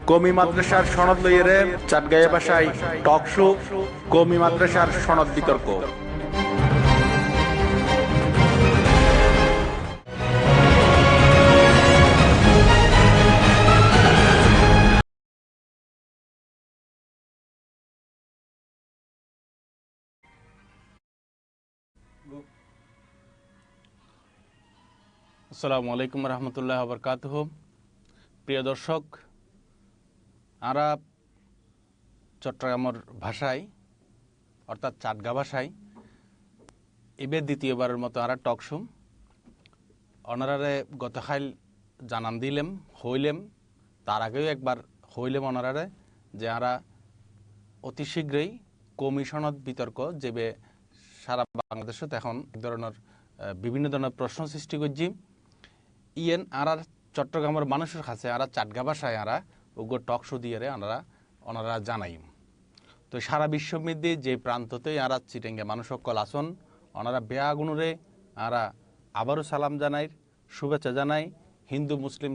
কওমি মাদ্রাসার সনদ লইয়েরে চাটগাঁয়া ভাষায় টক শো কওমি মাদ্রাসার সনদ বিতর্ক। আসসালামু আলাইকুম রহমতুল্লাহ বরকাতুহ। প্রিয় দর্শক, আমরা চট্টগ্রামের ভাষায় অর্থাৎ চাটগা ভাষায় এবার দ্বিতীয়বারের মতো আমরা টক শুম অনারারে গতকাল জানান দিলেম হইলেম, তার আগেও একবার হইলেম অনারারে যে আমরা অতি শীঘ্রই কমিশনত বিতর্ক যেবে সারা বাংলাদেশত এখন এক ধরনের বিভিন্ন ধরনের প্রশ্ন সৃষ্টি করছি। ইয়েন আর চট্টগ্রামের মানুষের কাছে আর চাটগা ভাষায় আমরা ওগো টক শো দিয়ে ওনারা জানাই। তো সারা বিশ্বমধ্যে যে প্রান্ততেই আর চিটেঙ্গে মানুষ সকল আসন ওনারা বেয়াগুণরে আমরা আবারও সালাম জানাই, শুভেচ্ছা জানাই। হিন্দু মুসলিম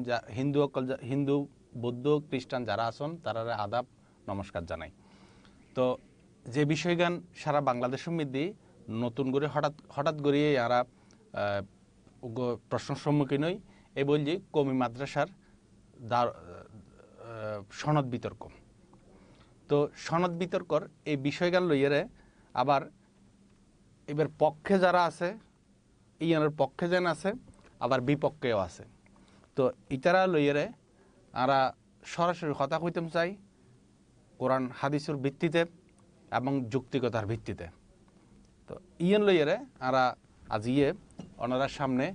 হিন্দু বৌদ্ধ খ্রিস্টান যারা আসন তারা আদাব নমস্কার জানাই। তো যে বিষয়গান সারা বাংলাদেশের মধ্যে নতুন করে হঠাৎ করিয়ে আমরা প্রশ্নের সম্মুখীন হই এ বলছি কওমি মাদ্রাসার সনদ বিতর্ক। তো সনদ বিতর্কর এই বিষয়গান লইয়ারে আবার এবার পক্ষে যারা আছে ইয়ানের পক্ষে যেন আছে আবার বিপক্ষেও আছে। তো ইতারা লইয়ারে আমরা সরাসরি কথা কইতাম চাই কোরআন হাদিসের ভিত্তিতে এবং যৌক্তিকতার ভিত্তিতে। তো ইয়ান লইয়ারে আমরা আজিয়ে ওনারার সামনে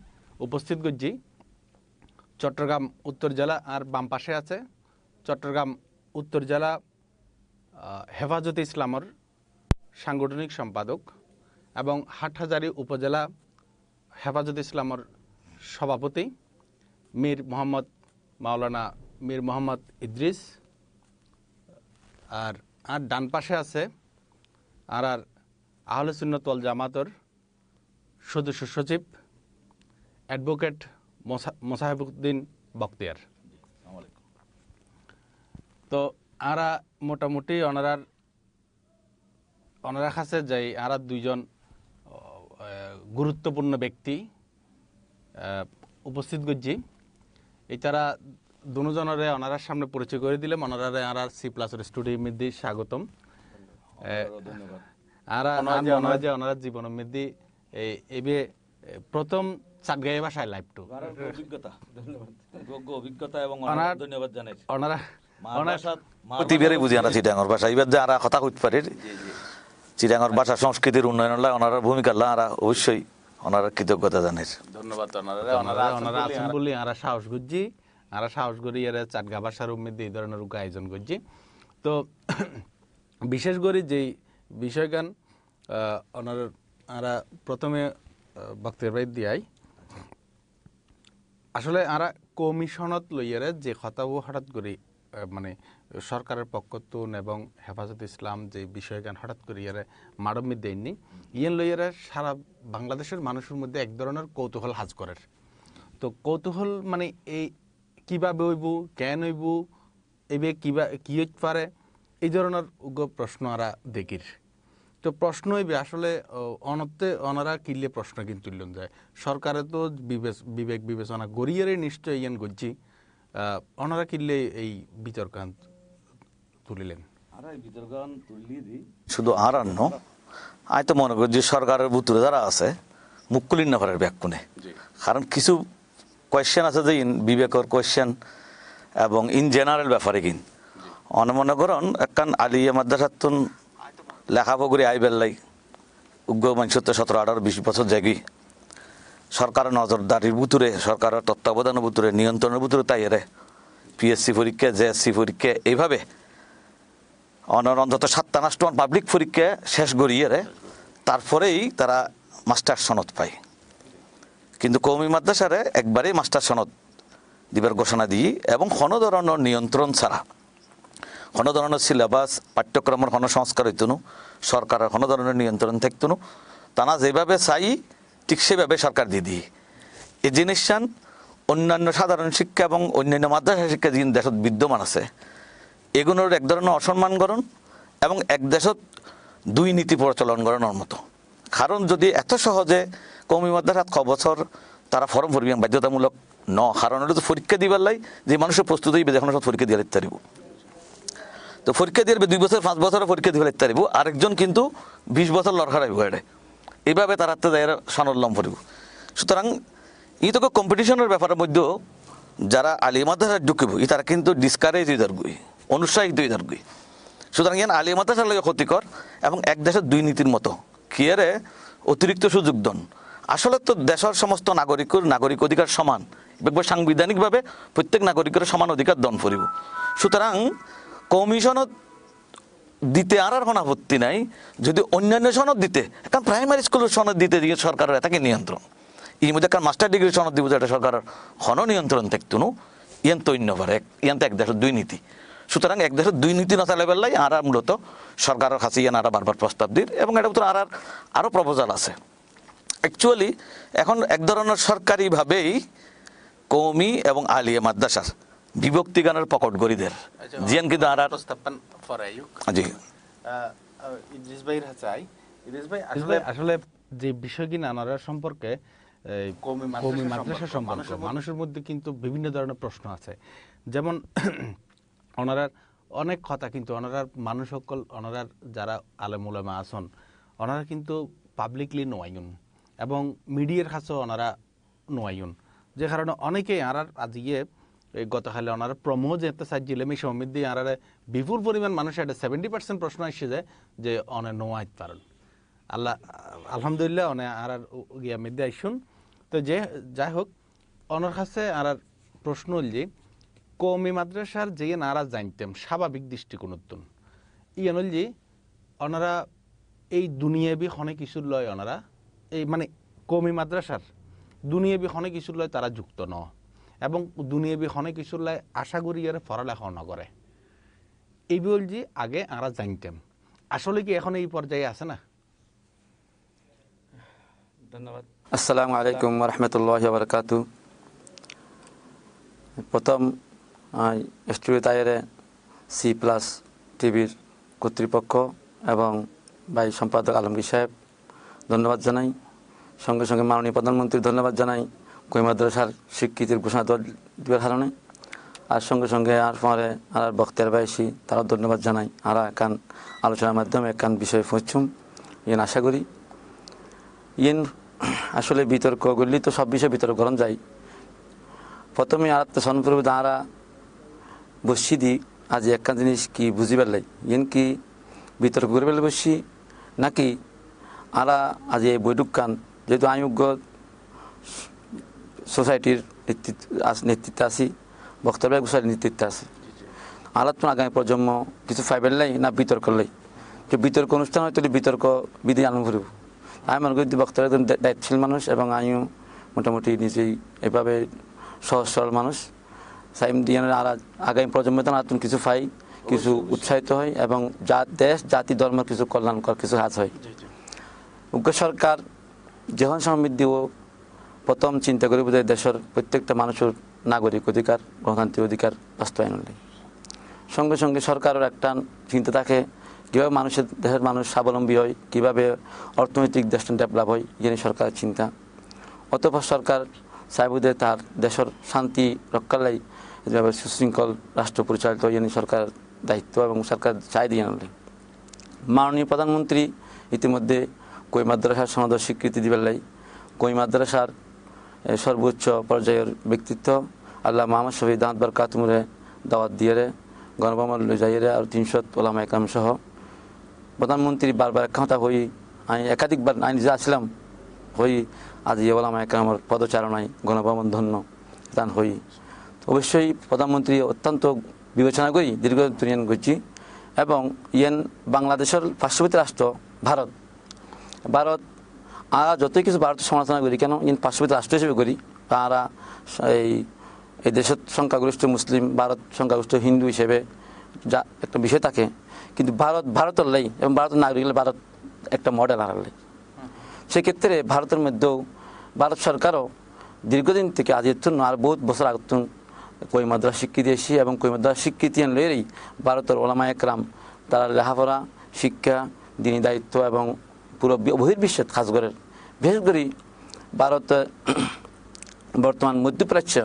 উপস্থিত করছি চট্টগ্রাম উত্তর জেলা আর বাম পাশে আছে চট্টগ্রাম উত্তর জেলা হেফাজতে ইসলামের সাংগঠনিক সম্পাদক এবং হাটহাজারী উপজেলা হেফাজতে ইসলামের সভাপতি মীর মোহাম্মদ ইদ্রিস। আর ডান পাশে আছে আর আহলে সুন্নাত ওয়াল জামাতের সদস্য সচিব অ্যাডভোকেট মোসাহেবউদ্দিন বখতিয়ার। তো আরা মোটামুটি ওনারা কাছে যাই আরা দুইজন গুরুত্বপূর্ণ ব্যক্তি উপস্থিত করছি। এই তারা দুজনরে ওনারার সামনে পরিচয় করে দিলাম। ওনারা আর C+এর স্টুডিওর মধ্যে স্বাগতম। আর ওনারা জীবনের মধ্যে এবে প্রথম চাটগাঁয়া ভাষায় লাইভ টু অভিজ্ঞতা এবং ধন্যবাদ জানাই। ওনারা প্রতিবারই বুঝি আমরা চিটাঙ্গর ভাষা এবার যে আমরা কথা কইতে পারি চিটাঙ্গর ভাষা সংস্কৃতির উন্নয়ন ওনারা ভূমিকা আমরা অবশ্যই ওনারা কৃতজ্ঞতা জানাই। ধন্যবাদ। ওনারা আছেন বলে আমরা সাহস করছি, আমরা সাহস করি এর চাটগা ভাষার মধ্যে এই ধরনের আয়োজন করছি। তো বিশেষ করে যেই বিষয়গান আমরা প্রথমে বক্তব্য দিয়াই আসলে আমরা কমিশনত লইয়ারে যে কথাও হঠাৎ করি মানে সরকারের পক্ষতুন এবং হেফাজত ইসলাম যে বিষয়গান হঠাৎ করে ইয়ারে মাডমি দেয়নি ইয়েন লইয়ারে সারা বাংলাদেশের মানুষের মধ্যে এক ধরনের কৌতূহল হাজ করের। তো কৌতূহল মানে এই কিভাবে হইব, কেন হইব, এবে কি হইতে পারে, এই ধরনের প্রশ্ন আমরা দেখির। তো প্রশ্ন হইবে আসলে ওনারা কিনলে প্রশ্ন কিন্তু তুললেন যায় সরকারে তো বিবেক বিবেচনা গড়িয়ে নিশ্চয় ইয়ান করছি ওনারা কিনলে এই বিতর্কান তুলিলেন। শুধু আর আই তো মনে করি যে সরকারের ভিতরে যারা আছে মুকুলিন নগরের ব্যাকুনে, কারণ কিছু কোয়েশ্চেন আছে যে বিবেকর কোয়েশ্চেন এবং ইন জেনারেল ব্যাপারে কিন মনে করেন একখান আলিয়া মাদ্রাসাতুন লেখাপড়ি আই বেল্লাই উগ্র মানুষের 17-18-20 বছর জাগি সরকারের নজরদারির ভিতরে সরকারের তত্ত্বাবধানের ভিতরে নিয়ন্ত্রণের ভিতরে তাই এরে PSC পরীক্ষা JSC পরীক্ষা এইভাবে অন্তত 7টা পাবলিক পরীক্ষা শেষ করিয়ে তারপরেই তারা মাস্টার সনদ পায়। কিন্তু কওমি মাদ্রাসারে একবারেই মাস্টার সনদ দিবার ঘোষণা দিই এবং কোনো ধরনের নিয়ন্ত্রণ ছাড়া কোনো ধরনের সিলেবাস পাঠ্যক্রমের কোনো সংস্কার হইত না, সরকারের কোনো ধরনের নিয়ন্ত্রণ থাকত না, তারা যেভাবে চাই ঠিক সেভাবে সরকার দিয়ে দিই। এই জিনিসটান অন্যান্য সাধারণ শিক্ষা এবং অন্যান্য মাদ্রাসা শিক্ষা যে দেশত বিদ্যমান আছে এগুলোর এক ধরনের অসম্মান করণ এবং এক দেশত দুই নীতি প্রচলন করানোর মতো। কারণ যদি এত সহজে কওমি মাদ্রাসাত ক বছর তারা ফর্ম ভরবেন বাধ্যতামূলক কারণ এটা তো পরীক্ষা দিবার লাই যে মানুষের প্রস্তুত হইবে যখন সব পরীক্ষা দিয়ে লিখতে পারিব, তো পরীক্ষা দিয়ে 2 বছর 5 বছরের পরীক্ষা দিয়ে লিখতে পারিব, আরেকজন কিন্তু 20 বছর লড়খার হইব। এটা এইভাবে তারা সনদলম করিব। সুতরাং ই তো কম্পিটিশনের ব্যাপারের মধ্যেও যারা আলিয়া মাদ্রাসা ঢুকিব তারা কিন্তু ডিসকারেজ হয়ে যারগুই, অনুৎসাহিত হয়ে যারগুই। সুতরাং ইয়ান আলিয়া মাদ্রাসার লাগে ক্ষতিকর এবং এক দেশের দুই নীতির মতো কিয়ারে অতিরিক্ত সুযোগ দন। আসলে তো দেশের সমস্ত নাগরিক অধিকার সমান, সাংবিধানিকভাবে প্রত্যেক নাগরিকের সমান অধিকার দন করিব। সুতরাং কমিশনত দিতে আর কোনো আপত্তি নাই, যদি অন্যান্য সনদ দিতে, এখন প্রাইমারি স্কুলের সনদ দিতে দিয়ে সরকারের এটাকে নিয়ন্ত্রণ, এই মধ্যে কারণ মাস্টার ডিগ্রি সনদ দিব এটা সরকারের ঘন নিয়ন্ত্রণ থাকতো না। ইয়ান তো অন্য পারে, ইয়ান তো এক দেশের দুই নীতি। সুতরাং এক দেশের দুই নীতি না চালে বেলাই আর মূলত সরকারের কাছে ইয়ান আর বারবার প্রস্তাব দিন এবং এটার ভিতরে আরও প্রপোজাল আছে। অ্যাকচুয়ালি এখন এক ধরনের সরকারিভাবেই কওমি এবং আলিয়া মাদ্রাসার বিভক্তি গানের পকট গরিদের জিয়ান কিন্তু আর জি ইদ্রিস ভাইয়ের চাই। ইদ্রিস ভাই আসলে যে বিষয় কিনা আনারা সম্পর্কে কওমি মাদ্রাসা সম্পর্কে মানুষের মধ্যে কিন্তু বিভিন্ন ধরনের প্রশ্ন আছে। যেমন ওনারার অনেক কথা কিন্তু ওনারার মানুষ সকল ওনারার যারা আলেম উলামা আছেন ওনারা কিন্তু পাবলিকলি নোয়াইন এবং মিডিয়ার কাছেও ওনারা নোয়াইন, যে কারণে অনেকেই আর আজকে গতকালে ওনারা প্রমো যেতে চাইছিলাম এই সময় দিয়ে আর বিপুল পরিমাণ মানুষের একটা 70% প্রশ্ন আসছে যে অনে নোয়াইতে পারেন আলহামদুলিল্লাহ অনে আর গিয়া মেদে আইসুন। তো যাই হোক ওনার কাছে আর প্রশ্ন হল যে কওমি মাদ্রাসার যে নারা জানতাম স্বাভাবিক দৃষ্টিকোণত্তন ইয়ান হল যে ওনারা এই দুনিয়াবি অনেক কিছুর লয় ওনারা এই মানে কওমি মাদ্রাসার দুনিয়াবি অনেক কিছুর লয় তারা যুক্ত ন এবং দুনিয়াবি অনেক কিছুর লয় আশা করি আর পড়ালেখা না করে এই বল যে আগে আমরা জানতাম। আসলে কি এখন এই পর্যায়ে আছে না? ধন্যবাদ। আসসালামু আলাইকুম ওয়া রাহমাতুল্লাহি ওয়া বারাকাতুহু। প্রথম স্টুডিও তাইরে সি প্লাস টিভির কর্তৃপক্ষ এবং ভাই সম্পাদক আলমগীর সাহেব ধন্যবাদ জানাই। সঙ্গে সঙ্গে মাননীয় প্রধানমন্ত্রী ধন্যবাদ জানাই কওমি মাদ্রাসার স্বীকৃতির ঘোষণা দেওয়ার কারণে। আর সঙ্গে সঙ্গে আর পরে আর বক্তার বাইসি তারাও ধন্যবাদ জানাই। আর একান আলোচনার মাধ্যমে একান বিষয়ে পৌঁছুম ইয়েন আশা করি। ইয়েন আসলে বিতর্ক করলি তো সব বিষয়ে বিতর্ক করা যায়। প্রথমে আর তো সনপুরবে তাঁরা বসি দি আজ একটা জিনিস কি বুঝি পেলাই ইয়েন কি বিতর্ক করে পেলে বসি নাকি আরা আজ এই বৈঠকান যেহেতু আয়োগ্য সোসাইটির নেতৃত্বে আছি, বক্তব্য গোসাইটির নেতৃত্বে আছে, আলাদা আগামী প্রজন্ম কিছু ফাইবেল লাই না বিতর্ক লাই যে বিতর্ক অনুষ্ঠান হয়তো বিতর্ক বিধি আরম্ভ করব। আমি মনে করি বক্তব্য একজন দায়িত্বশীল মানুষ এবং আমিও মোটামুটি নিজেই এভাবে সহজ সরল মানুষ সাইম দিয়ে আর আগামী প্রজন্ম নতুন কিছু পাই, কিছু উৎসাহিত হয় এবং দেশ জাতি ধর্মের কিছু কল্যাণকর কিছু কাজ হয়। উগ্র সরকার যখন সমৃদ্ধি ও প্রথম চিন্তা করি বোধহয় দেশের প্রত্যেকটা মানুষের নাগরিক অধিকার গণতান্ত্রিক অধিকার বাস্তবায়ন হলে সঙ্গে সঙ্গে সরকারের একটা চিন্তা থাকে কীভাবে দেশের মানুষ স্বাবলম্বী হয়, কীভাবে অর্থনৈতিক দেশটা ডেভেলপ হয়, ইয়ে সরকারের চিন্তা। অতঃপর সরকার চাইবুদে তার দেশের শান্তি রক্ষার লাই যেভাবে সুশৃঙ্খল রাষ্ট্র পরিচালিত ইয়ে সরকারের দায়িত্ব এবং সরকার চাই দিয়ে আনলে মাননীয় প্রধানমন্ত্রী ইতিমধ্যে কওমি মাদ্রাসার সনদের স্বীকৃতি দিবার লাই কওমি মাদ্রাসার সর্বোচ্চ পর্যায়ের ব্যক্তিত্ব আল্লাহ মোহাম্মদ শফি দাঁত বরকাতুমরে দাওয়াত দিয়ে গণভবন যাইরে আর 300 ওলামা একরাম সহ প্রধানমন্ত্রী বারবার কথা হই আমি একাধিকবার আমি নিজে আসলাম হই আজ এই ওলামা একরামের পদচারণায় গণভবন ধন্য দান হই। অবশ্যই প্রধানমন্ত্রী অত্যন্ত বিবেচনা করি দীর্ঘদিন করছি এবং ইয়েন বাংলাদেশের পার্শ্ববর্তী রাষ্ট্র ভারত আর যতই কিছু ভারতের সমালোচনা করি কেন ইন পার্শ্ববর্তী রাষ্ট্র হিসেবে করি তারা এই দেশের সংখ্যাগরিষ্ঠ মুসলিম ভারত সংখ্যাগরিষ্ঠ হিন্দু হিসেবে যা একটা বিষয় থাকে, কিন্তু ভারতের লাই এবং ভারতের নাগরিক ভারত একটা মডেল হারালে সেক্ষেত্রে ভারতের মধ্যেও ভারত সরকারও দীর্ঘদিন থেকে আজ আর বহুত বছর আগতুন কই মাদ্রাসা স্বীকৃতি এসি এবং কই মাদ্রাসা স্বীকৃতি লয়েরই ভারতের ওলামা একরাম তারা লেখাপড়া শিক্ষা দিনী দায়িত্ব এবং পুরো বহির্বিশ্বের খাস করে বিশেষ করে ভারতে বর্তমান মধ্যপ্রাচ্য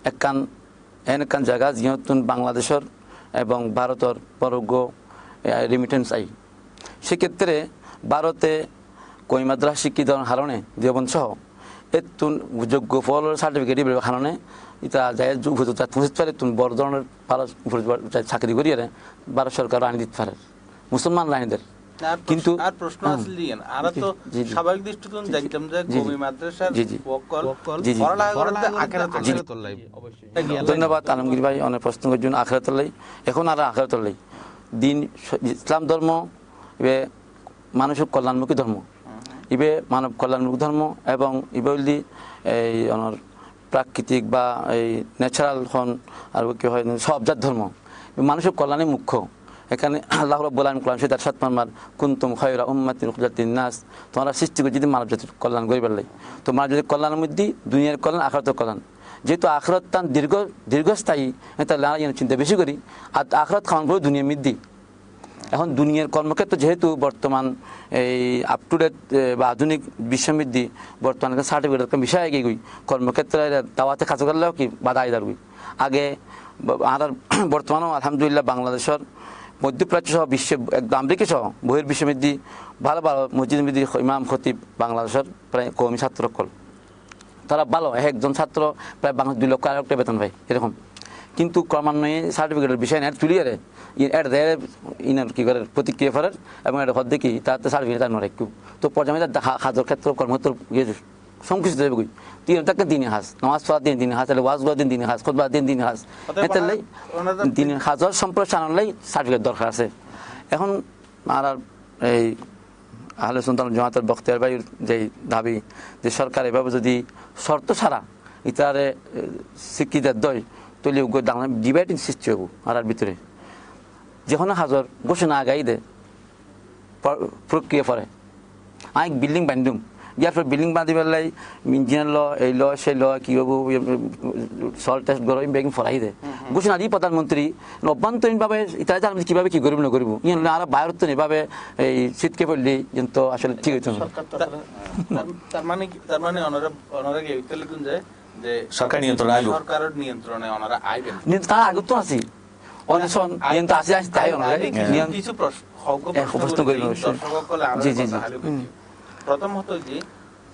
একখান জায়গা যিহতুন বাংলাদেশের এবং ভারতের পরোগ্য রেমিটেন্স আই সেক্ষেত্রে ভারতে কই মাদ্রাসা স্বীকৃতির হারণে দেবন সহ এতুন যোগ্য ফল সার্টিফিকেট হারণে এটা যাই উপযুক্ত পৌঁছতে পারে তুমি বড় ধরনের ভালো চাকরি করিয়ে ভারত সরকার আইন দিতে পারে মুসলমান লাইনদের কিন্তু আর প্রশ্ন আসলে দিয়েন আর তো স্বাভাবিক দৃষ্টিকোণ জানতাম যে কওমি মাদ্রাসার ওয়াকল পড়ালেখা করতে আখিরাতুল লাইফ অবশ্যই। ধন্যবাদ আলমগীর ভাই অনেক প্রশ্ন করার জন্য। আখিরাতুল লাইফ এখন আর আখিরাতুল লাইফ দিন ইসলাম ধর্ম ইবে মানুষের কল্যাণমুখী ধর্ম, ইবে মানব কল্যাণমুখী ধর্ম এবং ইবে হলি এই অনর প্রাকৃতিক বা এই ন্যাচারাল হন আর কি হয় সবজাত ধর্ম মানুষের কল্যাণে মুখ্য। এখানে আল্লাহ রাব্বুল আলামিন কোরআন শরীফে ৭ নম্বর কুনতুম খায়রা উম্মাতিন উখরিজাত লিন-নাস, তোমরা সৃষ্টি করে যদি মানব জাতির কল্যাণ করিবার লাই, তো মানব জাতির কল্যাণের মধ্যে দুনিয়ার কল্যাণ আখিরাতের কল্যাণ, যেহেতু আখিরাত তান দীর্ঘস্থায়ী তাহলে আমরা চিন্তা বেশি করি আর আখিরাত খাওয়ান করে দুনিয়ার মধ্যে। এখন দুনিয়ার কর্মক্ষেত্র যেহেতু বর্তমান এই আপ টু ডেট বা আধুনিক বিশ্ববৃদ্ধি বর্তমানে সার্টিফিকেট বিষয় এগিয়ে গই কর্মক্ষেত্রে দাওয়াতে কাজ করলেও কি বাধা আইদার গই আগে আর বর্তমানেও আলহামদুলিল্লাহ বাংলাদেশের মধ্যপ্রাচ্য সহ বিশ্বে একদম আমেরিকা সহ বহির্বিশ্ববৃদ্ধি ভালো ভালো মসজিদ মসজিদ ইমাম খতিব বাংলাদেশের প্রায় কওমি ছাত্র কল তারা ভালো একজন ছাত্র প্রায় বাংলা 2 লক্ষ আরেকটা বেতন পায় এরকম। কিন্তু ক্রমান্বয়ে সার্টিফিকেটের বিষয় নেট তুলিয়ে এটা দেয় ইনার কী করে প্রতিক্রিয়া করার এবং এটা হদ দেখি তাতে সার্টিফিকেট তার নয় একটু তো পর্যায়ে হাজার ক্ষেত্র কর্মক্ষেত্র ইয়ে সংকুচিত হয়ে গই তুই তাকে দিনে হাস নামাজ পড়া দিন হাস তাহলে ওয়াজ গড়া দিন হাস খোদবা দিন হাস এতে দিন হাজার সম্প্রসারণ লাই সার্টিফিকেট দরকার আছে। এখন আর এই আহলে সুন্নাত ওয়াল জামাতের বখতিয়ার ভাইয়ের যে দাবি যে সরকার এভাবে যদি শর্ত ছাড়া ইতারে স্বীকৃতি দেয় তৈলি ডিবেটিং সৃষ্টি হব আর ভিতরে যখন হাজার ঘোষণা আগাই দে প্রক্রিয়া পরে আমি বিল্ডিং বান্ধুম ইয়ার পর বিল্ডিং বাঁধি পেলাই ইঞ্জিনিয়ার ল এই ল সেই ল কী হবো সল টেস্ট গরম বেগিং ফরাই দে ঘোষণা দিই প্রধানমন্ত্রী অভ্যন্তরীণভাবে ইত্যাদি আমি কীভাবে কী করব না করব ইয়ে আর বাইরত এভাবে এই শীতকে পড়লি কিন্তু আসলে ঠিক হইতো না। তার মানে ওনারা কি লিখুন যে সরকার নিয়ন্ত্রণে আইব সরকারের নিয়ন্ত্রণে ওনারা আইবেন তার আগে তো আছি অনশন নিয়ন্ত্রণ আসি তাই কিছু প্রশ্ন করি জি জি জি। প্রথমত যে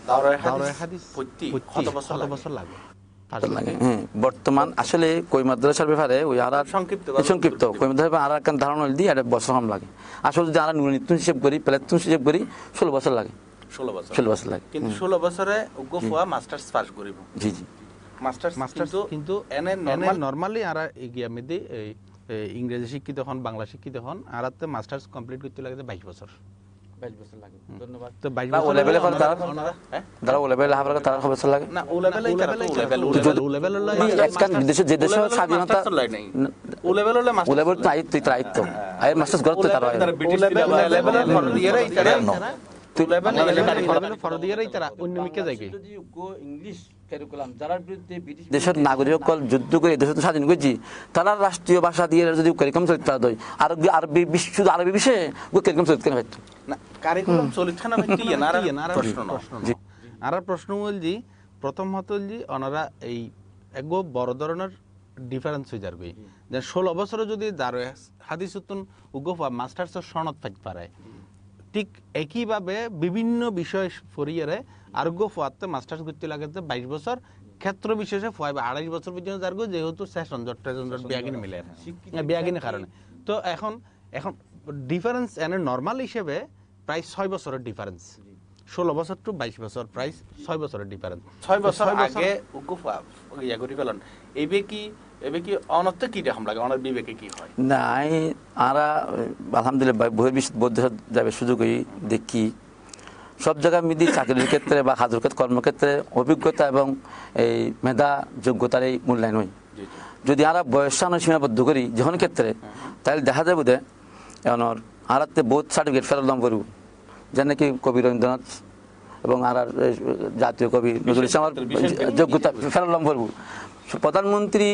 দাওরায়ে হাদিস কত বছর লাগে বর্তমান আসলে কই মাদ্রাসার ব্যাপারে ওই আর সংক্ষিপ্ত কই মাদ্রাসা আর একটা ধারণা দিয়ে আর বছর কম লাগে আসলে যদি আমরা নুনিতুন হিসেব করি প্লাতুন হিসেব করি 16 বছর লাগে 16 বছর লাগে কিন্তু 16 বছরে উগফুয়া মাস্টার্স পাস করিব জি জি মাস্টার্স কিন্তু এনে নরমালি আর এগিয়া মেদি এই ইংরেজি শিক্ষিত হন বাংলা শিক্ষিত হন আর মাস্টার্স কমপ্লিট করতে লাগে 22 বছর 22 বছর লাগে। ধন্যবাদ। তো 22 বছর লেভেলে করে তারা ও লেভেলে হাফরা তারা কত বছর লাগে না ও লেভেল একখান দেশে যে দেশে স্বাধীনতা ও লেভেল হলে ও লেভেল তো আইতো আই মাস্টার্স করতে তারা ব্রিটিশ লেভেল ফরদিয়ারে ইতারা তো লেভেল ফরদিয়ারে ইতারা অন্যমিকে যায় কি ইংলিশ কারিকুলাম যারা বিরুদ্ধে দেশের নাগরিক সকল যুদ্ধ করে দেশ স্বাধীন করেছি তারা রাষ্ট্রীয় ভাষা দিয়ে যদি কারিকুলাম চরিত্র দেয় আর আরবি শুধু আরবি বিষয়ে কারিকুলাম চরিত্র না কারিকুলাম চরিত্র না ভাই না প্রশ্ন আর প্রশ্ন বলজি প্রথম হতলজি ওনারা এই একগো বড় ধরনের ডিফারেন্স হয়ে যাবে যে 16 বছরে যদি দাওরায়ে হাদিসুতুন উগফা মাস্টার্সের সনদ পাইতে পারে ঠিক একইভাবে বিভিন্ন বিষয় ফরিয়ারে আরোগ্য ফুয়াতে মাস্টার্স করতে লাগে 22 বছর ক্ষেত্র বিশেষে 28 বছর পর্যন্ত যারগো যেহেতু সেশন জট বিয়াগিনে মিলে বিয়াগিনের কারণে তো এখন ডিফারেন্স এনে নরমাল হিসেবে প্রায় 6 বছরের ডিফারেন্স 16 বছর টু 22 বছর প্রায় 6 বছরের ডিফারেন্স 6 বছর আগে উগফা ইয়া করি ফেলন এবে কি অনর্থ কি রকম লাগে অনার বিবেকে কি হয় না আরা আলহামদুলিল্লাহ বহির্বিশ্ব বৌদ্ধ যাবে সুযোগই দেখি সব জায়গায় মিদি চাকরির ক্ষেত্রে বা হাজুর ক্ষেত্রে কর্মক্ষেত্রে অভিজ্ঞতা এবং এই মেধা যোগ্যতার এই মূল্যায়ন হয় যদি আরা বয়সানো সীমাবদ্ধ করি যখন ক্ষেত্রে তাহলে দেখা যাবে যে এমন আরাতে বহুত সার্টিফিকেট ফেরত দাম করব যেন নাকি কবি রবীন্দ্রনাথ এবং আর জাতীয় কবি নজরুল ইসলামের যোগ্যতা ফেরালাম বলবো প্রধানমন্ত্রী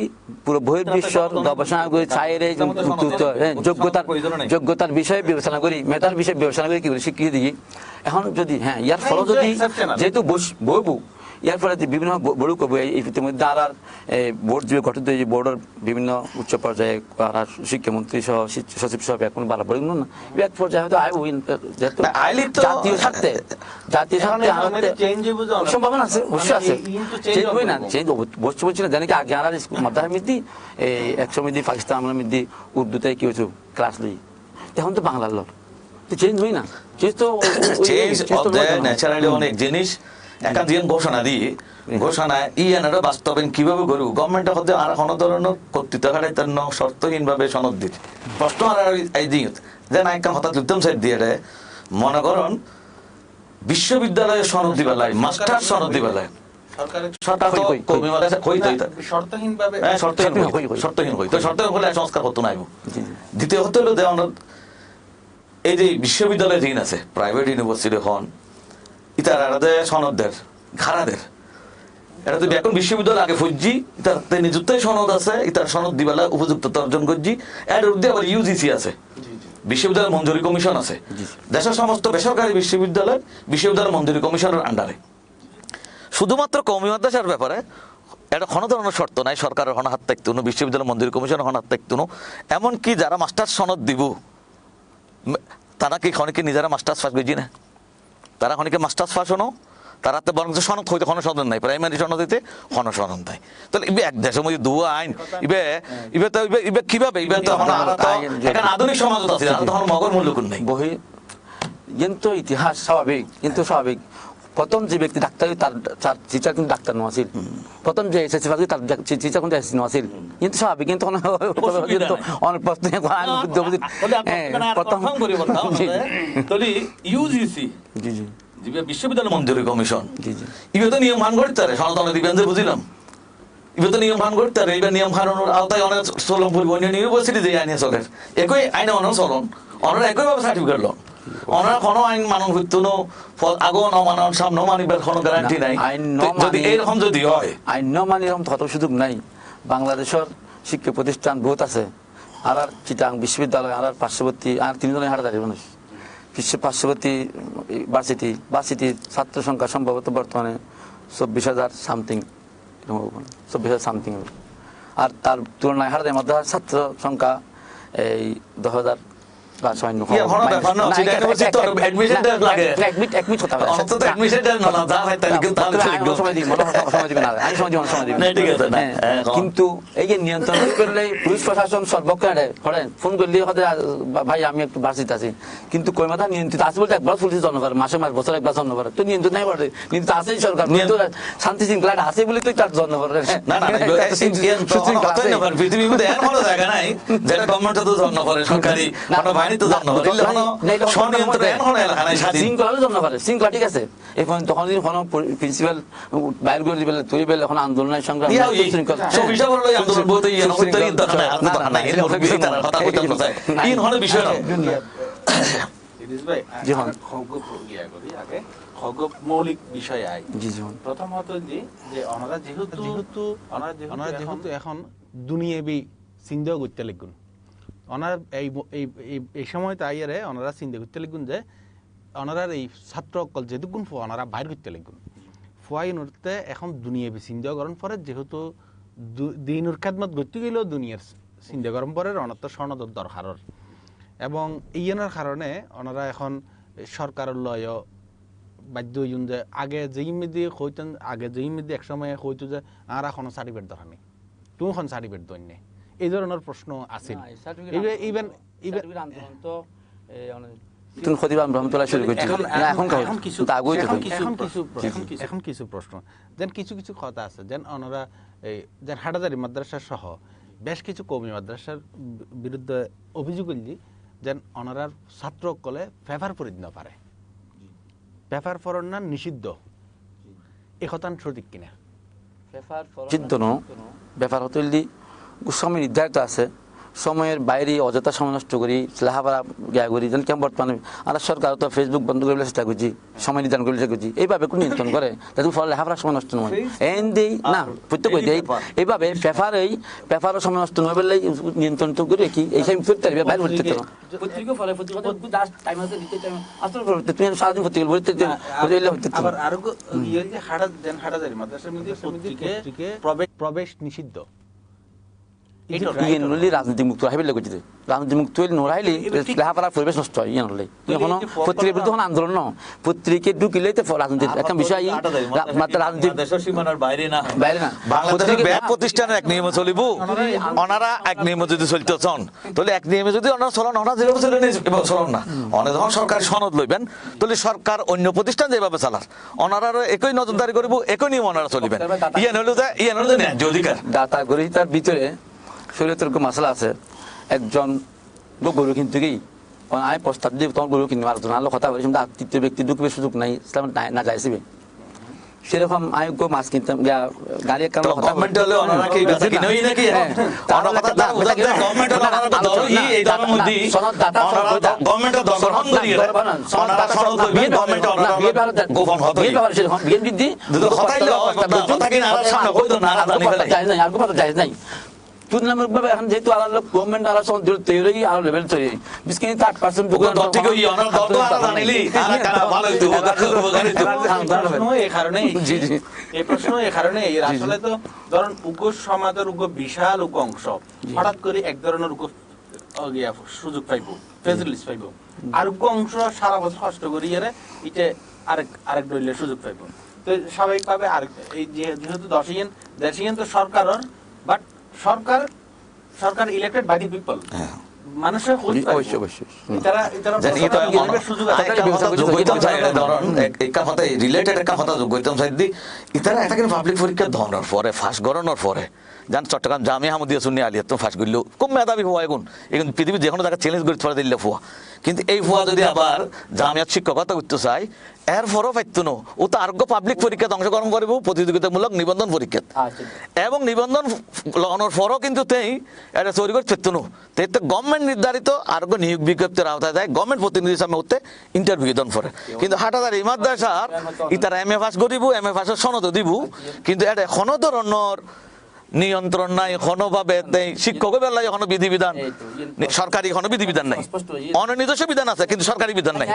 পুরো বহির্বিশ্বর গবেষণা করে চাইরে যোগ্যতার বিষয়ে বিবেচনা করি মেধার বিষয়ে বিবেচনা করে কি করে স্বীকৃতি দিই এখন যদি হ্যাঁ ইয়ার ফলে যদি যেহেতু বইবু ইয়ার ফলে বিভিন্ন বড় কবি ইতিমধ্যে আর বোর্ড যে গঠিত এই বোর্ডের বিভিন্ন উচ্চ পর্যায়ে শিক্ষামন্ত্রী সহ সচিব সহ এখন বাড়া পড়ে না এক পর্যায়ে হয়তো জাতীয় স্বার্থে সম্ভাবনা আছে অবশ্যই আছে চেঞ্জ হয় না চেঞ্জ বসছে বলছি না জানি কি আগে আর মাদ্রাসা মিদি একশো মিদি পাকিস্তান আমরা মিদি উর্দুতে কি হয়েছে ক্লাস লই এখন তো বাংলার লোক চেঞ্জ হয় না চেঞ্জ তো ন্যাচারালি অনেক জিনিস একা দিয়ে ঘোষণা দিয়ে ঘোষণায় ইয়ানারা বাস্তবায়ন কিভাবে করব গভর্নমেন্টের হতে আর কোনো ধরনের কর্তৃত্ব হারাই তার শর্তহীন ভাবে সনদ দিতে প্রশ্ন আর এই দিন যে না একটা হঠাৎ উত্তম সাইড দিয়ে মনে করুন বিশ্ববিদ্যালয়ে সনদ দিবেলায় মাস্টার সনদ দিবেলায় সংস্কার হতো না দ্বিতীয় হতে হলো এই যে বিশ্ববিদ্যালয়ে ঋণ আছে প্রাইভেট ইউনিভার্সিটি হন ইতারা সনদদের খারাদের এটা তো এখন বিশ্ববিদ্যালয় আগে ফুজি ইতার নিযুক্ত সনদ আছে ইতার সনদ দিবেলা উপযুক্ততা অর্জন করছি এর মধ্যে আবার ইউজিসি আছে বিশ্ববিদ্যালয় মঞ্জুরি কমিশন আছে দেশের সমস্ত বেসরকারি বিশ্ববিদ্যালয় মঞ্জুরি কমিশনের আন্ডারে শুধুমাত্র কওমি মাদ্রাসার ব্যাপারে এটা কোনো ধরনের শর্ত নাই সরকারের হন হাত থাকতো না বিশ্ববিদ্যালয় মঞ্জুরি কমিশনের হন হাত থাকতো না এমনকি যারা মাস্টার্স সনদ দিব তারা কি খনিকে নিজেরা মাস্টার্স পাস বুঝি না তারা খনিকে মাস্টার্স পাস হনো তারা তো বরং সনদ হইতে কোনো সনদ নাই প্রাইমারি সনদ হইতে কোনো সনদ নাই তাহলে ইবে এক দেশের মধ্যে দুয়া আইন ইবে তো ইবে কিভাবে ইবে তো এখন আধুনিক সমাজ আছে তখন মগর মূল্য কোন নাই বহি কিন্তু ইতিহাস স্বাভাবিক কিন্তু স্বাভাবিক প্রথম যে ব্যক্তি ডাক্তার তার টিচার কিন্তু ডাক্তার নছিল প্রথম যে এসএসসি পাস তার টিচার কিন্তু এসএসসি নছিল কিন্তু স্বাভাবিক কিন্তু অনেক প্রশ্ন প্রথম ইউজিসি জি জি বিশ্ববিদ্যালয় মঞ্জুরি কমিশন ইবে তো নিয়ম ভান করতে পারে সনাতন দিবেন যে বুঝিলাম ইবে তো নিয়ম ভান করতে পারে এবার নিয়ম ভানের আওতায় অনেক চলন পরিবহন ইউনিভার্সিটি যে আইনে চলের একই আইনে অনেক চলন অনেক একইভাবে সার্টিফিকেট লন অনার কোনো আইন মানন হইতো না আগো ন মানন সামনে মানিবার কোনো গ্যারান্টি নাই যদি এরকম যদি হয় আইন ন মানি এরকম কত সুযোগ নাই বাংলাদেশের শিক্ষা প্রতিষ্ঠান বহুত আছে আর চিটাং বিশ্ববিদ্যালয় আর পার্শ্ববর্তী আর তিনজনের হাটাদারি মানুষ বিশ্বের পার্শ্ববর্তী ভার্সিটির ছাত্র সংখ্যা সম্ভবত বর্তমানে 24,000 সামথিং 24,000 সামথিং আর তার তুলনায় হাটাদারি মধ্যে ছাত্র সংখ্যা এই 10,000 কিন্তু এই যে নিয়ন্ত্রণ করলে পুলিশ প্রশাসন সর্বক্ষণে ফোন করলে ভাই আমি একটু ভার্সিটিতে আছি কিন্তু কই মাথা নিয়ন্ত্রিত আছে বলতে একবার পুলিশ জন্ম করে মাসে মাস বছর একবার জন্ম করে তো নিয়ন্ত্রণ নাই পারে কিন্তু আছেই সরকার শান্তি শৃঙ্খলা আছে বলে তুই তার জন্ম করে পৃথিবীর মধ্যে এমন কোনো জায়গা নাই যেটা গভর্নমেন্ট তো জন্ম করে সরকারি শৃঙ্খলা ঠিক আছে এখন তখন কোনো প্রিন্সিপাল বাইর করে দিবে তৈরি পেলে এখন আন্দোলনের সংগ্রাম মৌলিক বিষয় আই প্রথমত যে ওনারা যেহেতু এখন দুনিয়াবি চিন্তাও করতে লিখুন ওনার এই সময় তাইয়ারে ওনারা চিন্তা করতে লিখুন যে ওনারার এই ছাত্র অকল যেটুকুন ওনারা বাইর করতে লিখুন ফুয়াই নড়তে এখন দুনিয়াবি চিন্তাকরণ পরে যেহেতু দিনুর খেদমত গতি গেলেও দুনিয়ার চিন্তাকরণ পরে ওনার তো সনদর দরকার এবং ইয়েনের কারণে ওনারা এখন সরকারের লয় বাধ্য হইন যে আগে যেই মেদি হইতেন আগে যেই মেদি একসময় হইতো যে আর এখনো সার্টিফিকেট দরকার নেই তুমি এখন সার্টিফিকেট দই নেই এই ধরনের প্রশ্ন আছে এখন কিছু প্রশ্ন যেন কিছু কথা আছে যেন ওনারা যেন হাটাদারি মাদ্রাসা সহ বেশ কিছু কওমি মাদ্রাসার বিরুদ্ধে অভিযোগ করলি যেন ওনারার ছাত্র কলে পেপার পড়িতে না পারে পেপার পড়না নিষিদ্ধ এ কথা সঠিক কিনা নিষিদ্ধ ন ব্যাপার হতে গোস্বামী নির্ধারিত আছে সময়ের বাইরে অযথা সময় নষ্ট করি লেখাপড়া গিয়া করি যেন কেমন বর্তমানে আর সরকার তো ফেসবুক বন্ধ করে চেষ্টা করছি সময় নির্ধারণ করে চেষ্টা করছি এইভাবে কোনো নিয়ন্ত্রণ করে তাদের ফলে লেখাপড়ার সময় নষ্ট নয় এন দিই না প্রত্যেক এইভাবে পেপারও সময় নষ্ট নয় বললে নিয়ন্ত্রণ তো করে কি এই সময় ফিরতে পারবে বাইরে ভর্তি করতে পত্রিকা ফলে পত্রিকা টাইম আছে দিতে টাইম আসলে তুমি সারাদিন পত্রিকা বলতে আবার আরো হাটা যায় মাদ্রাসার মধ্যে পত্রিকে প্রবেশ নিষিদ্ধ রাজনীতি মুক্ত রাখবে লাগছে রাজনীতি মুক্ত হইলে নড়াইলে লেখাপড়ার পরিবেশ নষ্ট হয় ইয়ে নড়লে এখন পত্রিকার বিরুদ্ধে আন্দোলন ন পত্রিকে ঢুকিলে রাজনীতির একটা বিষয় মাত্র রাজনীতি সীমানার বাইরে না বাইরে না ব্যাংক প্রতিষ্ঠানের এক নিয়মে চলিব ওনারা এক নিয়মে যদি চলতে চান তাহলে এক নিয়মে যদি ওনারা চলন ওনারা যেভাবে চলে চলন না অনেক যখন সরকার সনদ লইবেন তাহলে সরকার অন্য প্রতিষ্ঠান যেভাবে চালার ওনারা একই নজরদারি করব একই নিয়ম ওনারা চলিবেন ইয়ে হলো ন্যায্য অধিকার দাতা গরিতার ভিতরে শরীয়তের মাসলা আছে একজন গরু কিনতে গিয়ে আমি প্রস্তাব দিই তোমার গরু কিনবে আর তোমার কথা বলি তৃতীয় ব্যক্তি ঢুকবে সুযোগ নাই ইসলাম না যাইছিবে সেরকম আমি মাছ কিনতাম গাড়ি নাই তুলনামূলকভাবে এখন যেহেতু আলাদা গভর্নমেন্ট আলাদা তৈরি আরো লেভেল তৈরি বিস্কিনি 8% এই প্রশ্ন এই কারণে আসলে তো ধরুন উগ্র সমাজের উগ্র বিশাল উগ্র অংশ হঠাৎ করে এক ধরনের উগ্র সুযোগ পাইব ফেসিলিটিস পাইব আর উগ্র অংশ সারা বছর কষ্ট করি এটা আরেক দলীয় সুযোগ পাইব তো স্বাভাবিকভাবে আর এই যেহেতু দেশিয়ান তো সরকারের বাট সরকার ইলেক্টেড বাই দি পিপল মানুষের পাবলিক পরীক্ষা ধরার পরে ফাঁস গড়ানোর পরে যান চট্টগ্রাম জামিয়া হামদিয়া সুন্নি আলিয়া তো ফাঁস করলেও খুব মেধাবী হওয়া এখন এখন পৃথিবীর যে কোনো জায়গায় চ্যালেঞ্জ করে ফেলে দিলে ফুয়া কিন্তু এই ফুয়া যদি আবার জামিয়াত শিক্ষকতা করতে চাই এরপরও পাইতো না ও তো আরোগ্য পাবলিক পরীক্ষাতে অংশগ্রহণ করব প্রতিযোগিতামূলক নিবন্ধন পরীক্ষা এবং নিবন্ধন লগানোর পরও কিন্তু তেই এটা চুরি করে ফেরত না তো গভর্নমেন্ট নির্ধারিত আরোগ্য নিয়োগ বিজ্ঞপ্তির আওতায় যায় গভর্নমেন্ট প্রতিনিধির সামনে হতে ইন্টারভিউ দেন পরে কিন্তু হাটাদার এই মাদ্রাসার ইতারা এম এ পাস করিব এম এ পাসের সনদ দিব কিন্তু এটা কোনো ধরনের নিয়ন্ত্রণ নাই কোনোভাবে শিক্ষক বেলায় এখনো বিধিবিধান সরকারি এখনো বিধিবিধান নাই অনেক নিজস্ব বিধান আছে কিন্তু সরকারি বিধান নাই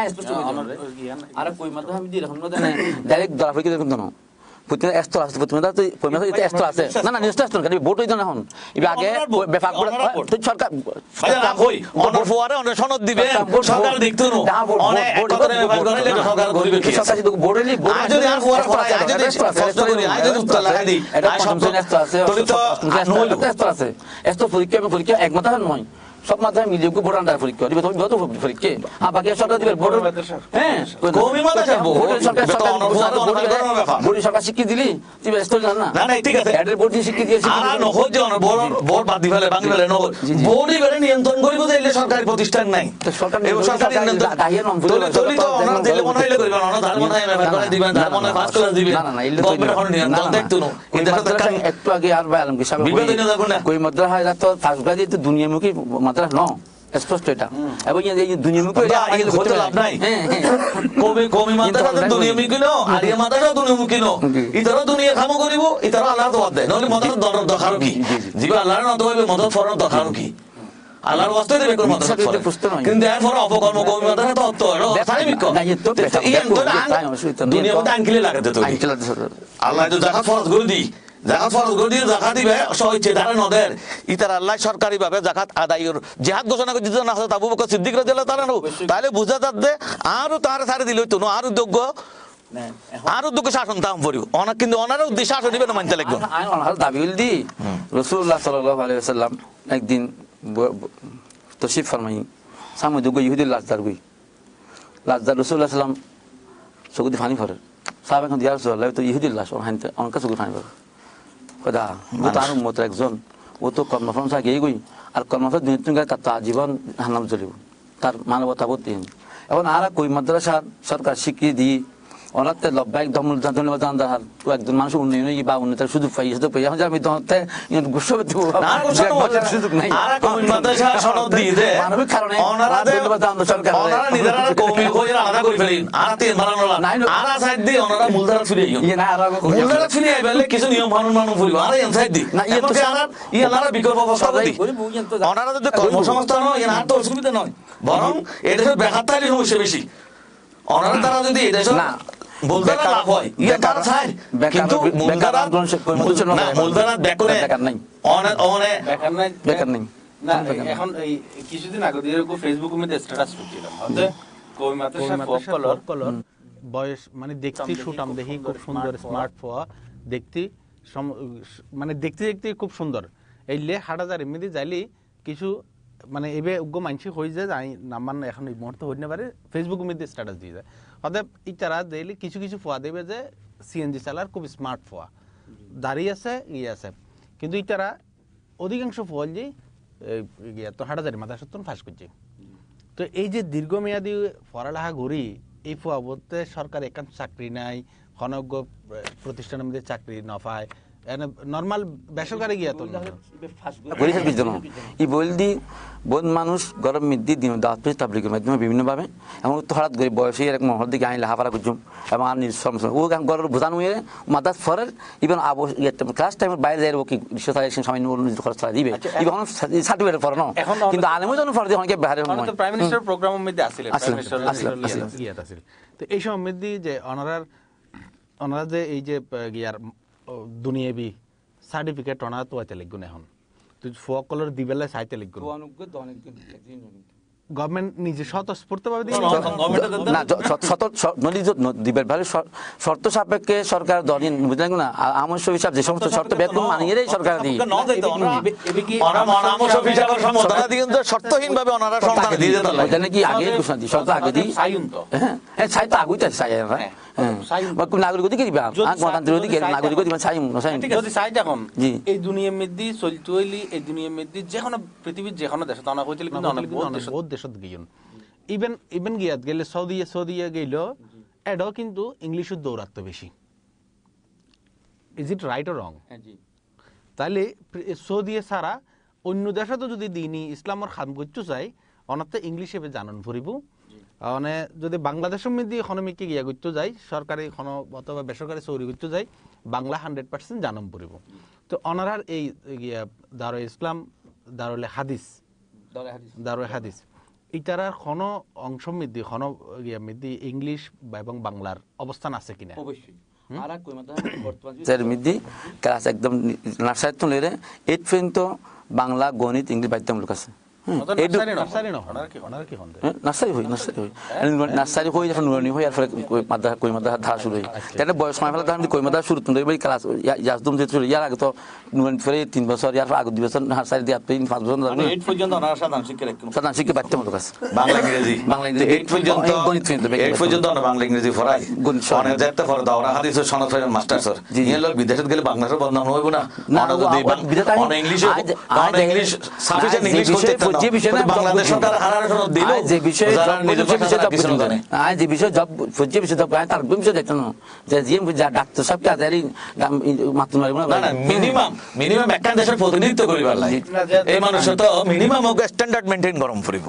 ডাইরেক্ট ধরা পড়ে দেখুন না প্রতিটা স্তর আছে প্রতিটা স্তর আছে না না নিজস্ব স্তর কেন ভোট হইতো না এখন এবার আগে বেফাক সরকার সনদ দিবে সরকার দেখতো না অনেক কথা সরকার গরিব কি সরকার শুধু ভোট হইলি যদি আর ফুয়ার পড়া যদি কষ্ট করি যদি উত্তর লাগা দিই এটা পঞ্চম স্তর আছে স্তর আছে স্তর পরীক্ষা একমত নয় সব মাধ্যমে মিলিয়ে ভোট আন্ডার পরীক্ষা দিবে তুমি যত পরীক্ষা আর বাকি সরকার দিবে ভোট হ্যাঁ কমি মাদ্রাসা ভোট সরকার শিক্ষিত দিলি তুই ব্যস্ত জান না না ঠিক আছে এডের ভোট শিক্ষিত দিয়েছি আর নহজ জন ভোট বাদ দি ফেলে বাংলা নহজ ভোটই বেরে নিয়ন্ত্রণ করিব দিলে সরকারি প্রতিষ্ঠান নাই সরকার এই সরকারি নিয়ন্ত্রণ দাহিয়ে নাম চলি তো আমরা দিলে মনে হইলে করিবেন না তার মনে হয় করে দিবেন তার মনে পাস করে দিবেন না না ইল্লে গভর্নমেন্ট হল নিয়ন্ত্রণ দেখতো না এটা তো একটু আগে আর ভাই আলম কি সাহেব বিবাদ না দেখো না কই মাদ্রাসা হয় তো ফার্স্ট গ্রেড তো দুনিয়ামুখী মাদ্রাসা ন স্পষ্ট এটা এবং এই দুনিয়ামুখী এটা হতে লাভ নাই কমি মাদ্রাসা দুনিয়ামুখী নো আরিয়া মাদ্রাসা দুনিয়ামুখী নো ইতারা দুনিয়া কাম করিব ইতারা আল্লাহ তো বাদ দেয় নলে মাদ্রাসা দরকার কি জিবা আল্লাহর না তো হইবে মদত ফরন দরকার কি আল্লাহর ওয়াস্তে দেবে কোন মাদ্রাসা কিন্তু এরপর অপকর্ম কমি মাদ্রাসা তো তো সারি বিক দুনিয়া মধ্যে আঙ্কিলে লাগাতে তো আল্লাহ তো জাকাত ফরজ করে দি জাকাত ফরজ করে দিয়ে জাকাত দিবে সহিচ্ছে তারা নদের ইতার আল্লাহ সরকারি ভাবে জাকাত আদায়ের জিহাদ ঘোষণা করে দিতে না হতো আবু বকর সিদ্দিক রাদিয়াল্লাহু তাআলা তাহলে বুঝা যাচ্ছে আরো তার সারি দিল হইতো না আরো যোগ্য আরো দুঃখ শাসন দাম পড়িব অনেক কিন্তু অনার উদ্দেশ্য শাসন দিবে না মানতে লাগবে দাবি দি রাসূলুল্লাহ সাল্লাল্লাহু আলাইহি ওয়াসাল্লাম একদিন তশরিফ ফরমাই সামনে দুগো ইহুদি লাজদার রাসূলুল্লাহ সাল্লাম সগুদি ফানি ফরে সাহাবা এখন ইয়া রাসূলুল্লাহ তো ইহুদি লাশ অনহানতে অনকা সগুদি ফানি ফরে খোদা ও তার উম্মত একজন ও তো কর্মফল সাকে গই আর কর্মফল দুই তিন তার জীবন হান্নাম চলিব তার মানবতা বোধহীন এখন আর কই মাদ্রাসা সরকার স্বীকৃতি দিয়ে ওনাতে লব্বাইক ধন্যবাদ জানার তো একজন মানুষ উন্নয়ন বা উন্নয়নের সুযোগ পাই সুযোগ পাই এখন যে আমি তোমাতে গুচ্ছ সুযোগ নাই আর কওমি মাদ্রাসা সনদ দিয়ে দে মানবিক কারণে ধন্যবাদ জানানো সরকার ওনারা নিজেরা কওমি কই আলাদা করে ফেলেন আর তিন বানানো আর সাইড দিয়ে ওনারা মূলধারা ফিরে আইও ইয়ে না আর মূলধারা ফিরে আইবেলে কিছু নিয়ম মানন ফুরিব আর এন সাইড দি না, ইয়ে তো ইয়ানারা বিকল্প ব্যবস্থা দি ওনারা যদি কর্মসংস্থান হয় আর তো অসুবিধা নয় বরং এদেশের বেকারতারই সমস্যা বেশি ওনারা তারা যদি এদেশে না মূলধারা লাভ হয় ইয়ে তারা চায় কিন্তু মূলধারা না মূলধারা বেকরে বেকার নাই বেকার নাই না এখন এই কিছুদিন আগে দিয়ে ফেসবুক মধ্যে স্ট্যাটাস করছিলাম হতে কই মাদ্রাসা ফকলর বয়স মানে দেখতে সুটাম দেখি খুব সুন্দর স্মার্ট ফোয়া দেখতে মানে দেখতে দেখতে খুব সুন্দর এইলে হাটাজার এমনি যাইলি কিছু মানে এবে উগ্র মানসি হয়ে যায় আমি নাম্বার এখন এই মুহূর্তে হইতে পারে ফেসবুক মধ্যে স্ট্যাটাস দিয়ে যায় অতএব ইতারা দেখলে কিছু কিছু ফোয়া দেবে যে সিএনজি চালার খুব স্মার্ট ফোয়া দাঁড়িয়ে আছে ইয়ে আছে কিন্তু ইতারা অধিকাংশ ফোয়া যে তো হাটাজারি মাদ্রাসা ফাঁস করছে তো এই যে দীর্ঘমেয়াদী পড়ালেখা ঘুরি এই ফোয়া বলতে সরকার একান্ত চাকরি নাই খনজ্ঞ প্রতিষ্ঠানের মধ্যে চাকরি না পায় নর্মাল বেসরকারি গিয়া তো পরিষদ বিদ্যমান ই বলদি বোধ মানুষ গরম মিদ্দি দিন দাঁত তাবলিগের মাধ্যমে বিভিন্নভাবে এবং তো হঠাৎ করে বয়সে এরকম মহল দিকে আইন লেখাপড়া করছুম এবং আর নিজ সমস্যা ও গরম বোঝানো হয়ে মাদার ফরের ইভেন ক্লাস টাইমের বাইরে যাই ও কি রিসোর্স সামান্য খরচ ছাড়া দিবে ইভেন সার্টিফিকেট ফর কিন্তু আলেমও যখন ফর দিয়ে অনেকে বাইরে প্রাইম মিনিস্টার প্রোগ্রামের মধ্যে আসলে তো এই সময় মধ্যে যে অনারা যে এই যে গিয়ার দুনিয়াবি সার্টিফিকেট অনারা তো আইতে লিখগুন এখন তুই ফকলর দিবেলে সাইতে লিখগুন গভর্নমেন্ট নিজে স্বতঃস্ফূর্তভাবে না দিবের ভাবে শর্ত সাপেক্ষে সরকার দলিন বুঝলেন না আমস্য হিসাব যে সমস্ত শর্ত বেতন মানিয়ে সরকার দিই শর্তহীন ভাবে ওনারা সরকার দিয়ে যেত ওটা নাকি আগে ঘোষণা দিই শর্ত আগে দিই হ্যাঁ তো আগুই তাই সাই নাগরিক অধিকার দিবা গণতান্ত্রিক অধিকার নাগরিক অধিকার সাই যদি সাইড এখন এই দুনিয়ার মধ্যে চলতে হইলি এই দুনিয়ার মধ্যে যে কোনো পৃথিবীর যে কোনো দেশে অনেক হইছিল কিন্তু অনেক বহুত দেশত গিয়ন ইভেন গিয়াত গেলে সৌদিয়া গেল এডও কিন্তু ইংলিশের দৌরাত্ম বেশি is it right or wrong তাহলে সৌদিয়া ছাড়া অন্য দেশে তো যদি দিনই ইসলামের খাম করতে চাই অনাতে ইংলিশ এবে জানন ফুরিব মানে যদি বাংলাদেশের মধ্যে ইকোনমিকে গিয়া করতে যাই সরকারি অথবা বেসরকারি চৌরি করতে যাই বাংলা 100% জানম পড়িব তো অনারার এই গিয়া দারুল ইসলাম দারুল হাদিস ইটার কোন অংশ মধ্যে কোন গিয়া মধ্যে ইংলিশ এবং বাংলার অবস্থান আছে কিনা অবশ্যই আর বর্তমান মধ্যে ক্লাস একদম নার্সারি তো লেরে 8 পর্যন্ত বাংলা গণিত ইংলিশ বাধ্যতামূলক আছে নার্সারি হই নার্সারি হই যখন নুরানি হই আর ফলে কই মাদ্রাসা ধারা শুরু হয় তাহলে বয়স সময় ফেলে তখন কই মাদ্রাসা শুরু তুমি ক্লাস ইয়াজদুম যে শুরু ইয়ার আগে তো নুরানি ফেলে 3 বছর ইয়ার আগে 2 বছর নার্সারি দিয়ে 5 বছর পর্যন্ত সাধারণ শিক্ষা বাধ্যতামূলক আছে বাংলা ইংরেজি 8 পর্যন্ত গণিত 8 পর্যন্ত বাংলা ইংরেজি পড়াই অনেক একটা পড়া দাওরা হাদিস সনদ ফেরেন মাস্টার স্যার এই লোক বিদেশে গেলে বাংলার বদনাম হইব না অনেক ইংলিশ ইংলিশ সাফিসিয়েন্ট ইংলিশ করতে যে বিষয় বাংলাদেশ সরকার হারার সনদ দিল যে বিষয় যে বিষয় জব যে বিষয় জব তার বিষয় দেখতে না যে জিএম ডাক্তার সব কাজ এর মাত্র না মিনিমাম একটা দেশের প্রতিনিধিত্ব করিবার লাগে এই মানুষ তো মিনিমাম স্ট্যান্ডার্ড মেইনটেইন করম পড়িব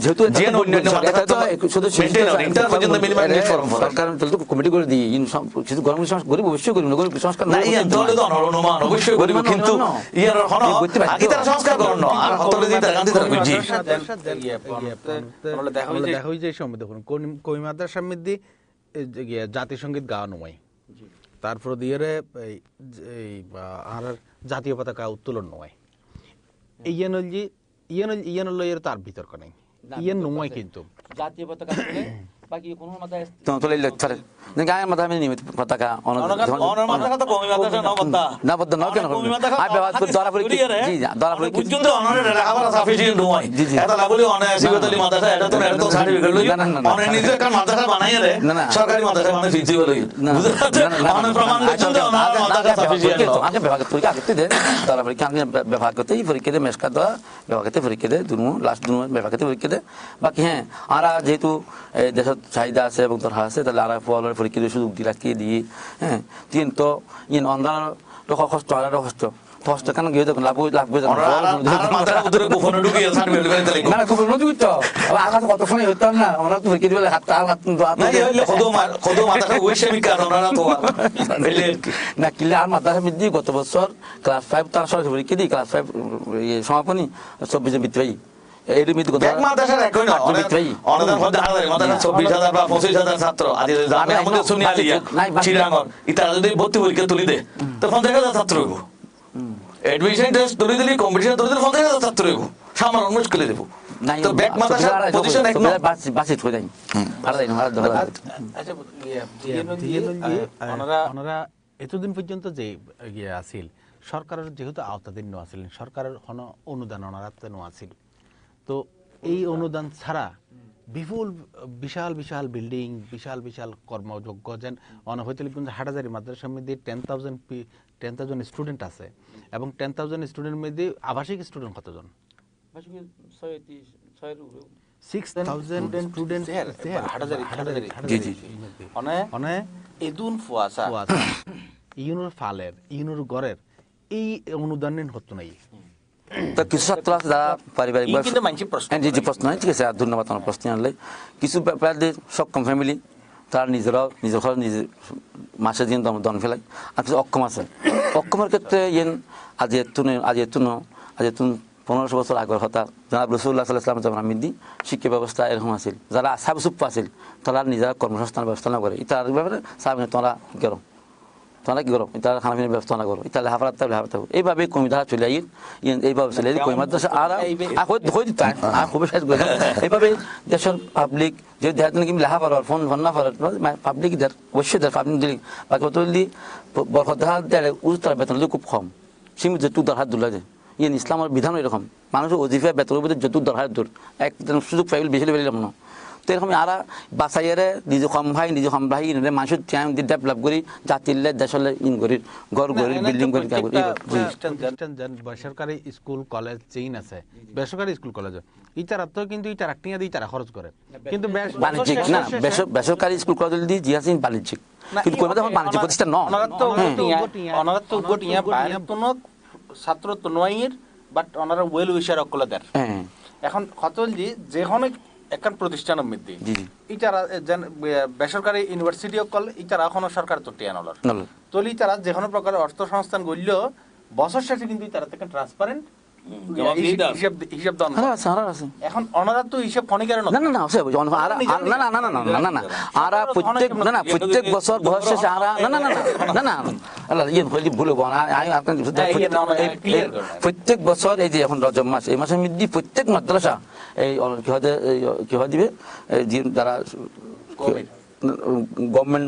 যেহেতু যে অন্যান্য মাদ্রাসা তো শুধু ইন্টার পর্যন্ত মিনিমাম নিট ফর্ম সরকার তো কমিটি করে দিই কিছু গরম সংস্কার গরিব অবশ্যই করিব গরিব সংস্কার না এই দলে তো অনুমান অবশ্যই করিব কিন্তু ইয়ার হন আগে তার সংস্কার করন আর হতলে দিতে গান্ধী তার বুঝি দেখা হই যে সময় দেখুন কই মাদ্রাসার মধ্যে জাতীয় সঙ্গীত গাওয়ানো হয় তারপর দিয়ে এই আর জাতীয় পতাকা উত্তোলন নয় ইয়ান তার বিতর্ক নেই ইয়ান নয় কিন্তু জাতীয় পতাকা বাকি কোনো মাথায় তো তোলে লেকচার গায়ের মাথায় আমি নিয়মিত পতাকা মাদ্রাসা তো কমি মাদ্রাসা না বদ্ধ না কেন আই ব্যবহার করে ধরা পড়ে জি ধরা পড়ে পর্যন্ত অনরে লেখাপড়া সাফিসিয়েন্ট নয় এটা লাগলে অনেক সিবতলি মাদ্রাসা এটা তো সার্টিফিকেট লই অনেক নিজে কার মাদ্রাসা বানাই রে সরকারি মাদ্রাসা মানে ফিজিও লই বুঝছেন অনেক প্রমাণ করছেন যে অনার মাদ্রাসা সাফিসিয়েন্ট আগে ব্যবহার করে আগে দে ধরা পড়ে কানে ব্যবহার করতে এই পরীক্ষা দে মেশকা দা ব্যবহার করতে পরীক্ষা দে দুনো লাস্ট দুনো ব্যবহার করতে পরীক্ষা দে বাকি হ্যাঁ আর যেহেতু দেশত চাহিদা আছে এবং দরকার আছে তাহলে আর পড়ার পরীক্ষা দিয়ে সুযোগ দিলা কে দিয়ে হ্যাঁ তিন তো ইন অন্ধার কষ্ট আর কষ্ট কষ্ট কেন গিয়ে দেখুন লাভ লাভ না খুব নজুক তো আকাশ কত সময় হতাম না আমরা তো পরীক্ষা দিলে হাত না কিলে আর মাদ্রাসা মধ্যে গত বছর ক্লাস 5 তার সরকারি পরীক্ষা দিই ক্লাস 5 সমাপনী 24 জন বিদ্রোহী এর মধ্যে কত মাদ্রাসার একই না অনেক মাদ্রাসা 24,000 বা 25,000 ছাত্র আজ জানে আমাদের সুনি আলিয়া চিরাঙ্গন ইতারা যদি ভর্তি পরীক্ষা তুলি দে তো 50,000 ছাত্র হইব এডমিশন টেস্ট তুলি দিলি কম্পিটিশন তুলি দিলি 50,000 ছাত্র হইব সামান্য মুশকিল দেব তো ব্যাক মাদ্রাসার পজিশন এক না বাসি থই নাই আর নাই আর ধরা আচ্ছা ওনারা এতদিন পর্যন্ত যে আছিল সরকারের যেহেতু আওতাধীন আছিলেন সরকারের অনুদান ওনারা তো আছিল তো এই অনুদান ছাড়া বিপুল বিশাল বিশাল বিল্ডিং বিশাল বিশাল কর্মযোগ্য যেন হইতে কিন্তু হাটাজারি মাদ্রাসার মধ্যে 10,000 স্টুডেন্ট আছে এবং 10,000 স্টুডেন্ট মধ্যে আবাসিক স্টুডেন্ট কতজন 6,000 স্টুডেন্ট হাটাজারি জি জি মানে এদুন ফুয়াসা ইউনুর ফালের ইউনুর গড়ের এই অনুদান হতো নাই তো কিছু ছাত্র আছে যারা পারিবারিক কিন্তু মানছি প্রশ্ন জি জি প্রশ্ন ঠিক আছে ধন্যবাদ আমার প্রশ্ন আনলে কিছু ব্যাপারে সক্ষম ফ্যামিলি তার নিজেরাও নিজের খরচ নিজে মাসে দিন দন ফেলায় আর কিছু অক্ষম আছে অক্ষমের ক্ষেত্রে ইয়েন আজ এতুন 1500 বছর আগের কথা জনাব রাসূলুল্লাহ সাল্লাল্লাহু আলাইহি ওয়াসাল্লাম আমি শিক্ষা ব্যবস্থা এরকম আছিল যারা সাবসুপ আছিল তারা নিজেরা কর্মসংস্থান ব্যবস্থা না করে ইতার ব্যাপারে সামনে তোমরা করো তোমরা কি করো ইতার খানাপিনের ব্যবস্থা না করো ইতালে হাফরাত তাহলে হাফরাত এইভাবে কমিদা চলে আই এইভাবে চলে কই মাদ্রাসা আর হই দিতা আর খুব শেষ করে এইভাবে দেশের পাবলিক যে দেখাতেন কি লেখা পারার ফোন না পারার পাবলিক দের অবশ্যই দের পাবলিক দিলি বাকি বললি বরকতহা দেয় উত্তর বেতন খুব কম সীমিত যে তুই হাত দুলা দেয় ইসলামের বিধান এরকম মানুষের অজিফা বেতনের ভিতরে যত দরকার দূর এক সুযোগ পাইলে বেশি পেলাম না তো এরকম আর বাসাইয়ারে নিজে কম ভাই মানুষের টাইম দিয়ে ডেভেলপ করি জাতির দেশের ইন করি ঘর করি বিল্ডিং করি বেসরকারি স্কুল কলেজ চেইন আছে বেসরকারি স্কুল কলেজ ইতারা তো কিন্তু ইতারা টিয়া দিয়ে তারা খরচ করে কিন্তু বাণিজ্যিক না বেসরকারি স্কুল কলেজ দিয়ে জিয়াসিন বাণিজ্যিক কিন্তু কোন বাণিজ্যিক প্রতিষ্ঠান ন অনারত গটিয়া বাইরতন ছাত্র তো নয়ের বাট ওনারা ওয়েল উইশার অকল দেয় এখন কতলজি যেখানে একখান প্রতিষ্ঠানের মধ্যে ইতারা বেসরকারি ইউনিভার্সিটি অকল ইতারা এখনো সরকার তো টিয়া নলর তলি তারা যে কোনো প্রকার অর্থ সংস্থান গড়ল বছর শেষে কিন্তু তারা থেকে ট্রান্সপারেন্ট হিসাব দান এখন ওনারা তো হিসাব খনিকার না না না আর প্রত্যেক বছর বয়স শেষে আর না ভুলব প্রত্যেক বছর এই যে এখন রজব মাস এই মাসের মধ্যে প্রত্যেক মাদ্রাসা এই কি হয় দিবে যারা গভর্নমেন্ট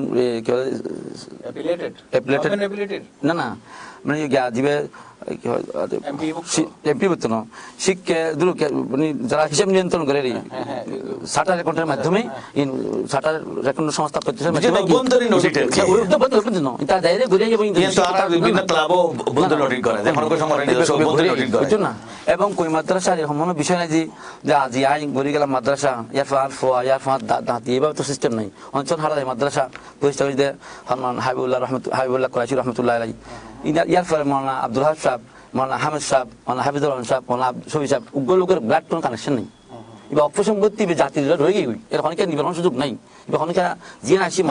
না না মানে দিবে এমপি বলতো না শিক্ষা মানে যারা হিসাব নিয়ন্ত্রণ করে সাটার অ্যাকাউন্টের মাধ্যমে সাটার অ্যাকাউন্ট সংস্থা প্রতিষ্ঠানের মাধ্যমে এবং কই মাদ্রাসার এরকম কোনো বিষয় নাই যে আজি আই গড়ি গেলাম মাদ্রাসা ইয়ারফাত ফোয়া ইয়ারফাত দাঁতি এইভাবে তো সিস্টেম নাই অঞ্চল হারা মাদ্রাসা প্রতিষ্ঠা হয়েছে হরমান হাবিবুল্লাহ কুরাইশি রহমতুল্লাহ আলাই ইয়ার পরে মৌলানা আব্দুল হাব সাহেব মৌলানা হামিদ সাহেব মৌলানা হাফিজুর রহমান সাহেব মৌলানা শফি সাহেব উগ্র লোকের ব্লাড কোনো কানেকশন নেই এবার অপসম করতে জাতির রয়ে গেই এর অনেকে নিবারণ সুযোগ নাই এবার অনেকে জিয়ে আসি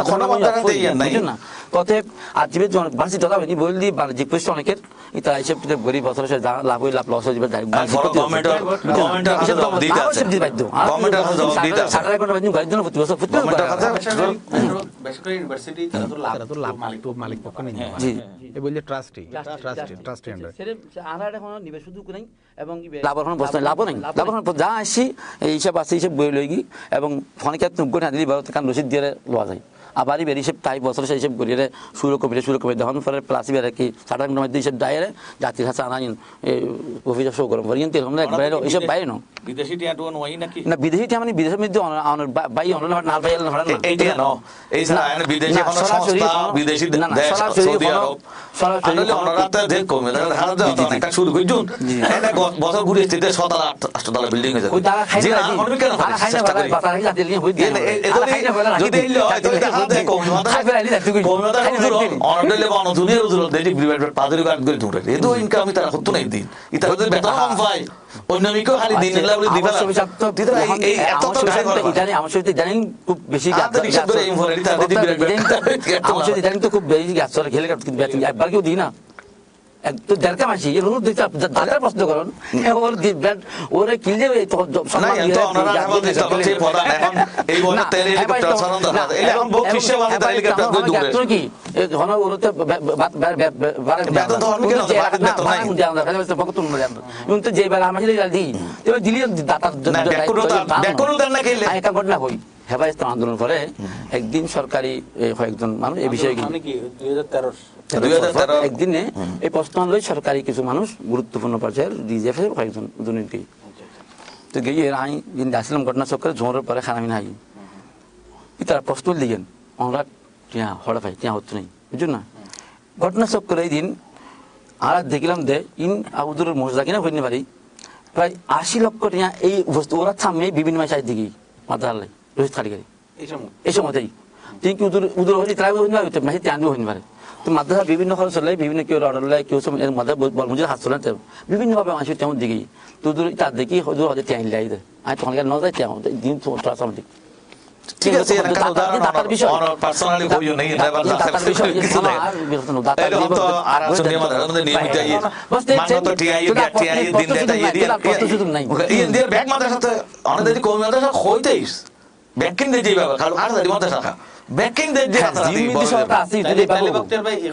না অতএব আর জীবের বাড়ি দাদা হয়নি বললি বাণিজ্যিক প্রতিষ্ঠান অনেকের তারা হিসেব গরিব বছর লাভ হয়ে লাভ লস হয়ে যাবে মালিক পক্ষ নেই লাভ নাই যা আসছি এই হিসাব আছে হিসাব বই লই গি এবং ফোনে দিলি ভারত কান রসিদ দিয়ে লওয়া যায় আবার বের হিসেব তাই বছর সেই হিসেব করিয়ে শুরু কমে তখন পরে প্লাস বের কি সাধারণ মধ্যে হিসেব দায়ের জাতির কাছে আনাইন অফিসে শো করুন কিন্তু এরকম একবারে এইসব বাইরে না বিদেশি টিয়াটু নয় নাকি না বিদেশি টিয়া মানে বিদেশের মধ্যে বাই না বাই এইটা ন এই ছাড়া বিদেশি কোনো সংস্থা বিদেশি দেশ সৌদি আরব আসলে অনারাতে যে কমিউনিটি হারা যায় অনেকটা শুরু কইছুন এনে বছর ঘুরে স্থিতে 7-8 বিল্ডিং হয়ে যাবে ওই তারা খাই যে না আর মনে কেন তারা খাই না চেষ্টা করি বাতা খাই জাতি লিয়ে হই দিয়ে যদি অনডলে অনজুনিয়র উজুল দেজি প্রাইভেট পাদরি কাট করে দূরে এতো ইনকাম তারা হতো নাই দিন ইতা যদি বেতন কম পায় অন্যমিকও খালি দিন এলা বলে দিবা এই এত তো ইদানি আমার সাথে জানেন খুব বেশি গাছ আমার সাথে জানেন তো খুব বেশি গাছ চলে খেলে কিন্তু বেতন একবার কেউ দিই না একটু দেড়কা মাসি এর রোজ দিতে দাদার প্রশ্ন করুন ওর ওরে কিনলে নাই তো ওনারা আমাদের যে প্রধান এখন এই বলে তেল হেলিকপ্টার সারান দাদা এই এখন বহুত ফিশে মানে তেল হেলিকপ্টার করে দূরে তোর কি ঘন ওরতে বেতন তো আমি কেন বেতন নাই জানা দেখা যাচ্ছে ফকত তুলনা জানা কিন্তু যে বেলা আমাকে দিই এবার দিলি দাতার বেকুরু দেন না খেলে এটা ঘটনা হই হেফাজত আন্দোলন করে একদিন সরকারি কয়েকজন মানুষ এই বিষয়ে মানে কি 2013 একদিনে এই প্রশ্ন লই সরকারি কিছু মানুষ গুরুত্বপূর্ণ পর্যায়ের ডিজিএফ কয়েকজন দুর্নীতি তো গিয়ে আই দিন আসলাম ঘটনা চক্করে ঝোঁরের পরে খানামি নাই তারা প্রশ্ন দিলেন আমরা টিয়া হড়া পাই টিয়া হতো নেই বুঝুন না ঘটনা চক্করে এই দিন আর দেখলাম দে ইন আবুদুরের মসজিদা কিনা হইনি পারি প্রায় 80 লক্ষ টিয়া এই বস্তু ওরা সামনে বিভিন্ন মাসের দিকে মাথা হারলাই রোহিত খালিগারি এই সময়তেই তিনি কি উদুর হয়ে তারা হইনি পারে মাসে টিয়ানও হইনি পারে তো মাদ্রাসা বিভিন্ন খরচ হলে বিভিন্ন কেউ অর্ডার লাই কেউ মাদ্রাসা বলমুজির হাত চলেন বিভিন্নভাবে মানুষের তেমন দিকে তো তার দেখি হয়তো হয়তো টিয়ান লাই দেয় আমি তখন ন যায় টিয়া দিন তোরা সামনে ঠিক আছে এটা কারণ দাতার বিষয় পার্সোনালি কইও নেই এটা দাতার বিষয় কিছু নাই তাহলে তো আর আছে আমাদের নিয়মিত এই মানত টিআই দিন দেতা এই দিয়ে এই দিয়ে ব্যাগ মাদ্রাসা সাথে আমাদের কোন মাদ্রাসা হইতেইস ব্যাংকিং দে যে বাবা কাল আর দাদি মাদ্রাসা ব্যাংকিং দে যে জিমিদি সরকার আছে যদি তাহলে বক্তব্য ভাই এই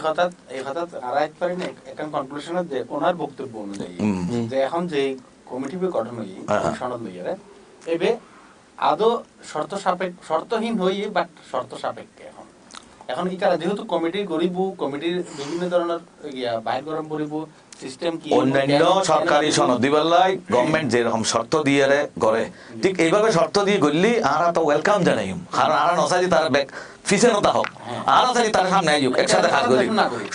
কথা আরাইত পারি না একটা কনক্লুশনে যে ওনার বক্তব্য অনুযায়ী যে এখন যে কমিটি গঠন হই সনদ লইয়ারে এবে আদৌ শর্তহীন হই বাট শর্ত সাপেক্ষে এখন ইতারা যেহেতু কমিটির গরিব কমিটির বিভিন্ন ধরনের বাইর গরম করিব সিস্টেম কি অন্যান্য সরকারি সনদ দিবালাই গভর্নমেন্ট যেরকম শর্ত দিয়ে করে ঠিক এইভাবে শর্ত দিয়ে গড়লি আর তো ওয়েলকাম জানাই কারণ আর নসাজি তার ব্যাক ফিসে নতা হোক আর নসাজি তার সামনে আইব একসাথে কাজ করি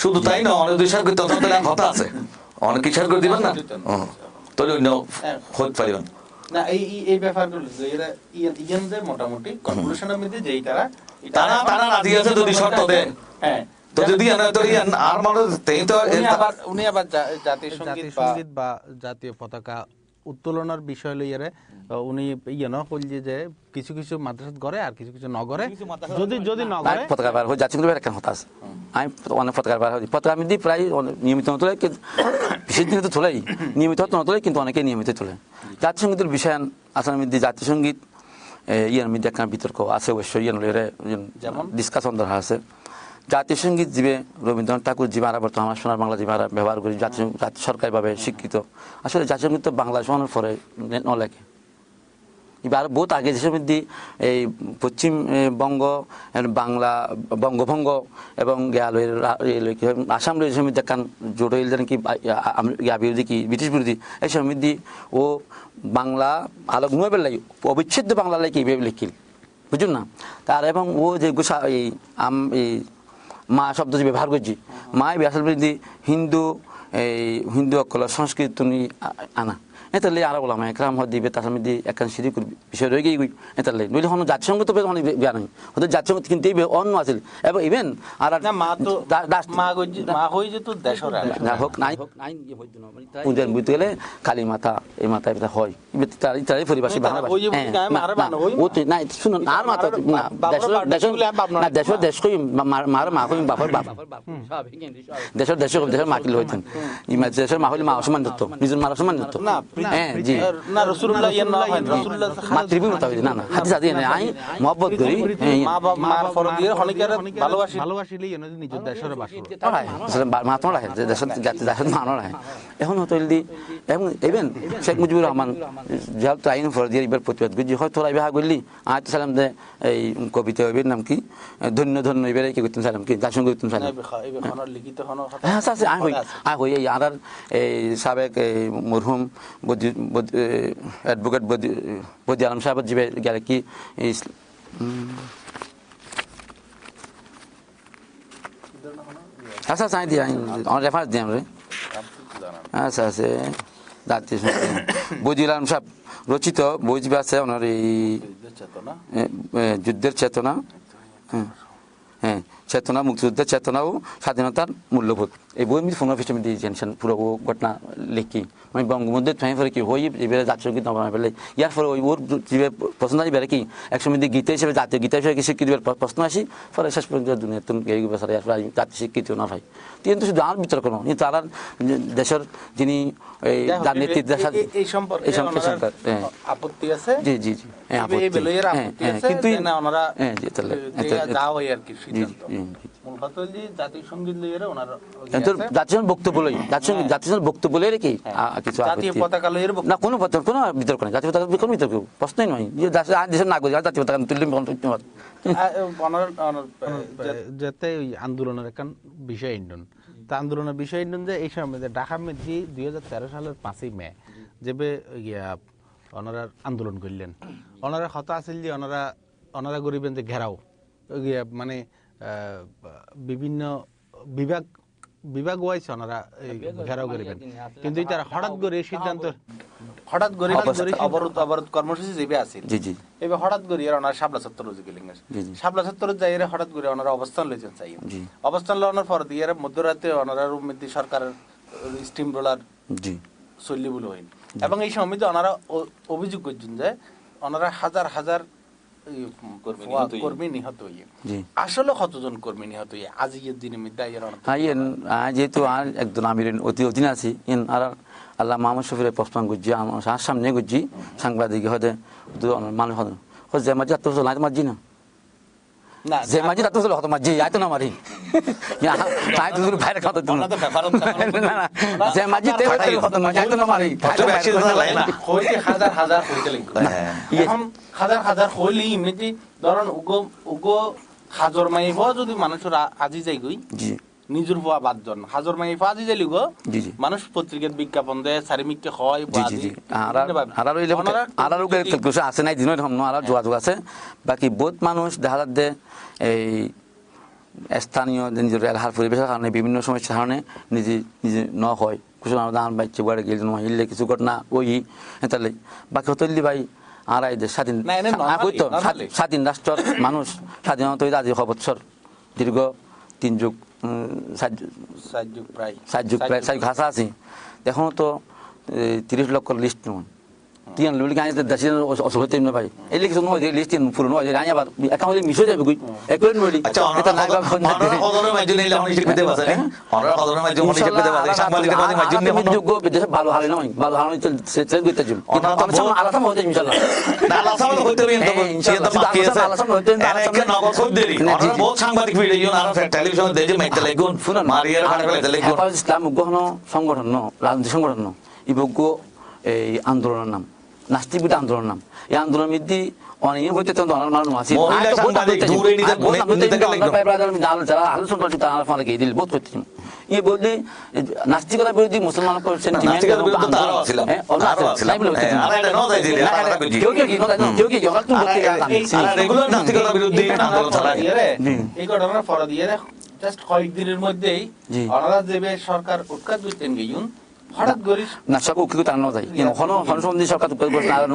শুধু তাই না অনেক দুই সার করতে কথা আছে অনেক কিসার করে দিবেন না তো অন্য হতে পারিবেন না এই ব্যাপারগুলো এরা ইয়ানদের মোটামুটি কনক্লুশনের মধ্যে যেই তারা রাজি আছে যদি শর্ত দেয় হ্যাঁ তো যদি আর মানুষ তেই তো উনি আবার জাতীয় সঙ্গীত বা জাতীয় পতাকা উত্তোলনের বিষয় লইয়ারে উনি কইল যে কিছু কিছু মাদ্রাসা করে আর কিছু কিছু নগরে যদি নগরে পতাকা বার হয়ে যাচ্ছে কিন্তু একটা কথা আছে আমি অনেক পতাকা বার হই পতাকা আমি প্রায় নিয়মিত তোলে বিশেষ দিনে তো তোলাই নিয়মিত হতো না তোলে কিন্তু অনেকে নিয়মিত তোলে জাতীয় সঙ্গীতের বিষয় আসার মধ্যে জাতীয় সঙ্গীত ইয়ার মধ্যে একটা বিতর্ক আছে অবশ্যই যেমন ডিসকাশন দরকার আছে জাতীয় সঙ্গীত জীবে রবীন্দ্রনাথ ঠাকুর জীবারা বর্তমান আমার সোনার বাংলা জীবারা ব্যবহার করি জাতীয় সরকারিভাবে স্বীকৃত আসলে জাতীয় সঙ্গীত তো বাংলা শোনানোর পরে নলেখে এবার বহুত আগে দেশের মধ্যে এই পশ্চিমবঙ্গ বাংলা বঙ্গভঙ্গ এবং আসাম দেশের মধ্যে কান জোট হইল যেন কি বিরোধী কি ব্রিটিশ বিরোধী এই সমৃদ্ধি ও বাংলা আলোক নয় বেলাই অবিচ্ছেদ্য বাংলা লাগে এইভাবে লিখিল বুঝুন না তার এবং ও যে গোসা এই মা শব্দ যে ব্যবহার করছি মা আসল বৃদ্ধি হিন্দু অকল সংস্কৃত আনা এতালে আর বললাম একরাম দিবে তার মধ্যে একখান সিঁড়ি বিষয় রয়ে গিয়ে এতালে নইলে হন জাতিসংঘ তো অনেক বিয়া নাই হয়তো জাতিসংঘ কিন্তু এই অন্য আছিল এবং ইভেন আর হোক নাই পূজার বুঝতে গেলে কালী মাতা এই মাথা এটা হয় তারাই পরিবাসী নাই শুনুন আর মাথা না দেশের দেশ কই মার মা কই বাপর বাপ দেশের মাকিল হইতেন দেশের মা হইলে মা অসম্মান দিত নিজের মার অসম্মান দিত হ্যাঁ জি না রাসূলুল্লাহ ইয়ান না হয় রাসূলুল্লাহ মাতৃভূমি মোতাবেক না না হাদিস আদি না আই মহব্বত করি মা বাবা মার ফরদিয়ে হনিকার ভালোবাসিলেই এনে নিজের দেশের বাসর আসলে মাত্র রাখে যে দেশের জাতি দেশের মানো রাখে এখন হতো দি এবং ইভেন শেখ মুজিবুর রহমান যেহেতু আইন ফরদিয়ে এবার প্রতিবাদ করছি হয়তো রাইবে হা করলি আজ সালাম যে এই কবিতা এর নাম কি ধন্য ধন্য এবারে কি করতেন সালাম কি জাসন করতেন সালাম লিখিত হন হ্যাঁ আছে আই হই এই আদার এই সাবেক মরহুম অ্যাডভোকেট বদি আলম সাহেব জিবে গেলে কি আচ্ছা আচ্ছা আই দিয়া আমার রেফারেন্স দিই আমরা আচ্ছা আছে জাতীয় বদি আলম সাহেব রচিত বই জিবে আছে ওনার এই যুদ্ধের চেতনা হ্যাঁ চেতনা মুক্তিযুদ্ধের চেতনা ও স্বাধীনতার মূল্যবোধ এই বই আমি ফোন অফিসে আমি দিয়েছেন পুরো ঘটনা লিখি মানে বঙ্গবন্ধুর টাইম পরে কি হই এবারে জাতীয় গীত আমার ফেলে ইয়ার পরে ওই ওর যে প্রশ্ন আসবে কি একসময় গীতা হিসেবে জাতীয় গীতা হিসেবে স্বীকৃতি প্রশ্ন আসি পরে শেষ পর্যন্ত দুনিয়া তুমি এই বছর জাতীয় স্বীকৃতি না হয় কিন্তু শুধু আর বিচার করো কিন্তু তারা দেশের যিনি এই রাজনীতির এই সম্পর্কে আপত্তি আছে জি জি জি কিন্তু না ওনারা যাও আর কি সিদ্ধান্ত মূল কথা হল যে জাতীয় সঙ্গীত লইরে ওনারা জাতীয় বক্তব্য লই জাতীয় বক্তব্য লই কি কিছু জাতীয় পতাকা লইরে না কোনো বিতর্ক নাই জাতীয় পতাকা কোনো বিতর্ক প্রশ্নই নয় যে দেশের নাগরিক জাতীয় পতাকা তুললে যাতে ওই আন্দোলনের একটা বিষয় ইন্ডন তা আন্দোলনের বিষয় ইন্ডন যে এই সময় যে ঢাকা মেজি 2013 সালের 5ই মে যেবে ইয়া ওনারা আন্দোলন করলেন ওনারা কথা আছিল যে ওনারা গরিবেন যে ঘেরাও মানে বিভিন্ন বিভাগ ওয়াইজ ওনারা ঘেরাও করিবেন কিন্তু তারা হঠাৎ করে সিদ্ধান্ত অবরোধ কর্মসূচি যেবে আছিল এবার হঠাৎ করে ওনারা শাপলা চত্বর গেলেন শাপলা চত্বর যাই হঠাৎ করে ওনারা অবস্থান লইছেন চাই অবস্থান লওয়ার পর দিয়ে মধ্যরাতে ওনারা রুমমেদি সরকারের স্টিম রোলার চললি বলে হইন এবং এই সময় ওনারা অভিযোগ করছেন যে ওনারা হাজার হাজার কর্মী নিহত হইয়ে আসলে কতজন কর্মী নিহত হইয়ে আজকের দিনের মধ্যে যেহেতু আর একজন আমির অধীন আছি আর আল্লাহ মোহাম্মদ শফির প্রস্তাব করছি আমার সামনে করছি সাংবাদিক হয়তো মানুষ যে মাঝে মাঝি না যে মাঝি তার তো হতো মাঝি আইতো না মারি তাই তো বাইরে খাতো যে মাঝি তে হতো মাঝি আইতো না মারি হইতে হাজার হাজার হইতে এখন হাজার হাজার হইলি এমনিতে ধরুন উগো হাজার মাইব যদি মানুষের আজি যাই গই নিজের হওয়া বাদজন হাজার মাইব আজি যাইলি গো মানুষ পত্রিকার বিজ্ঞাপন দেয় চারিমিককে হয় আছে নাই দিনের আর যোগাযোগ আছে বাকি বহুত মানুষ দেখা যাচ্ছে এই স্থানীয় নিজের এলাকার পরিবেশের কারণে বিভিন্ন সমস্যার কারণে নিজে ন হয় কিছু দান বাচ্চা বাড়ি গেলে নহিলে কিছু ঘটনা ওই তাহলে বাকি হতলি ভাই আর এই যে স্বাধীন রাষ্ট্রের মানুষ স্বাধীনতা আজ বছর দীর্ঘ 3 যুগ 7 যুগ প্রায় 4 ঘাসা আছে এখনো তো 30 লক্ষ লিস্ট নয় তিন লোক গাঁয়ে দেশে অসুবিধা না ভাই এই লিখে নয় যে লিস্ট পুরো নয় গাঁয়ে আবার একা হলে মিশে যাবে কই একই নয় আচ্ছা এটা নাগা হদরের মাঝে নিলে অনেক শিখতে পারে আমরা হদরের মাঝে অনেক শিখতে পারে সাংবাদিকের মাঝে নিলে যোগ্য বিদেশে ভালো হালে নয় ভালো হালে সেল করতে যাবে কিন্তু আমি সামনে আলাদা হতে ইনশাআল্লাহ না আলাদা হতে হবে কিন্তু বাকি আছে আরেকটা নগর খুব দেরি আমরা বহুত সাংবাদিক ভিডিও আর টেলিভিশন দেখে মাইতে লাগুন মারিয়ার কাটা ফেলে লাগুন ইসলাম গহন সংগঠন ন রাজনৈতিক সংগঠন ন ইবগ্য এই আন্দোলনের নাম নাস্তিক আন্দোলন নাম এই আন্দোলন মধ্যে অনেক হইতে যারা আলোচনা করছে তারা ফলে দিল বোধ করছে ই বললে নাস্তিকতার বিরোধী মুসলমান করছেন কয়েকদিনের মধ্যেই সরকার উৎখাত করতেন গিয়ে হঠাৎ করে না সব উকিল টানো যায় সম্বন্ধে সরকার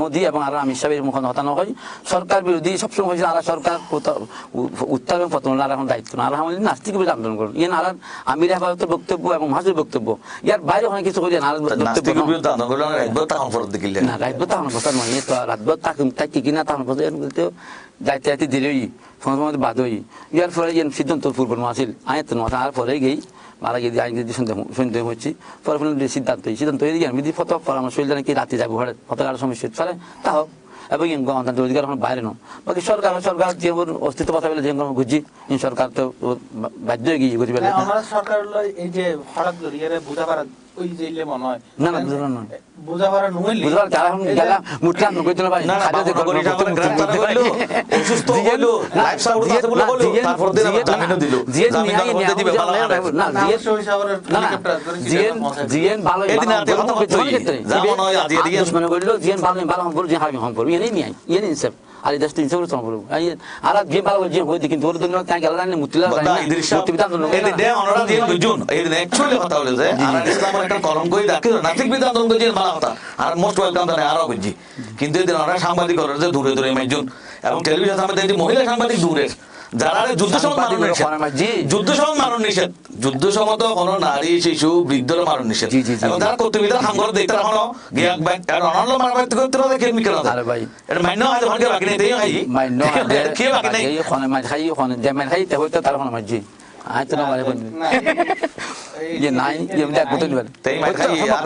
নদী এবং আর আমি হিসাবে মুখ হতানো হয় সরকার বিরোধী সবসময় হয়েছে আর সরকার উত্তাপ এবং পতন আর এখন দায়িত্ব না আর আমাদের নাস্তিক বিরোধী আন্দোলন করুন ইয়ে আর আমির হেফাজতের বক্তব্য এবং মাসের বক্তব্য ইয়ার বাইরে অনেক কিছু করে না রাজবত কথা নয় তো রাজবত তাকে কিনা তখন যাইতে যাইতে দিলেই সময় বাদ হই ইয়ার ফলে সিদ্ধান্ত পূর্ব আসিল আয়ত আর পরে গেই মারা গিয়ে আইন যদি শুনতে হচ্ছি পরে সিদ্ধান্ত এদিকে আমি যদি ফটো পরামর্শ হইলে নাকি রাতে যাবো ঘরে ফটোকার সমস্যা চলে তা হোক এবং গণতান্ত্রিক অধিকার এখন বাইরে নয় বাকি সরকার যে অস্তিত্ব কথা বলে যে বুঝছি সরকার তো বাধ্য হয়ে গিয়ে করি সরকার এই যে হঠাৎ বুঝা পারা ওই যে মনে হয় না না বুঝলাম না বুঝা পারা নইলে বুঝলাম যারা এখন গেলা মুটলাম নকই তোলা ভাই অসুস্থ হইলো লাইফ সাপোর্ট আছে বলে বললো তারপর দিন আবার জামিনও দিল জামিনের মধ্যে দিবে ভালো না জিএন ভালো এদিন রাতে কথা বলছি যেমন হয় আজ এদিকে মনে করলো জিএন ভালো ভালো হম করব যে হামি হম করব এই নিয়ে এই ইনসেপ আর এই দশটি ইনসেপ তো করব আর জিএন ভালো যে হই কিন্তু ওর দিন কাই গেল না মুতলা এদিন দে অনরা দিয়ে দুইজন এদিন অ্যাকচুয়ালি কথা বলে যে আর ইসলামের একটা কলম কই রাখি নাতিক বিধান তো যে ভালো কথা আর মোস্ট ওয়েলকাম জানাই আরো বুঝি কিন্তু এদিন ওরা সাংবাদিক করে যে দূরে দূরে একজন এবং টেলিভিশন সামনে যে মহিলা সাংবাদিক দূরে যারা যুদ্ধ সময় মারণ নিষেধ যুদ্ধ সময় তো কোনো নারী শিশু বৃদ্ধরা মারণ নিষেধ এবং যারা কর্তৃপক্ষ হামগর দেখতে রাখনো গিয়া অনন্য মারবার করতে দেখে মিকে না ভাই এটা মান্য হয় যখন বাকি নেই দেই ভাই মান্য কে বাকি নেই এই কোন মাই খাই কোন যেমন খাই তে হইতো তার কোন মাঝি আই তো না মানে ये নাই ये দেখ কত নিবেন তাই মাই খাই আর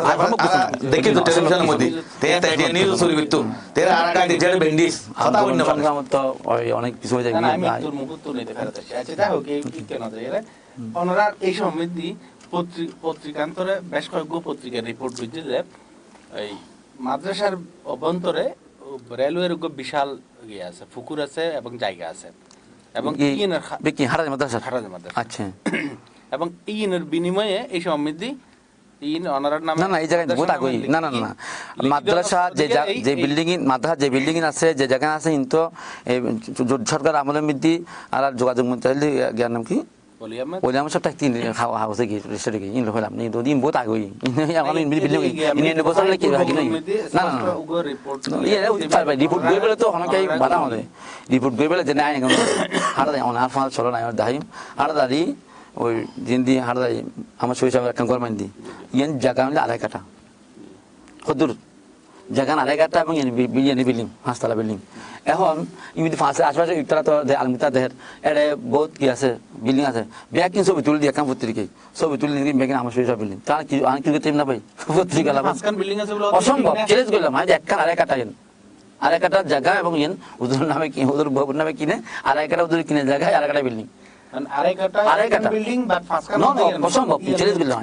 দেখি তো টেলিভিশনের মধ্যে তাই যে নিউজ শুরু করতে তেরা আরাকা দিছে বেন্ডিস কথা বলন না তো অনেক কিছু হয়ে যায় আমি তোর মুহূর্ত নিতে ফেরত আসি আচ্ছা দেখো কি কেন যায় ওনারা এই সমৃদ্ধি পত্রিকান্তরে বেশ কয়েক পত্রিকার রিপোর্ট দিচ্ছে যে এই মাদ্রাসার অভ্যন্তরে রেলওয়ের বিশাল ইয়ে আছে পুকুর আছে এবং জায়গা আছে এবং কি হারাজ মাদ্রাসা আচ্ছা এবং ইনের বিনিময়ে এই সমৃদ্ধি ইন অনারার নামে না না এই জায়গায় বহুত আগই না না না মাদ্রাসা যে বিল্ডিং আছে যে জায়গা আছে কিন্তু সরকার আমলের মধ্যে আর যোগাযোগ মন্ত্রী জ্ঞান নাম কি ওলিয়াম সব টাক তিন হাউসে গিয়ে রেস্টুরেন্টে গিয়ে ইন হলাম নি দুদিন বহুত আগই আমার বিল্ডিং ইন বছর লাগি না না রিপোর্ট গই বলে তো অনেক বাধা হবে রিপোর্ট গই বলে যে নাই হারা অনার ফাল চলো নাই দাহিম হারা দাদি ওই জিন্দি হারদাই আমার শৈশব একটা গরমান দি ইয়ান জায়গা মিলে 2.5 কাঠা কদূর জায়গা 2.5 কাঠা এবং বিল্ডিং 5 তলা বিল্ডিং এখন ইমিদি ফাঁসে আশপাশে ইতরা তো আলমিতা দেহের এড়ে বহুত কি আছে বিল্ডিং আছে ব্যাগ কিন ছবি তুলে দিয়ে কাম পত্রিকায় ছবি তুলে নিয়ে ব্যাগ আমার শৈশব বিল্ডিং তার কি আমি কি করতে না ভাই পত্রিকা লাভ বিল্ডিং আছে অসম্ভব চ্যালেঞ্জ করলাম আমি একটা 2.5 কাঠা ইন 2.5 কাঠা জায়গা এবং ইন ওদের নামে কি ওদের ভবন নামে কিনে 2.5 কাঠা ওদের কিনে জায়গা 2.5 কাঠা বিল্ডিং বিল্ডিং অসম্ভব চ্যালেঞ্জ করলাম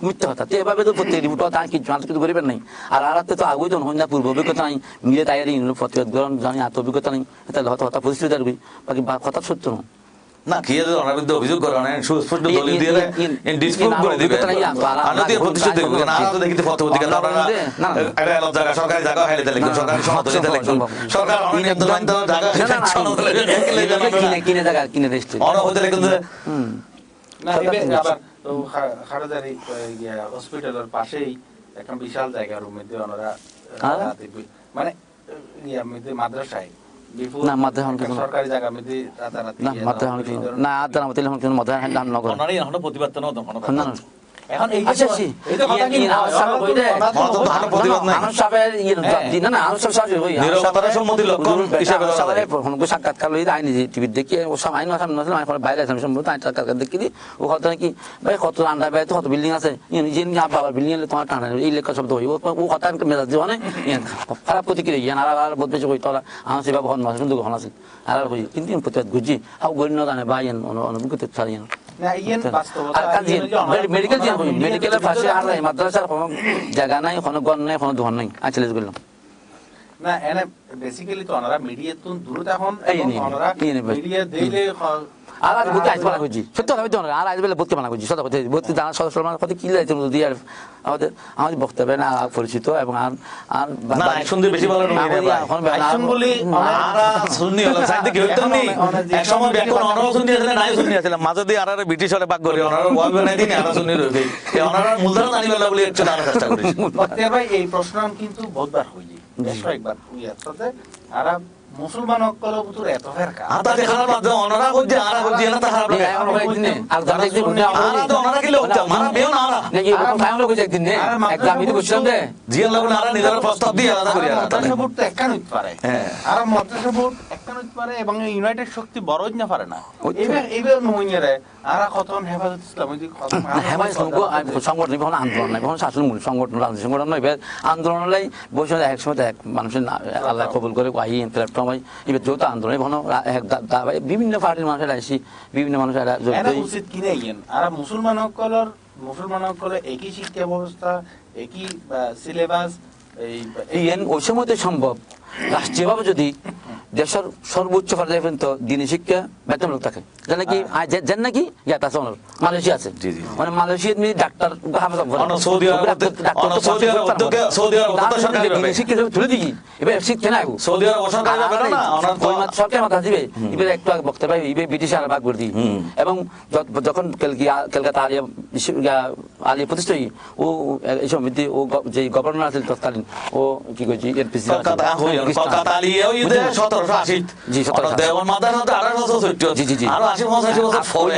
মিথ্যা কথা তো এভাবে তো প্রত্যেক রিপোর্ট তার কিছু করিবেন নাই আর আরাতে তো আগুই তো হন না পূর্ব অভিজ্ঞতা নাই মিলে তাইয়ারি প্রতিবাদ গ্রহণ জানি আত্ম অভিজ্ঞতা নাই তাহলে হতা পরিস্থিতি থাকবে বাকি কথা সত্য নয় না কি এর অনার বিরুদ্ধে অভিযোগ করে না সুস্পষ্ট দলিল দিয়ে ডিসপ্রুভ করে দিবে আনন্দ প্রতিষ্ঠা দেবে না আর তো দেখিতে পত্রিকা না এটা হলো জায়গা সরকারি জায়গা হেলে দিলে সরকারি সনদ দিতে লাগবে সরকার অনেক একদম জায়গা কিনে জায়গা কিনে রেস্টে অন হতে লাগে না এবে আবার খাড়াদারি হসপিটালের পাশেই একটা বিশাল জায়গার মধ্যে ওনারা মানে মাদ্রাসায় না মাদ্রাসা সরকারি জায়গা মধ্যে না মাদ্রাসা না আদার মতে হন কিন্তু মাদ্রাসা নাম নগর ওনারই এখন প্রতিবাদ তো না এখন এই আচ্ছা এই তো কথা কি আনসাবের না না আনসাব সাহেব হই নিরবতার সম্মতি লক্ষণ হিসাবে সবাই ফোনকে সাক্ষাৎকার লই আইনি যে টিভি দেখি ও সব আইন আসাম নসল আমি বাইরে আসাম সম্ভবত আইন সাক্ষাৎকার দেখি দি ও কথা কি ভাই কত আন্ডা ভাই তো কত বিল্ডিং আছে যে নিয়ে বাবা বিল্ডিং এর তোমার টানা এই লেখা শব্দ হই ও কথা মেজাজ জীবনে খারাপ প্রতিক্রিয়া ইয়ান আর বহুত বেশি কই তোলা আমার সেবা ভন মাস কিন্তু ঘন আছে আর হই কিন্তু প্রতিবাদ গুজি হাউ গরি না জানে ভাই অনুভূতি ছাড়িয়ে না ইয়েন বাস্তবতা মেডিকেলের পাশে আর মাদ্রাসার কোনো জায়গা নাই কোনো গণ নাই কোনো ধন নাই চ্যালেঞ্জ করলাম না এনে বেসিক্যালি তো ওনারা মিডিয়া তো দূর এখন ওনারা মিডিয়া দিলে আর আজ বুঝতে আসবে না বুঝি সত্য কথা বলতে আর আজ বলে বলতে মানা বুঝি সত্য কথা বলতে জানা সদস্য মানে কথা কি লাইতে যদি আর আমাদের বক্তব্য না পরিচিত এবং আর না সুন্দর বেশি ভালো না এখন বলি আরা শুননি হলো সাইডে কি হইতো নি এক সময় ব্যাকরণ অনর শুননি আছে নাই শুননি আছে মাঝে দিয়ে আর ব্রিটিশ হলে বাগ করে অনর ওয়াল বানাই দিন আর শুননি রইবে এই অনর মূলধারা জানি বলা বলি একটু জানার চেষ্টা করি ভাই এই প্রশ্ন কিন্তু বহুতবার হইলি বেশ কয়েকবার হই আছে আর মুসলমান অকল ভিতরে এত ফেরকা আতা দেখার বাদ অনরা কইছে আরা কইছে না তা খারাপ লাগে এখন একদিন আর জানা একদিন মনে আরা তো অনরা কি লোক মারা বেও না আরা নাকি এরকম ফাইম লোক একদিন নে একদম আমি তো বুঝলাম দে জিয়াল লাগু আরা নিজের প্রস্তাব দিয়ে আলাদা করে মাদ্রাসা বোর্ড তো একখান হইতে পারে হ্যাঁ। আর মাদ্রাসা বোর্ড একখান হইতে পারে এবং ইউনাইটেড শক্তি বড় হইতে না পারে না এইবার নইরে আরা কতন হেফাজত ইসলাম ওই যে হেমায় সংগঠন এখন আন্দোলন নাই এখন শাসন মূল সংগঠন রাজনৈতিক সংগঠন নয় এবার আন্দোলন লাই বসে এক সময় এক মানুষের আল্লাহ কবুল করে আই প্ল্যাটফর্ম হয় এবার যৌথ আন্দোলন এখন বিভিন্ন পার্টির মানুষের আসি বিভিন্ন মানুষের এরা উচিত কিনে ইয়েন আর মুসলমান সকলের একই শিক্ষা ব্যবস্থা একই সিলেবাস এই ওই সময় তো সম্ভব রাষ্ট্রীয়ভাবে যদি দেশের সর্বোচ্চ পর্যায়ে পর্যন্ত দিনী শিক্ষা বেতনমূলক থাকে যেন নাকি যেন নাকি ইয়াত আছে অনর মালয়েশিয়া আছে মানে মালয়েশিয়ার ডাক্তার সৌদি আরব শিক্ষা তুলে দিই এবার শিখতে না সৌদি আরব সরকার যাবে না সরকার মাথা দিবে এবার একটু আগে বক্তব্য এবার ব্রিটিশ আর ভাগ করে দিই এবং যখন কলকাতা আলিয়া প্রতিষ্ঠা ও এই সমিতি ও যে গভর্নর আছে তৎকালীন ও কি করছি এনপিসি কলকাতা আলিয়া ওই 1780 দেওয়ান মাদ্রাসা 1860 জি জি জি আর 80 বছর পরে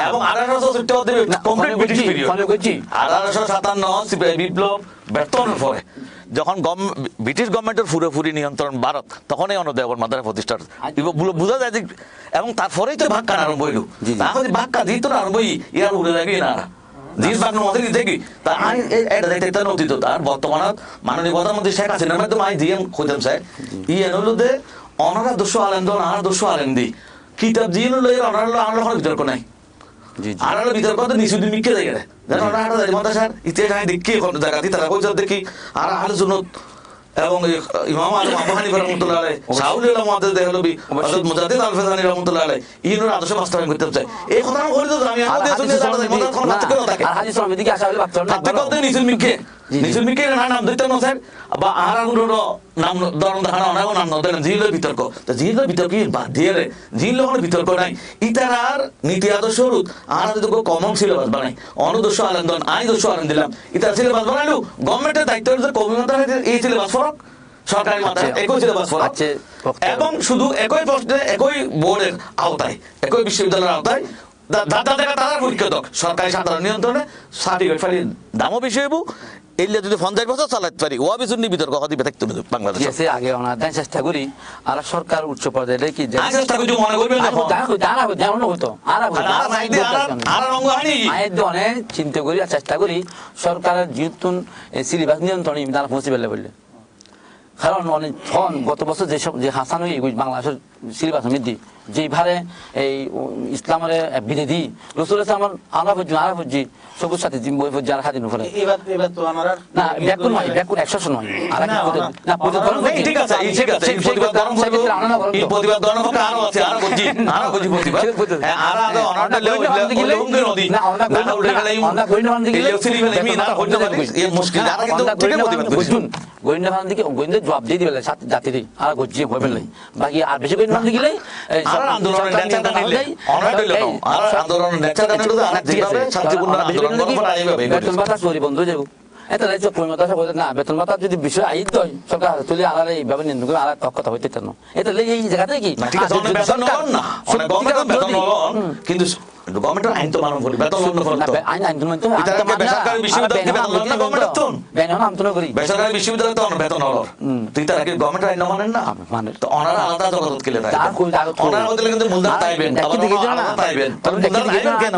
এবং 1860 কমপ্লিট ব্রিটিশ পিরিয়ড 1857 বিপ্লব ব্যর্থনের পরে যখন ব্রিটিশ গভর্নমেন্টের পুরোপুরি নিয়ন্ত্রণ ভারত তখনই দেওয়ান মাদ্রাসা প্রতিষ্ঠা বোঝা যায় যে এবং তারপরেই তো ভাগ কাটা আরম্ভ হইলো তাহলে ভাগ কাটা দিত না আরম্ভ ইয়ার উড়ে যাবে না জিনিস বাগ নমতে দেখি তা আই এটা দেখতে নতিত তার বর্তমানত মাননীয় প্রধানমন্ত্রী শেখ হাসিনার মাধ্যমে আই দিয়েন খুঁজেন স্যার হলো যে অনারা 200 আলেন দন আর 200 আলেন দি কিতাব জিন লই অনারা আমরা বিতর্ক নাই আর বিতর্ক তো নিশুদি মিকে যায় জানো না আর মাদ্রাসা স্যার ইতিহাস আই দেখি কোন জায়গাতে তারা কইছে দেখি আর আহলে সুন্নাত এবং ইমাম আবু হানিফা রাহমাতুল্লাহ আলাইহি শাউল মুহাদ্দিস দেহলবি হযরত মুজাদ্দিদ আল-ফাজানি রাহমাতুল্লাহ আলাইহি ইনুর আদর্শ বাস্তবায়ন করতে চাই এই কথা আমি বলি তো আমি আমাদের শুনে জানা মত কোন হাতে কেন থাকে আর হাদিস সমিতি কি আসলে বাচ্চা না হাতে কত নিসুল মিকে না নাম দিতে না স্যার বা আর গুলো নাম দরন দেখানো না নাম দেন জিলের বিতর্ক তো জিলের বিতর্ক বাদ দিয়ে রে জিল হলো বিতর্ক নাই ইতারার নীতি আদর্শ রূপ আর যদি কমন সিলেবাস বানাই অনদর্শ আনন্দন আই দর্শ আনন্দ দিলাম ইতার সিলেবাস বানাইলো গভর্নমেন্টের দায়িত্ব হচ্ছে কমিউনিটি এই সিলেবাস ফরক সরকারি মাত্রা একই সিলেবাস ফরক এবং শুধু একই প্রশ্নে একই বোর্ডের আওতায় একই বিশ্ববিদ্যালয়ের আওতায় দাদা দেখা তারা পরীক্ষা দক সরকারি সাধারণ নিয়ন্ত্রণে সার্টিফিকেট ফাইল দামও বেশি হইব এলে যদি 50 বছর চালাতে পারি ও বিশুদ্ধ বিতর্ক হতে থাকতে বাংলাদেশে এসে আগে ওনাদের চেষ্টা করি আর সরকার উচ্চ পর্যায়ে কি চেষ্টা করি মনে করবেন না অনেক চিন্তা করি আর চেষ্টা করি সরকারের যেহেতু সিলেবাস নিয়ন্ত্রণ তারা পৌঁছে পেলে বললে কারণ অনেক গত বছর যেসব যে হাসান বাংলাদেশের সিলেবাস বৃদ্ধি যেভাবে এই ইসলামের বিরোধী রসুল ইসলামের আমরা বুঝছি সবুজ সাথে বই যারা স্বাধীন করে না ব্যাকুল নয় ব্যাকুল 100 নয় ঠিক আছে ঠিক আছে এই প্রতিবাদ গণ আরো আছে আরো বুঝি প্রতিবাদ আর আরো অনাটা নদী না আমরা গোইন্দাবান দিকে এই মুশকিল আর কিন্তু ঠিক প্রতিবাদ বুঝুন গোইন্দাবান দিকে গোইন্দা জবাব দিয়ে দিবেন জাতিরে আর গজ্জি হইবেন নাই বাকি আর বেশি গোইন্দাবান দিকে আর আন্দোলনের নেতা নিলে অনাটা হলো আর আন্দোলনের নেতা নিলে আর যেভাবে শান্তিপূর্ণ আন্দোলন করব এইভাবে বেতন ভাতা সরি বন্ধ যাবো এটা রাজ্য পরিমতা বলে না বেতন ভাতা যদি বিষয় আইত হয় সরকার তুলে আলাদা এইভাবে নিয়ন্ত্রণ করে আলাদা কথা হইতে কেন এটা এই জায়গাতে কি কিন্তু গভর্নমেন্টের আইন তো মানব করি বেতন আইন তো বেসরকারি বিশ্ববিদ্যালয় বেতন না গভর্নমেন্টের তো বেতন করি বেসরকারি বিশ্ববিদ্যালয় তো বেতন হলো তুই তার আগে গভর্নমেন্টের আইন মানেন না মানে তো ওনারা আলাদা জগৎ কেলে থাকে ওনারা হতে কিন্তু মূলধার তাইবেন আবার আলাদা তাইবেন তবে মূলধার তাইবেন কেন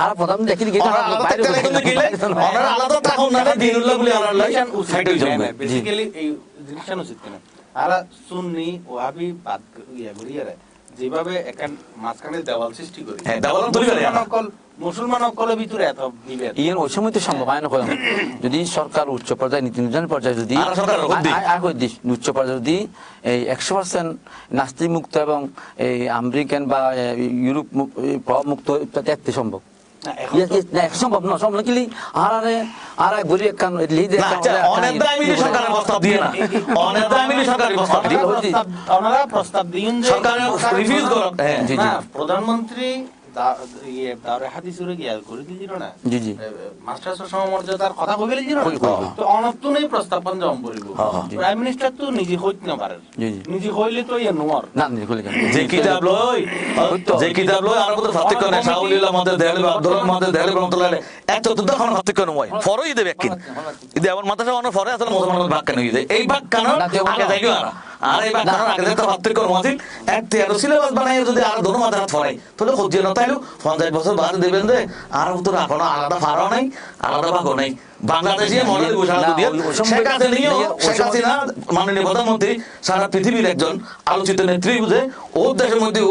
আর প্রথম দেখি কি ওনারা আলাদা তখন না দিনুল্লাহ বলে আলাদা সাইড হয়ে যাবে বেসিক্যালি এই জিনিসটা উচিত কেন আর সুন্নি ওয়াহাবি বাদ ইয়া করিয়ারে যেভাবে এখন মাঝখানে দেওয়াল সৃষ্টি করে হ্যাঁ দেওয়াল তৈরি করে মুসলমান সকলের ভিতরে এত বিভেদ ইয়ের ওই সময় তো সম্ভব হয় না যদি সরকার উচ্চ পর্যায়ে নীতি নির্ধারণ পর্যায়ে যদি উচ্চ পর্যায়ে যদি এই 100% নাস্তিক মুক্ত এবং এই আমেরিকান বা ইউরোপ মুক্ত দেখতে সম্ভব সম্ভব না সম্ভব না কি আর গরিব একখান লিডে অনেক দামি সরকারের প্রস্তাব দিয়ে না অনেক দামি সরকারের প্রস্তাব দিয়ে ওনারা প্রস্তাব দিন যে সরকার রিভিউ করুন প্রধানমন্ত্রী দাওরে হাদিসুরে গিয়া করে দিল না জি জি মাস্টার্স সমমর্যাদার কথা কইলে দিল না তো অনর্থনই প্রস্তাবন জম করিব প্রাইম মিনিস্টার তো নিজে হইত না পারে নিজে হইলে তো ইয়া নোর না নি কইলে যে কিতাব লই আর কত ফাতিক না শাউলিল্লাহ মধ্যে দেহলে আব্দুল মধ্যে দেহলে রহমাতুল্লাহ এক চতুর্থ খান ফাতিক নয় ফরই দেবে কিন ইদে আমার মাথা সামনে ফরে আসলে মুসলমানদের ভাগ কেন ইদে এই ভাগ কেন আগে যাইগো আর এই ভাগ কেন আগে তো ফাতিক মধ্যে এক তেরো সিলেবাস বানাই যদি আর দোনো মাথা হাত ফরাই তাহলে খুঁজে না তাইলো 50 বছর বাদ দেবেন যে আর তো এখনো আলাদা ফারও নাই আলাদা ভাগও নাই বাংলাদেশে মনে ঘোষণা দিয়ে শেখ হাসিনা মাননীয় প্রধানমন্ত্রী সারা পৃথিবীর একজন আলোচিত নেত্রী বুঝে ও দেশের মধ্যে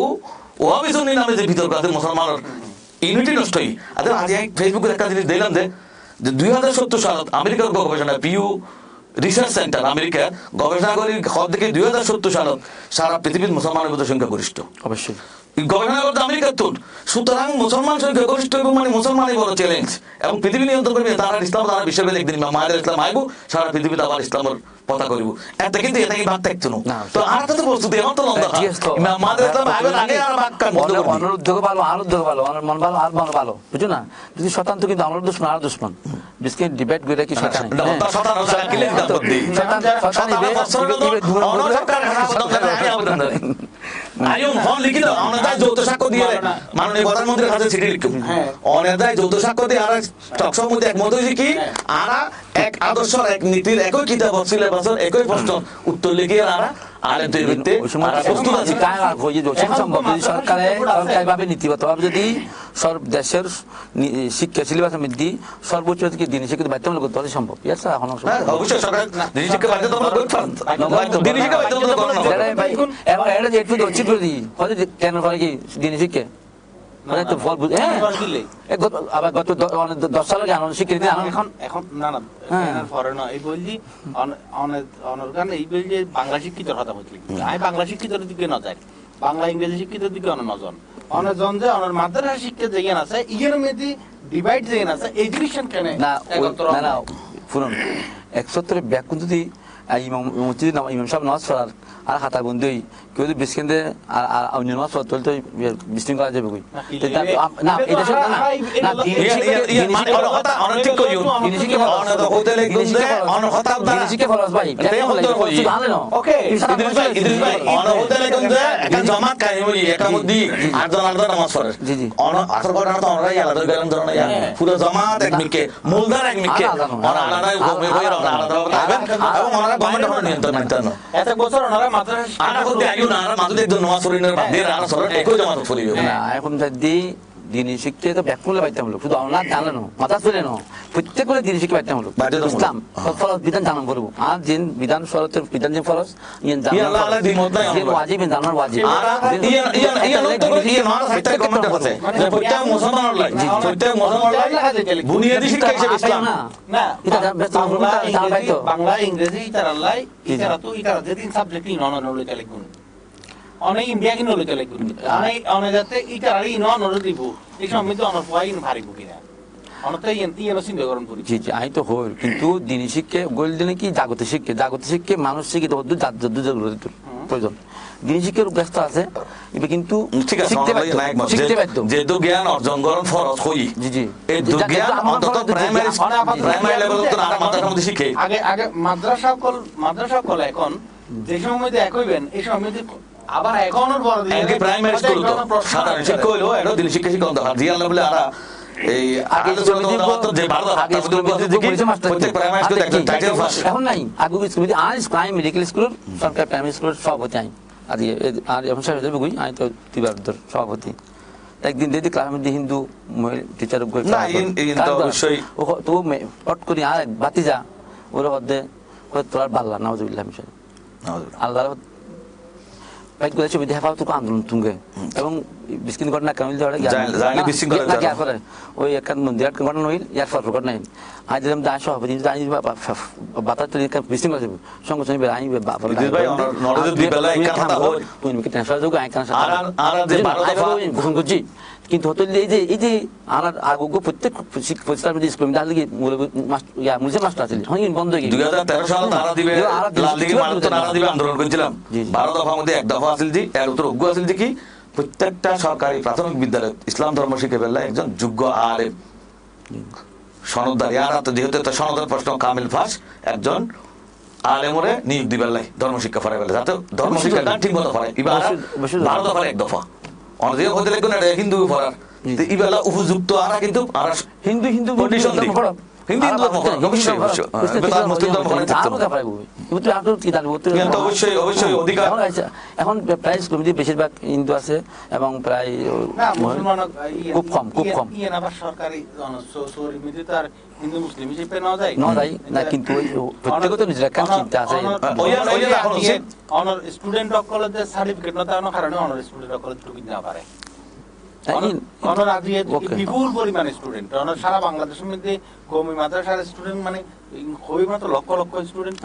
ওয়াবিসনি নামে যে বিতর্ক আছে মুসলমানের ইউনিটি নষ্টই আজ ফেসবুকে একটা জিনিস দেখলাম যে 2070 সালত আমেরিকার গবেষণা পিউ রিসার্চ সেন্টার আমেরিকা গবেষণা করে খবর দেখে 2070 সালত সারা পৃথিবীর মুসলমানের মধ্যে সংখ্যা গরিষ্ঠ অবশ্যই গবেষণা করতে আমেরিকার তুল সুতরাং মুসলমান সংখ্যা গরিষ্ঠ এবং মানে মুসলমানই বড় চ্যালেঞ্জ এবং পৃথিবী নিয়ন্ত্রণ করবে তারা ইসলাম তারা বিশ্বের একদিন মায়ের ইসলাম আইব সারা পৃথিবীতে আবার ইসলামের পতা করিব এত কিন্তু এটা কি বাদ থাকতো না তো আর তো প্রস্তুতি এমন তো লম্বা মায়ের ইসলাম আইবের আগে আর বাদ কাম বন্ধ করব অনুরোধ ভালো আর উদ্যোগ ভালো আর মন ভালো আর মন ভালো বুঝছো না যদি শতান্ত কিন্তু আমার দুশ্মন আর দুশ্মন বিস্কিট ডিবেট করে কি শতান শতান শতান কিলে দিতে পারবি শতান ইবে আইম ফোন লিখি দাও অনেদায় যৌথ সাক্ষ্য দিয়ে মাননীয় প্রধানমন্ত্রীর কাছে চিঠি লিখুন অনেদায় যৌথ সাক্ষ্য দিয়ে আর টকশোর মধ্যে একমত হয়েছে কি আর এক আদর্শ এক নীতির একই কিতাব সিলেবাসের একই প্রশ্ন উত্তর লিখিয়ে আর আলেমদের ভিত্তিতে প্রস্তুত আছে সরকারে নীতিগতভাবে যদি সব দেশের শিক্ষা সিলেবাসের মধ্যে সর্বোচ্চ থেকে দিন শিক্ষিত বাধ্যতামূলক করতে সম্ভব অবশ্যই সরকার দিন শিক্ষা বাধ্যতামূলক দিন শিক্ষা বাধ্যতামূলক একটু উচিত করে দিই কেন করে কি দিন শিক্ষা আবার গত 10 সালের গান স্বীকৃতি এখন না না ফরেন এই বলছি অনর্গান এই বল যে বাংলা শিক্ষিত কথা বলছি আমি বাংলা শিক্ষিত দিকে না যাই বাংলা ইংরেজি শিক্ষিত দিকে অনজন অনজন যে অনর মাদ্রাসা শিক্ষা যেখানে আছে ইয়ের মধ্যে ডিভাইড যেখানে আছে এডুকেশন কেন না না শুনুন 170 ব্যাকুন যদি ইমাম মসজিদ ইমাম সাহেব নামাজ পড়ার আর হাতা বন্ধু কেউ যদি বিস্কেন্দে আর অন্য নামাজ পড়তে হলে তো বিস্কিন করা যাবে কই না এটা সব না ওকে জমাত কাহিনী একামুদ্দি আটজন আটজন নামাজ পড়ে জি জি আসল ঘটনা তো আমরাই আলাদা গেলাম ধরুন পুরো জমাত এক মিকে মূলধার এক মিকে আলাদা এবং ওনারা গভর্নমেন্ট নিয়ন্ত্রণ মানতে না এত বছর ওনারা মাদ্রাসা আনা করতে আইও না আর মাঝে একজন নামাজ পড়িনের বাদ দিয়ে আর সরল একই জামাত পড়িবে না এখন যদি দিনী শিক্ষা তো ব্যাকুলে বাধ্যতামূলক শুধু আল্লাহ জানানো মাথা চলে না প্রত্যেক করে দিনী শিক্ষা বাধ্যতামূলক ইসলাম ফরজ বিধান জানান করব আর জিন বিধান শরতের বিধান যে ফরজ ইয়ান জানান আল্লাহ দিমত নাই যে ওয়াজিব জানার ওয়াজিব আর ইয়ান তো ইয়ান আর হাইতা কমেন্ট আছে যে প্রত্যেক মুসলমানের লাই প্রত্যেক মুসলমানের লাই বুনিয়াদি শিক্ষা হিসেবে ইসলাম না এটা বাংলা ইংরেজি তারালাই ইতারা তো ইতারা যে তিন সাবজেক্ট নন হইতে লিখুন অনেক ইন্ডিয়া কিনে হইতে লিখুন অনেক অনেক যাতে ইতারাই নন হইতে দিব এই সময় তো অনেক ফাইন ভারী বুকিনা অনেকটা ইয়েন চিন্তা করুন করি জি জি আই তো হই কিন্তু দিনী শিক্ষা গোল দিনে কি জাগতিক শিক্ষা মানুষ শিক্ষিত হতে জাদ্দ জরুরি প্রয়োজন দিনী শিক্ষার ব্যস্ত আছে এবে কিন্তু ঠিক আছে শিখতে বাধ্য যেহেতু জ্ঞান অর্জন করেন ফরজ হই জি জি এই জ্ঞান অন্তত প্রাইমারি লেভেল তো আর মাদ্রাসার মধ্যে শিখে আগে মাদ্রাসা কল এখন যে সময় একইবেন এই সময় আবার এখনো বড় দিয়ে প্রাইমারি স্কুল তো সাধারণ শিক্ষা হইলো এটা দিনী শিক্ষা শিখতে হয় রিয়াল লেভেলে আর এই আগে যে ভালো আগে স্কুল বলতে দেখি প্রত্যেক প্রাইমারি স্কুল একটা টাইটেল ফার্স্ট এখন নাই আগে স্কুল আর প্রাইমারি মেডিকেল স্কুল সরকার প্রাইমারি স্কুল সভাপতি আই আর এখন সাহেব যাবে কই আমি তো তিবারদর সভাপতি একদিন দিদি ক্লাসের মধ্যে হিন্দু টিচার না এই তো অবশ্যই ও তো পট করি আর বাতিজা ওর মধ্যে তোর বাল্লা নাউজুবিল্লাহ মিশন আল্লাহর বাইক করে ছবি দেখা তো আন্দোলন তুঙ্গে এবং বিস্কিন ঘটনা কেমন করে ওই একটা মন্দির ঘটনা হইল ইয়ার ফর ঘটনা হইল আজ যেরকম দাস সভাপতি জানি বাতা তৈরি বিস্কিন করে সঙ্গে সঙ্গে আই গ্রহণ করছি কিন্তু হতো এই যে আর আগে প্রত্যেক প্রতিষ্ঠান স্কুল মুসলিম মাস্টার আছে বন্ধ হয়ে 2013 সালে তারা দিবে লাল দিকে মানুষ তারা দিবে আন্দোলন করেছিলাম 12 দফার মধ্যে এক দফা আছিল জি এর উত্তর অজ্ঞ আছিল যে কি প্রত্যেকটা সরকারি প্রাথমিক বিদ্যালয় ইসলাম ধর্ম শিখে ফেললে একজন যোগ্য আলেম সনদদারি, আর যেহেতু একটা সনদের প্রশ্ন কামিল ফাঁস একজন আলেমরে নিয়োগ দিবার লাই ধর্ম শিক্ষা ফরাই ফেলে, যাতে ধর্ম শিক্ষা ঠিক মতো ফরাই। এবার 12 দফার এক দফা অনেক হতে লাগবে না হিন্দু ফরার ইবেলা উপযুক্ত আর কিন্তু আর হিন্দু হিন্দু কন্ডিশন দিই হিন্দু হিন্দু ধর্ম অবশ্যই মুসলিম ধর্ম অবশ্যই অবশ্যই অধিকার। এখন প্রায় স্কুলটি বেশিরভাগ হিন্দু আছে এবং প্রায় খুব কম সরকারি হিন্দু মুসলিম হিসেবে না যায় না, কিন্তু প্রত্যেকে তো নিজের একটা চিন্তা আছে। অনার স্টুডেন্ট অফ কলেজের সার্টিফিকেট না তার কারণে অনার স্টুডেন্ট অফ কলেজ ঢুকিয়ে না পারে। বিপুল পরিমাণে স্টুডেন্ট সারা বাংলাদেশের মধ্যে কওমি মাদ্রাসার স্টুডেন্ট মানে খুবই মাত্র লক্ষ লক্ষ স্টুডেন্ট।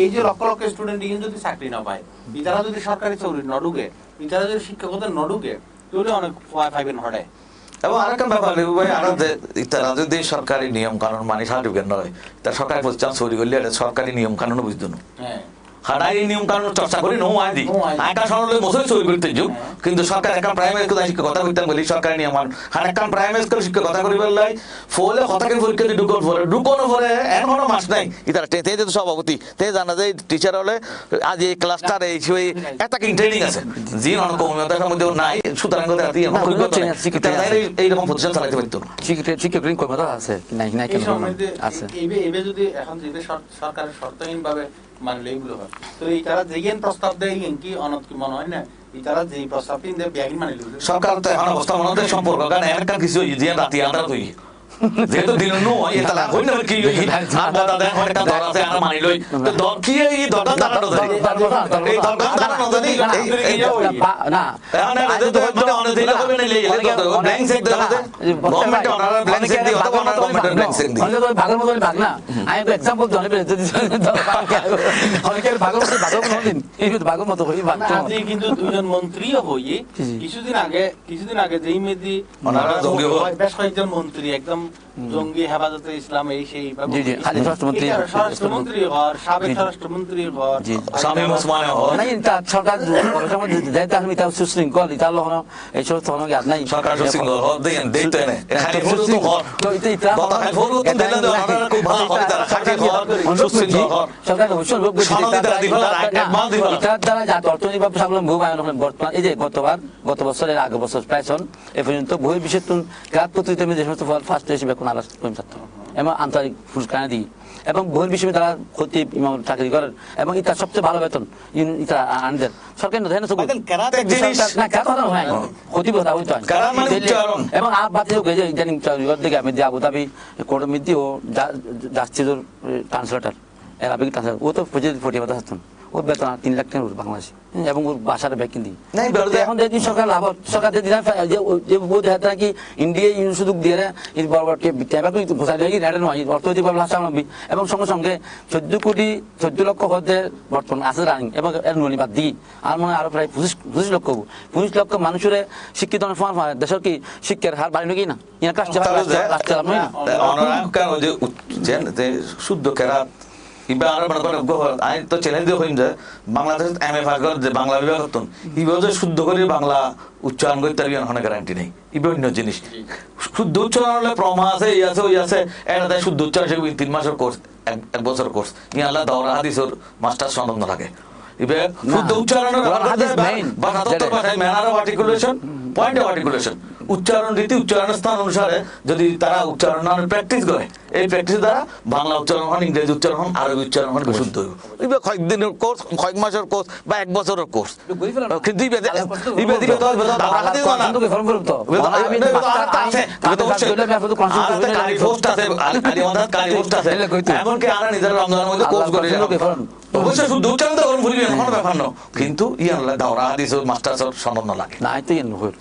এই যে লক্ষ লক্ষ স্টুডেন্ট যদি চাকরি না পায়, যারা যদি সরকারি চাকরি ন ঢুকে, যারা যদি শিক্ষকতা ন ঢুকে, তাহলে অনেক ফাইবেন হঠায়। এবং আরেকটা ব্যাপার ভাই, তারা যদি সরকারি নিয়ম কানুন মানে সার্টিফিকেট নয়, তার সরকারি প্রতিষ্ঠান চুরি করলে এটা সরকারি নিয়ম কানুন বুঝতো না। হাড়াই নিয়ম কানুন চর্চা করি নো আদি একটা সরলে মসই চুরি করতে যুগ, কিন্তু সরকার একটা প্রাইমারি স্কুল শিক্ষা কথা করতাম বলি সরকারি নিয়ম কানুন আর একটা প্রাইমারি স্কুল শিক্ষা কথা করিবার লাই ফলে হতাকে পরীক্ষা দিয়ে ঢুকনো পরে এখনো মাস নাই ইতারা তে যে সভাপতি তে জানা যায় টিচার হলে আজ এই ক্লাসটার এই একটা ট্রেনিং আছে জি অনেক কমিউনিটির মধ্যে নাই, সুতরাং এইরকম প্রতিষ্ঠান চালাইতে পারতো না। শিক্ষক কর্মকর্তা আছে নাই নাই কেন আছে এবে যদি এখন যদি সরকারের শর্তহীন ভাবে মানলে এগুলো হয়, তো এই তারা যেগেন প্রস্তাব দেয় কি অনত কি মনে হয় না এই তারা যে প্রস্তাব দিন দেয় ব্যাগিন মানে সরকার তো এখন অবস্থা মনে সম্পর্ক কারণ একটা কিছু যে রাতি আন্দার তুই যেহেতু দিন নো এই তালা কই না কি আর বাদা দেন একটা দর আছে আর মানি লই তো দর কি এই দরটা দাঁড়ানো যায় এই দরটা দাঁড়ানো যদি না মানে অনেক দিন হবে না লেই ব্ল্যাঙ্ক চেক দেওয়া যায় গভর্নমেন্ট অনার ব্ল্যাঙ্ক চেক দিও তো অনার গভর্নমেন্ট ব্ল্যাঙ্ক চেক দিও অনেক ভাগের মতো ভাগ না আমি তো एग्जांपल ধরে পেলে যদি অনেকের ভাগের মতো ভাগ কোনদিন এই ভাগের মতো হই ভাগ তো আজকে কিন্তু দুইজন মন্ত্রীও হই কিছুদিন আগে যেই মেদি ওনারা জঙ্গি হয় বেশ কয়েকজন মন্ত্রী একদম জঙ্গি হেফাজতে ইসলাম এই সেই জি জি খালি স্বরাষ্ট্রমন্ত্রী হওয়ার সাবেক স্বরাষ্ট্রমন্ত্রী হওয়ার শামীম ওসমান হওয়ার নাই তা সরকার যেটা আমি তা সুশৃঙ্খল এটা হলো এই সব তো অনেক নাই সরকার সুশৃঙ্খল হওয়ার দেন দেখতে না খালি ফুল তো হওয়ার তো এটা কথা খালি ফুল তো দিলেন না ওনারা খুব ভালো হয় তারা খাটি হওয়ার সুশৃঙ্খল হওয়ার সরকার অবশ্যই লোক দিবা এটা দ্বারা যা অর্থনৈতিক ভাবে স্বাবলম্বী বর্তমান এই যে গত বছরের আগে বছর প্রায় এ পর্যন্ত বই বিশেষ ক্লাব প্রতিযোগিতার যে সমস্ত ফার্স্ট হিসেবে কোন আলাদা ছাত্র এবং আন্তরিক পুরস্কার দিই এবং বহির বিষয়ে তারা ক্ষতি চাকরি করেন এবং এটা সবচেয়ে ভালো বেতন এটা আনদের সরকার না ক্ষতি কথা হইতো এবং আর বাদ ইদানিং দিকে আমি আবু ধাবি কোর্টমিদি ও জাস্টিসের ট্রান্সলেটার অ্যারাবিক ট্রান্সলেটার ও তো ফটিয়া কথা থাকতেন ওর বেতন 3 লাখ টাকা বাংলাদেশি এবং ওর বাসার ব্যাকিং দিই এখন দেখি সরকার লাভ সরকার কি ইন্ডিয়া সুযোগ দিয়ে ঘোষা দিয়ে অর্থনৈতিক স্বাবলম্বী এবং সঙ্গে সঙ্গে 14 লক্ষ পদে বর্তমান আছে রানিং এবং এর ননিবাদ দিই আর মনে হয় আরো প্রায় 25 লক্ষ মানুষের শিক্ষিত দেশের কি শিক্ষার হার বাড়ি নাকি না শুদ্ধ কেরাত কিংবা আরো আইন তো চ্যালেঞ্জ দিয়ে হইন যে বাংলাদেশ MA পাস করে যে বাংলা বিভাগ হতন ইভাবে যে শুদ্ধ করে বাংলা উচ্চারণ করতে পারবি অনেক গ্যারান্টি নেই বিভিন্ন জিনিস শুদ্ধ উচ্চারণ হলে প্রমা আছে এই আছে ওই আছে এটা শুদ্ধ উচ্চারণ শিখবি 3 মাসের কোর্স 1 বছরের কোর্স ই আল্লাহ দাওরা হাদিসের মাস্টার সনদ লাগে ইবে শুদ্ধ উচ্চারণের ভাষা তত্ত্ব ভাষায় manner of articulation point of articulation উচ্চারণ রীতি উচ্চারণ স্থান অনুসারে যদি তারা উচ্চারণ প্র্যাকটিস করে এই প্র্যাকটিস দ্বারা বাংলা উচ্চারণ হন ইংরেজি উচ্চারণ হন আরবি উচ্চারণ হন শুদ্ধ হইব কয়েকদিনের কোর্স কয়েক মাসের কোর্স বা 1 বছরের কোর্স কিন্তু এমনকি আর নিজের রমজানের মধ্যে কোর্স করে অবশ্যই শুদ্ধ উচ্চারণ তো করুন ভুলবেন কোনো ব্যাপার না কিন্তু ইয়াল্লাহ দাওরা হাদিস মাস্টার সনদ লাগে না তো ইন হইল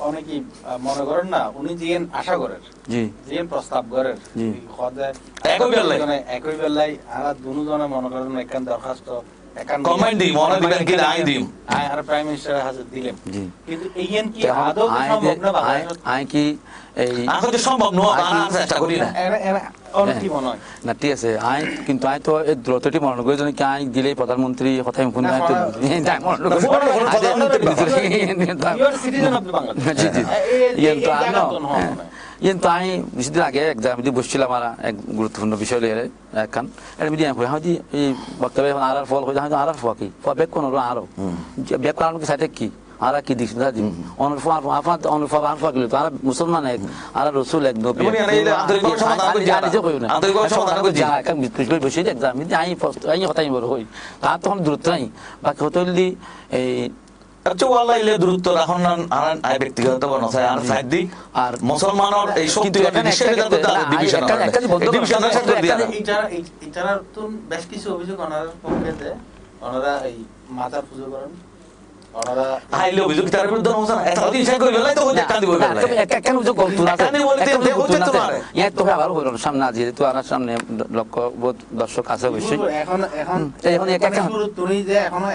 অনেকেই মনে করেন না উনি যেন আশা করেন যেন প্রস্তাব করেন একই বেলায় আর দুজনে মনে করেন একখান দরখাস্ত কমেন্ট দিই মনে দিবেন কি আই দিম আর প্রাইম মিনিস্টার হাজার দিলেন জি। কিন্তু এইখান কি আদৌ সম্ভব না বাংলাদেশ আই কি এই এখন তো সম্ভব নয় বাংলা চেষ্টা করি না অনেক কি মনে হয় না ঠিক আছে আই কিন্তু আই তো এই দ্রুতটি মনে করি যেন কি আই দিলে প্রধানমন্ত্রী কথাই ফোন না, আই তো তাই মনে করি you are citizen of Bangladesh জি জি ইয়েন তো এই জায়গা আনো তো নহয়। ইয়েন তো আমি কিছুদিন আগে এক্সাম দিয়ে বসছিলাম আর এক গুরুত্বপূর্ণ বিষয় লিয়ে একখান এটা মিডিয়াম হয়ে হয়তো এই বক্তব্য এখন আর ফল হয়ে হয়তো আর ফল কি বেক কোন আরো বেক করার সাথে কি আর কি দিস না দিন অনুফার আফাত অনুফার আফা গেল আর মুসলমান এক আর রাসূল এক নবী এমনি আর এই আন্তরিকভাবে সমাধান করে জানি যে কইও না আন্তরিকভাবে সমাধান করে যা কাম বিস্কুট বসে এক্সাম দিতে আই ফার্স্ট আই কথাই বড় হই তা তখন দ্রুত নাই বাকি হতলি এই আচ্ছা ওয়াল্লাহ ইলে দ্রুত রাখুন না আর আই ব্যক্তিগত বনসাই আর সাইড দি আর মুসলমানের এই শক্তি নিষেধাজ্ঞা করতে হবে ডিভিশন ডিভিশন সাথে দিয়া এটার তো বেশ কিছু অভিযোগ ওনার পক্ষে যে ওনারা এই মাজার পুজো করেন ওনারা আইলে অভিযোগ তার বিরুদ্ধে নমসান এত দিন শেষ করে গেলাই তো হইতে কান্দি বই গেল কেন অভিযোগ করতো না একানি বলতে হচ্ছে তোমার ইয়া তো আবার হইল সামনে আজ যেহেতু আর সামনে লক্ষ দর্শক আছে অবশ্যই এখন এখন এখন এক এক শুরু তুমি যে এখনো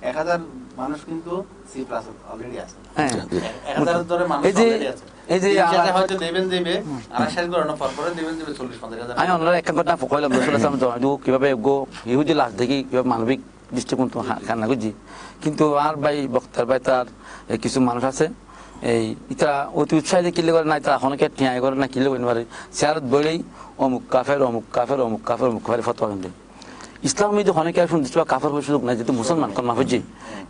1000 মানুষ কিন্তু সি প্লাস অলরেডি আছে হ্যাঁ 1000 ধরে মানুষ এই যে অলরেডি আছে এই যে যাতে হয়তো দেবে আর শেষ করানো পরে দেবে 40-50,000 আমি অন্যরা এক কথা কইলাম রসুল আসলাম তো কিভাবে গো ইহুদি লাশ দেখি কিভাবে মানবিক দৃষ্টিকোণ তো কান্না করছি কিন্তু আর ভাই বক্তার ভাই তার কিছু মানুষ আছে এই এটা অতি উৎসাহিত কিলে করে নাই তারা অনেকে ঠিয়াই করে না কিলে করে পারে চেয়ারত বলেই অমুক কাফের অমুক কাফের অমুক কাফের অমুক কাফের ফতোয়া দেন ইসলাম মধ্যে অনেকে শুনতে কাফের বলে সুযোগ নাই যেহেতু মুসলমান কলমা হচ্ছে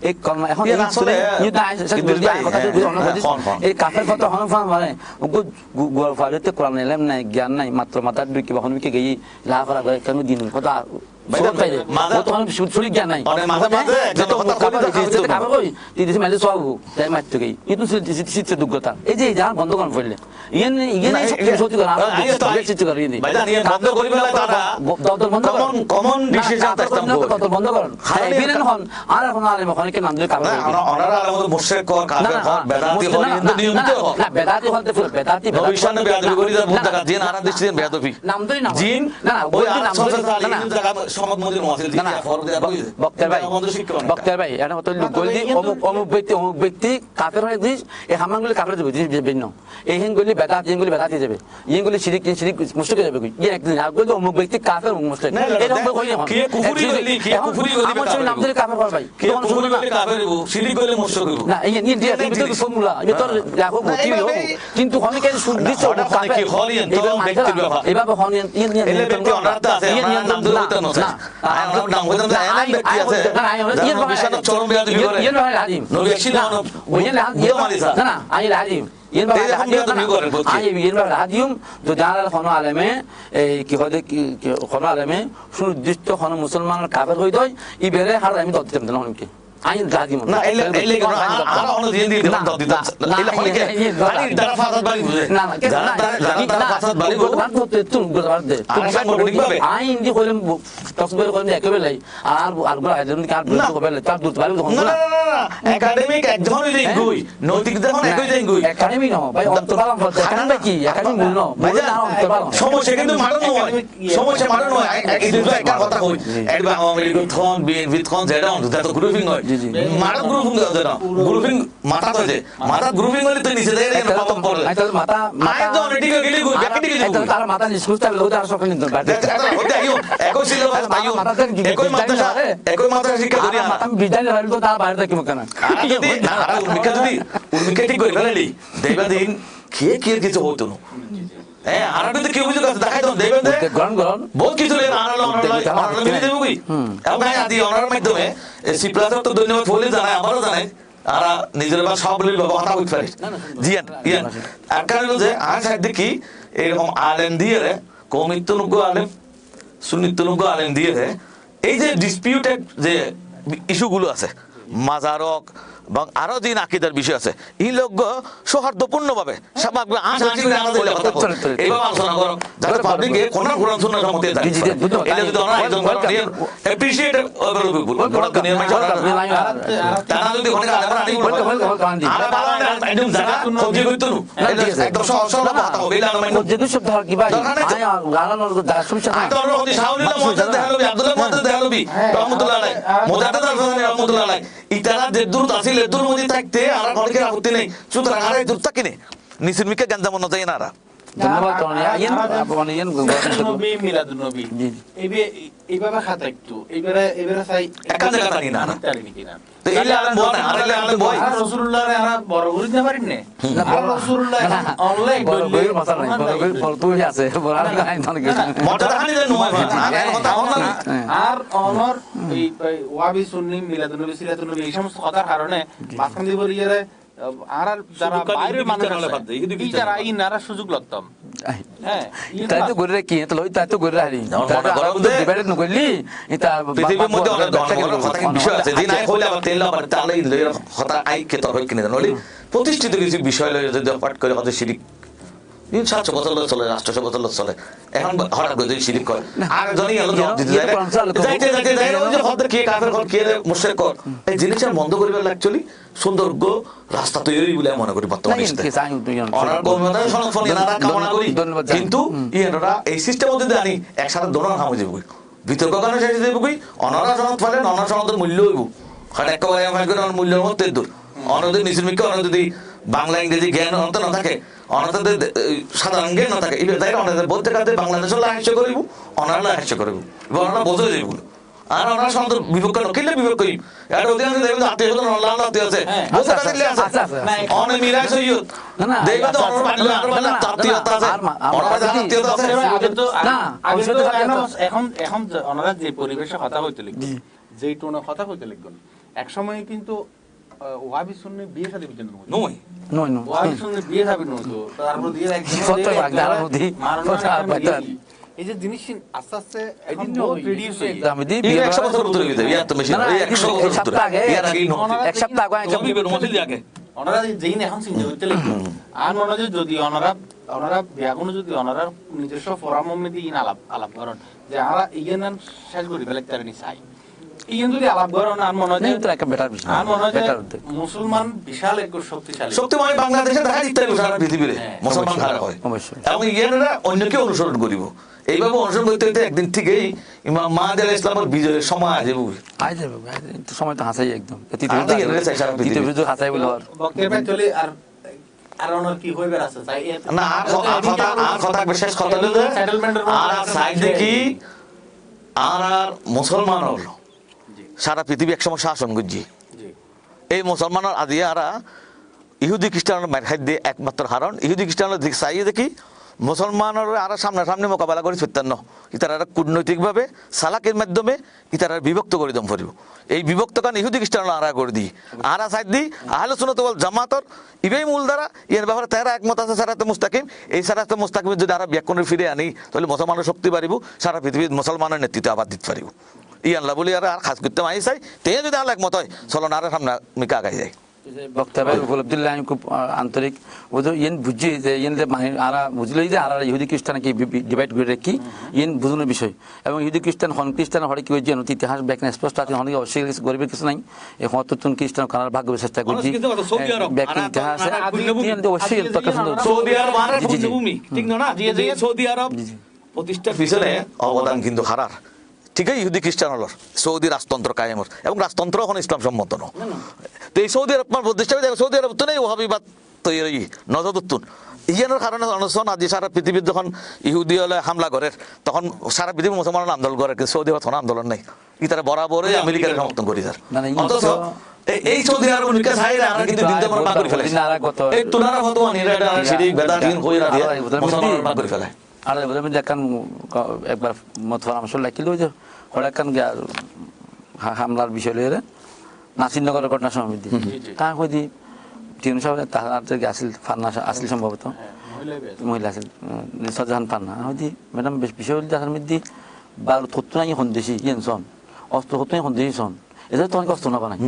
এই কলমা এখন এই কাফের ফটো হনফান মানে গোয়াল ফাড়িতে কোরআন এলাম নাই জ্ঞান নাই মাত্র মাথার বিকে বা হনবিকে গিয়ে লাভ করা করে কেন দিন কথা বন্ধ করেন ফেললে বন্ধ করেন আর এখন আলেম অনেকে নাম দিলে বেদাতি হতে বেদাতি নাম ধরি না জিন না ওই নাম বক্তার ভাই এটা হতো অমুক ব্যক্তি কাফের হয়ে দিস এই হামানগুলি কাফের যাবে জিনিস ভিন্ন এই হিনগুলি বেদাত ইনগুলি বেদাতি যাবে ইনগুলি শিরিক মুশরিক যাবে ইয়ে একদিন আর বলতে অমুক ব্যক্তি কাফের অমুক মুশরিক এরকম কই না কে কুফরি গলি কে কুফরি গলি আমার নাম ধরে কাফের কর ভাই কে কুফরি গলি কাফের হইব শিরিক গলি মুশরিক হইব না এই নিয়ে দিয়া তুমি তো ফর্মুলা আমি তো দেখো কি হবে কিন্তু অনেকে শুনদিছ কাফের কি হলিয়ন তো ব্যক্তির ব্যাপার এভাবে হলিয়ন নিয়ে এলে ব্যক্তি অনার্থ আছে আমার নাম ধরে হইতো না আমার নাম হইতো না এমন ব্যক্তি আছে যারা বিশাল চরম বিয়াদবি করে নবী আসিল ইয়ে মারিসা না আই হাদিম সুনির্দিষ্ট মুসলমানের কাফের হয়ে যায় ই বেড়ে হার আমি দত্ত অনেকে আইন রাজি না এলে এলে আর অন্য দিয়ে দিয়ে দিতাম দিতাম এলে অনেকে আরে যারা ফাসাদ বাড়ি বুঝে না যারা ফাসাদ বাড়ি বুঝে তুমি গোলবার দে আইন দি কইলাম তসবির কইলাম একেবারে আর আরগুলো আইলেন কি আর বুঝতে হবে তার দুধ বাড়ি না না না একাডেমিক একজন হইলে গুই নৈতিক যখন একই যাই গুই একাডেমি না ভাই অন্তর্বালন করতে একাডেমি কি একাডেমি মূল না ভাই না অন্তর্বালন সমস্যা কিন্তু মারণ নয় সমস্যা মারণ নয় এই দুটো একটা কথা কই একবার আওয়ামী লীগ থন বিএনপি থন যেটা অন্তত তো গ্রুপিং হয় মারা গ্রুপিং যেটা গ্রুপিং মাথা তো যে মাথা গ্রুপিং হলে তো নিচে যায় না প্রবলেম পড়ে আইতা মাথা মাথা তো অনেক গেলি গুই ব্যাকে দিকে আইতা তার মাথা নিষ্কুস্তা লোক আর সব নিতে পারে ওটা আইও একই ছিল আইও একই মাথা শিক্ষা করি মাথা বিদায় হইল তো তার বাইরে থেকে কেন যদি উর্মিকা ঠিক করে ফেলেলি দেখবা দিন কে কে কিছু হইতো না হ্যাঁ আর কিন্তু কেউ কিছু কাছে দেখাই তো দেখবেন গ্রহণ বহুত কিছু লেন আনার মিলে দেবো কি এবং আদি অনার মাধ্যমে সি প্লাস তো ধন্যবাদ বলে জানাই আমারও জানাই আর নিজের বা সব বলে বাবা কথা কইতে পারে জিয়ান ইয়ান আর কারণ যে আর সাইড দেখি এরকম আলেম দিয়ে রে কমিতনুগ আলেম সুন্নিতনুগ আলেম দিয়ে রে এই যে ডিসপিউটেড যে ইস্যুগুলো আছে মাজারক এবং আরো যে আকিদার বিষয় আছে এই লোক সৌহার্দ্যপূর্ণ ভাবে আলোচনা করো যাতে পাবলিকে কোন কোরআন সুন্নাহ সম্মতি থাকে এটা যদি আমরা একজন অ্যাপ্রিশিয়েট তারা যদি অনেক আলেমরা আনি আর বাবা একদম জায়গা সবজি করতে নো একদম সহজ কথা হবে এটা আমরা যেহেতু শব্দ কি ভাই আয় গালানোর দাসুম সাথে তো আমরা হদি শাহুলিল্লাহ মুহাদ্দিস দেখালো আব্দুল্লাহ মুহাদ্দিস দেখালো নবী রহমতুল্লাহ আলাইহি মুজাদ্দিদ আল-ফাসানি রহমতুল্লাহ আলাইহি ইতারা যে দূর আছিল দূর মধ্যে থাকতে আর অনেকের আপত্তি নেই সুতরাং আর দূর থাকিনে নিসির মিকে গঞ্জাম না যায় না আর ধন্যবাদ ইয়ান নবী মিলাদুন নবী এইভাবে খাতা একটু এবারে চাই একান জায়গা থাকি না তারিনি কিনা তো এইলে আলেম বয় না আরেলে আলেম বয় আর রাসূলুল্লাহরে আমরা বড় করে দিতে পারি না আর রাসূলুল্লাহ অনলাইন বড় কথা নাই বড় তুই আছে বড় নাই ধরে গেছে মত দেখানি যে নয় আর কথা হল না আর অনর এই ওয়াবি সুন্নি মিলাদুন নবী সিরাতুন নবী এই সমস্ত কথার কারণে মাঝখান দিয়ে বলিয়ে আর যারা বাইরের মানুষ আছে এই যারা ইনারা সুযোগ লাগতাম হ্যাঁ তাই তো করে কি তো লই তাই তো করে হারি ডিবেট ন করলি এটা পৃথিবীর মধ্যে অনেক ধর্মের কথা বিষয় আছে দিন আই হইলে আবার তেল আবার তালে কথা আই কে তর হয় কিনে নলি প্রতিষ্ঠিত কিছু বিষয় লই যদি পাঠ করে হতে শিরিক 700 বছর চলে 800 বছর চলে এখন হঠাৎ করে শিরিক করে আর জনই হলো দিতে যায় যাইতে ওই যে হতে কে কাফের কর কে মুশরিক কর এই জিনিসটা বন্ধ করিবার অ্যাকচুয়ালি সৌন্দর্য রাস্তা তৈরি বলে মনে করি বর্তমানে অনার কর্মতা সংরক্ষণ এনারা কামনা করি কিন্তু ইয়েরা এই সিস্টেম মধ্যে জানি একসাথে দোনো হামে যাবে বিতর্ক কারণে শেষ দেব কই অনারা সনদ ফলে অনার সনদের মূল্য হইব কারণ একেবারে আমি করে মূল্যের মধ্যে দূর অনদের নিসিমিক অনদের যদি বাংলা ইংরেজি জ্ঞান অন্ত না থাকে অনাদের সাধারণ জ্ঞান না থাকে এই তাই অনাদের বলতে কাতে বাংলাদেশ হাস্য করিব অনারা হাস্য করিব এবং অনারা বোঝে যাইব আর অনার সন্ত বিভক্ত নকিলে বিভক্ত করি আর অধিকাংশ দেখবেন আত্মীয় স্বজন আল্লাহ আত্মীয় আছে বলতে কাতে আছে অনে মিরাজ সৈয়দ দেখবেন তো অনার বাড়ি আর বাড়ি আত্মীয়তা আছে অনার আত্মীয়তা আছে আগে তো এখন অনারা যে পরিবেশে কথা হইতে লিখবে যেই টোনে কথা হইতে লিখবেন এক সময় কিন্তু ওয়াবি সুন্নি বিয়ে শাদী বিজন নয় ওয়াবি সুন্নি বিয়ে শাদী নয় তো তারপর দিয়ে এই যে জিনিস আস্তে আস্তে এখন বহুত রিডিউস হয়ে গেছে আমি দিই 100 বছর উত্তর দিতে ইয়া তো মেশিন 100 বছর উত্তর এর আগে এক সপ্তাহ আগে বিবের মধ্যে আগে ওনারা যেই এখন চিন্তা করতে লাগবে আর মনে হয় যদি ওনারা ব্যাগুনো যদি ওনারা নিজস্ব ফোরাম মধ্যে ইন আলাপ করেন যে আমরা ইয়েন শেষ করি ফেলে তার নি চাই ইয়েন যদি আলাপ করেন আর মনে হয় তো একটা বেটার বিষয় আর মনে হয় মুসলমান বিশাল এক শক্তিশালী শক্তিমান বাংলাদেশে দেখা দিতে সারা পৃথিবীতে মুসলমান খারাপ হয় অবশ্যই এবং ইয়েনরা অন্যকে অনুসরণ করিব এইভাবে অনুসরণ করতে করতে একদিন ঠিকই ইমাম মাহাদি আলাইহিস সালামের বিজয়ের সময় আসবে তো সময় তো হাসাই একদম তৃতীয় হাসাই বলে বক্তব্য চলে আর ওনার কি হইবে আছে চাই না আর কথা বিশেষ কথা হলো সেটেলমেন্টের আর সাইড দেখি আর মুসলমান হলো সারা পৃথিবী একসময় শাসন করছি এই মুসলমানের আদিয়া আর ইহুদি খ্রিস্টানের মার খাদ্যে একমাত্র হারণ ইহুদি খ্রিস্টানের দিক চাইয়ে দেখি মুসলমানের আর সামনাসামনি মোকাবেলা করে ফিরতেন ইতারা কূটনৈতিকভাবে সালাকের মাধ্যমে ইতারা বিভক্ত করে দম ফরিব এই বিভক্ত কারণ ইহুদি খ্রিস্টান আরা করে দিই আরা সাইড দিই আহলে সুন্নাত ওয়াল জামাতর ইবেই মূল দ্বারা এর ব্যাপারে তারা একমত আছে সারাতে মুস্তাকিম এই সারাতে মুস্তাকিম যদি আরা ব্যাকরণে ফিরে আনি তাহলে মুসলমানের শক্তি বাড়িব সারা পৃথিবীর মুসলমানের নেতৃত্ব আবার দিতে পারিব ই আল্লাহ বলি আর খাস করতে মাই চাই তে যদি আল্লাহ একমত হয় চলো না আর সামনে মিকা আগাই যায় বক্তব্যের উপলব্ধিল্লাহ আমি খুব আন্তরিক বুঝো ইয়েন বুঝছি যে ইয়েন আরা বুঝলো যে আর ইহুদি খ্রিস্টানকে ডিভাইড করে রাখি ইয়েন বুঝানোর বিষয় এবং ইহুদি খ্রিস্টান হন খ্রিস্টান হরে কি হয়েছে ইতিহাস ব্যাখ্যা স্পষ্ট আছে অনেক অবশ্যই গরিবের কিছু নাই এখন অতটুকু খ্রিস্টান কানার ভাগ্য চেষ্টা করছি ব্যাখ্যা ইতিহাস অবশ্যই সৌদি আরব ভূমি ঠিক না সৌদি আরব প্রতিষ্ঠার পিছনে অবদান কিন্তু হারার ঠিক আছে ইহুদি খ্রিস্টান হল সৌদি রাজতন্ত্র কায়েমর এবং রাজতন্ত্র এখন ইসলাম সম্মত ন তো এই সৌদি আরব প্রতিষ্ঠা সৌদি আরব তো নেই ওহাবিবাদ তৈরি নজরুত্তুন ইয়ানোর কারণে অনশন আজ সারা পৃথিবীর যখন ইহুদি হলে হামলা করে তখন সারা পৃথিবী মুসলমান আন্দোলন করে কিন্তু সৌদি আরব আন্দোলন নেই ই তারা বরাবরই আমেরিকার সমর্থন করি স্যার অথচ এই সৌদি আরব নিকা সাইরে আর কিন্তু দিন দেব না করে ফেলে এই তুনারা হতো নিরাটা শিরিক বেদাতিন কইরা দিয়ে মুসলমান না করে ফেলে আর বলবেন যে কান একবার মত পরামর্শ লাগিল যে হড়া কান হামলার বিষয় লইরে নাসিরনগরের ঘটনা সমিতি তা কই দি তিন সব তাহাতে আসিল ফান্না আসিল সম্ভবত মহিলা আসিল সজাহান ফান্না হইদি ম্যাডাম বিষয় হল দেখার মধ্যে বাল থত্তু নাই হন্দেশি ইয়েনসন অস্ত্র হতো নাই হন্দেশি সন এটা তো অনেক অস্ত্র না বানাই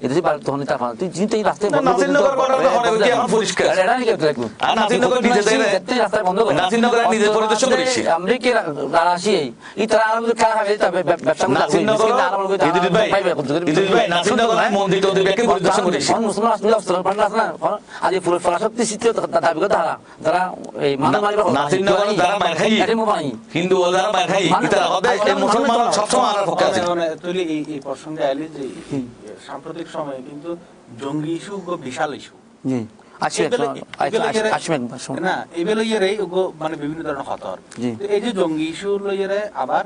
এদেশে বাড়ি তখন তা তুই চিন্তা এই রাস্তায় বন্ধ করে নাসিরনগর ঘটনা হয় ওই কি এখন পরিষ্কার এটা নিয়ে দেখবো আর নাসিরনগর নিজে দেখে রাস্তা বন্ধ করে নাসিরনগর নিজে পরিদর্শন করেছি আমরা কি রাশি এই তারা আর কার হবে তবে ব্যবসা নাসিরনগর ইদ্রিস ভাই নাসিরনগর মন্দির তো দেখে পরিদর্শন করেছি মুসলমান আসলে অস্ত্র পান না আজ ফুল ফলাশক্তি সিদ্ধ দাবি করে তারা এই মানুষ মারিবা নাসিরনগর যারা মার খাই হিন্দু যারা মার খাই এটা হবে এই মুসলমান সবসময় আর পক্ষে আছে মানে তুই এই প্রসঙ্গে আইলি যে সাম্প্রতিক সময়ে কিন্তু জঙ্গি ইস্যু বিশাল ইস্যু জি না এবে লইয়ারে মানে বিভিন্ন ধরনের খতর এই যে জঙ্গি ইস্যু লইয়ারে আবার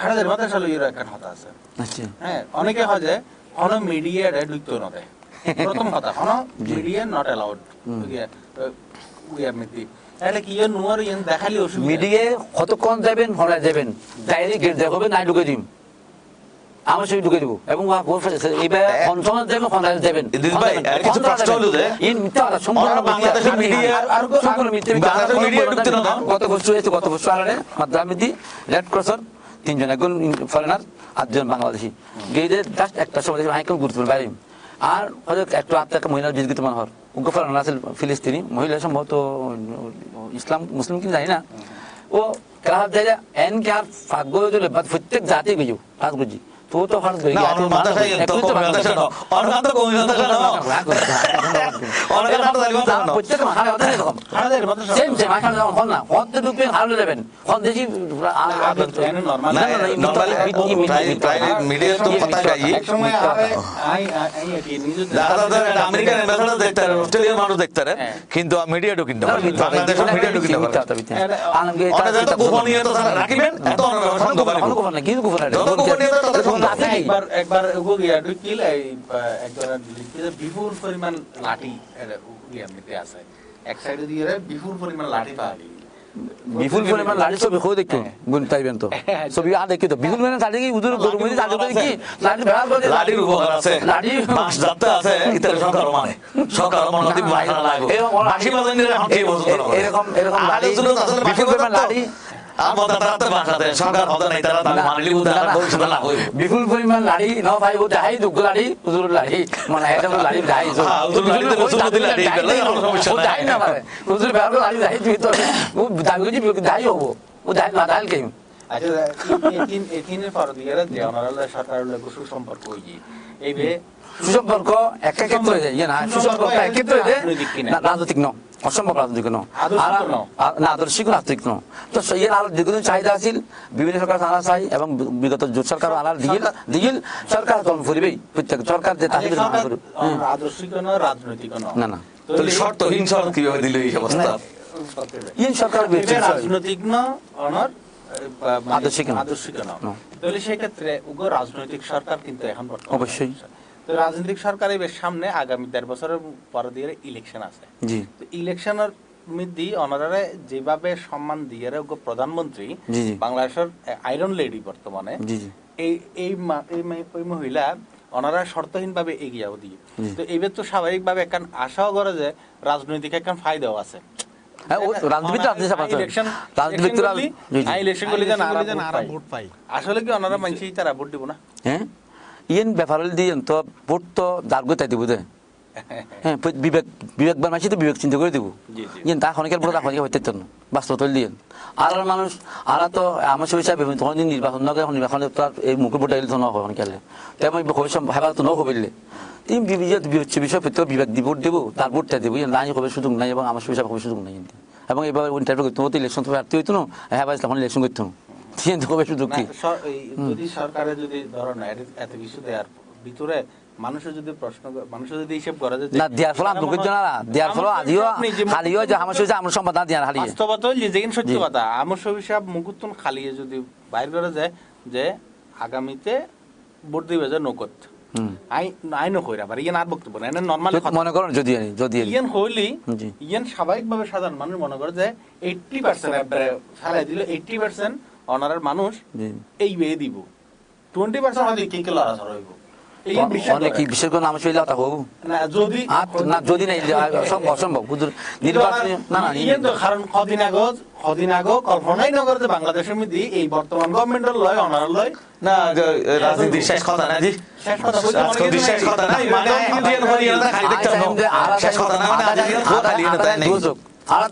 হাড়াদের মাদ্রাসা লইয়ারে একটা কথা আছে হ্যাঁ অনেকে হয় যে কোনো মিডিয়া ঢুকতে না দেয় প্রথম কথা কোনো মিডিয়া নট অ্যালাউড এটা কি নোয়ার দেখালি অসুবিধা মিডিয়া কতক্ষণ যাবেন হলে যাবেন ডাইরেক্ট গেট দেখাবে নাই ঢুকে দিম আমার সেই ঢুকে দিব এবং এইবার কনফার্ম যাবেন কনফার্ম যাবেন ইদ্রিস ভাই আর কিছু প্রশ্ন হলো যে এই মিথ্যা কথা সম্পূর্ণ বাংলাদেশের মিডিয়া আর সম্পূর্ণ মিথ্যা বাংলাদেশের মিডিয়া ঢুকতে না গত বছর আলারে মাদ্রামিদি রেড ক্রসর তিনজন একজন ফরেনার 8 জন বাংলাদেশি গেইদে জাস্ট একটা সময় হাইকোর্ট গুরুত্বপূর্ণ বাইরে আর হয়তো একটু আত্মাকে মহিলার বিজগিত মান হওয়ার উগ্র ফরেনার আছে ফিলিস্তিনি মহিলা সম্ভবত ইসলাম মুসলিম কি জানি না ও ক্লাস যায় এন কে আর ফাগো জলে বাদ প্রত্যেক জাতি গিয়ে ফাগ বুঝি তো ফাগ গই না অন্য মাদ্রাসা তো মাদ্রাসা না অন্য তো কোন মাদ্রাসা না অন্য তো তালিবান না প্রত্যেক মাদ্রাসা আছে এরকম হাড়াদের মাদ্রাসা সেম সেম আখানে যখন হল না কত ঢুকবেন হারলে যাবেন কোন দেশি নরমাল মিডিয়া তো কথা গাই এক সময় আই কি নিউজ দাদা আমেরিকান এমবাসেডর দেখতে অস্ট্রেলিয়ার মানুষ দেখতে কিন্তু মিডিয়া ঢুকিন না বাংলাদেশের মিডিয়া ঢুকিন না আনগে ওটা যত গোপনীয়তা রাখিবেন এত গোপন না কি গোপন যত গোপনীয়তা তত একবার গিয়া ঢুকিল এই একজন লিখতে বিপুল পরিমাণ লাঠি এমনিতে আছে এক সাইডে দিয়ে বিপুল পরিমাণ লাঠি পাওয়া গেল বিপুল পরিমাণ লাঠি ছবি খো দেখতো গুণ পাইবেন তো ছবি আ দেখি তো বিপুল পরিমাণ লাঠি কি উদুর গরুমে চালু করে কি লাঠি ব্যবহার করে লাঠির উপকার আছে লাঠি মাছ যাতে আছে ইতার সরকার মানে সরকার মনোদি বাইরে লাগো বাকি বাজানিরা হাঁটি বসে এরকম লাঠি বিপুল পরিমাণ লাঠি বিপুল পরিমাণ লাড়ি ন ভাই ও দেখাই দুঃখ লাড়ি হুজুর লাড়ি মানে এটা লাড়ি দেখাই দেখাই না মানে হুজুর ব্যবহার লাড়ি দেখাই তুই তো ও দাবি করছি দেখাই হবো ও দেখাই না দেখাই কেউ আচ্ছা এতিনের পর দিয়ে যে অনারাল সরকারের লোক সুসম্পর্ক হই এই বে সুসম্পর্ক এক ক্ষেত্রে ইয়ে না সুসম্পর্ক এক ক্ষেত্রে রাজনৈতিক ন অসম্ভব রাজনৈতিক ন না আদর্শিক রাজনৈতিক ন তো এর আরো দীর্ঘদিন চাহিদা আছিল বিভিন্ন সরকার থানা চাই এবং বিগত জোট সরকার আলার দিগিল সরকার তখন ফুরিবেই প্রত্যেক সরকার যে তাকে আদর্শিক ন রাজনৈতিক ন না না তাহলে শর্তহীন সরকার কিভাবে দিল এই অবস্থা ইন সরকার রাজনৈতিক ন অনর আদর্শিক ন তাহলে সেই ক্ষেত্রে উগ্র রাজনৈতিক সরকার কিন্তু এখন অবশ্যই তো রাজনৈতিক সরকারের সামনে আগামী 10 বছরের পর দিয়ে ইলেকশন আছে জি তো ইলেকশনের মধ্যে অনারারে যেভাবে সম্মান দিয়ে প্রধানমন্ত্রী বাংলাদেশের আয়রন লেডি বর্তমানে এই এই ওই মহিলা ওনারা শর্তহীন ভাবে এগিয়ে দিয়ে তো এবার তো স্বাভাবিক ভাবে একখান আশাও করে যে রাজনৈতিক একখান ফায়দাও আছে আসলে কি ওনারা মানুষ তারা ভোট দিব না হ্যাঁ ইয়েন ব্যাপার দিয়ে তো ভোট তো দাঁড় তাই দিব দে হ্যাঁ বিবেকবার মাসি তো বিবেক চিন্তা করে দিব ইয়েন তা খনিকের বড় খনিকে হইতে তো বাস্তব তৈরি দিয়ে আর মানুষ আর তো আমার হিসাবে বিভিন্ন তখন নির্বাচন নয় নির্বাচন এই মুখে ভোট আইলে তো ন হয় খনিকালে তাই আমি ভবিষ্যৎ ভাবার তো ন হবিলে তুমি বিষয় প্রত্যেক বিবেক দিয়ে ভোট দেবো তার ভোটটা দেবো নাই হবে সুযোগ নাই এবং আমার হিসাবে হবে সুযোগ নাই এবং এবার ইন্টারভিউ করতে হতো ইলেকশন তো প্রার্থী হইতো না হ্যাঁ ভাই তখন ইলেকশন করতো যদি সরকারের যদি ধরো না এত কিছু দেওয়ার ভিতরে মানুষের যদি প্রশ্ন মানুষের যদি হিসাব করা যায় না দেওয়ার ফলে আমি দেওয়ার ফলে আজিও খালিও যে আমার সঙ্গে আমার সমাধান দেওয়ার খালি বাস্তবতা যেদিন সত্যি কথা আমার হিসাব মুকুত্তন খালিয়ে যদি বাইর করা যায় যে আগামীতে ভোট দিবে যে নকদ আইন হইরা পারে ইয়ান আর বক্তব্য না এটা নরমাল মনে করেন যদি ইয়ান হইলি ইয়ান স্বাভাবিকভাবে সাধারণ মানুষ মনে করে যে 80% ফেলাই দিলে 80% অনারের মানুষ এই ওয়ে দিব 20% হয়তো কি লড়াচড়া হইব এই বিষয় অনেক কি বিশেষ করে নাম শৈলা তা হবু না যদি না যদি নাই সব অসম্ভব হুজুর নির্বাচন না না ইয়ে তো কারণ কদিন আগে কল্পনাই নগর যে বাংলাদেশের মধ্যে এই বর্তমান গভর্নমেন্টের লয় অনার লয় না রাজনীতির শেষ কথা না জি শেষ কথা বলতে রাজনীতির শেষ কথা না খালি দেখতে শেষ কথা না মানে খালি না তাই নাই আর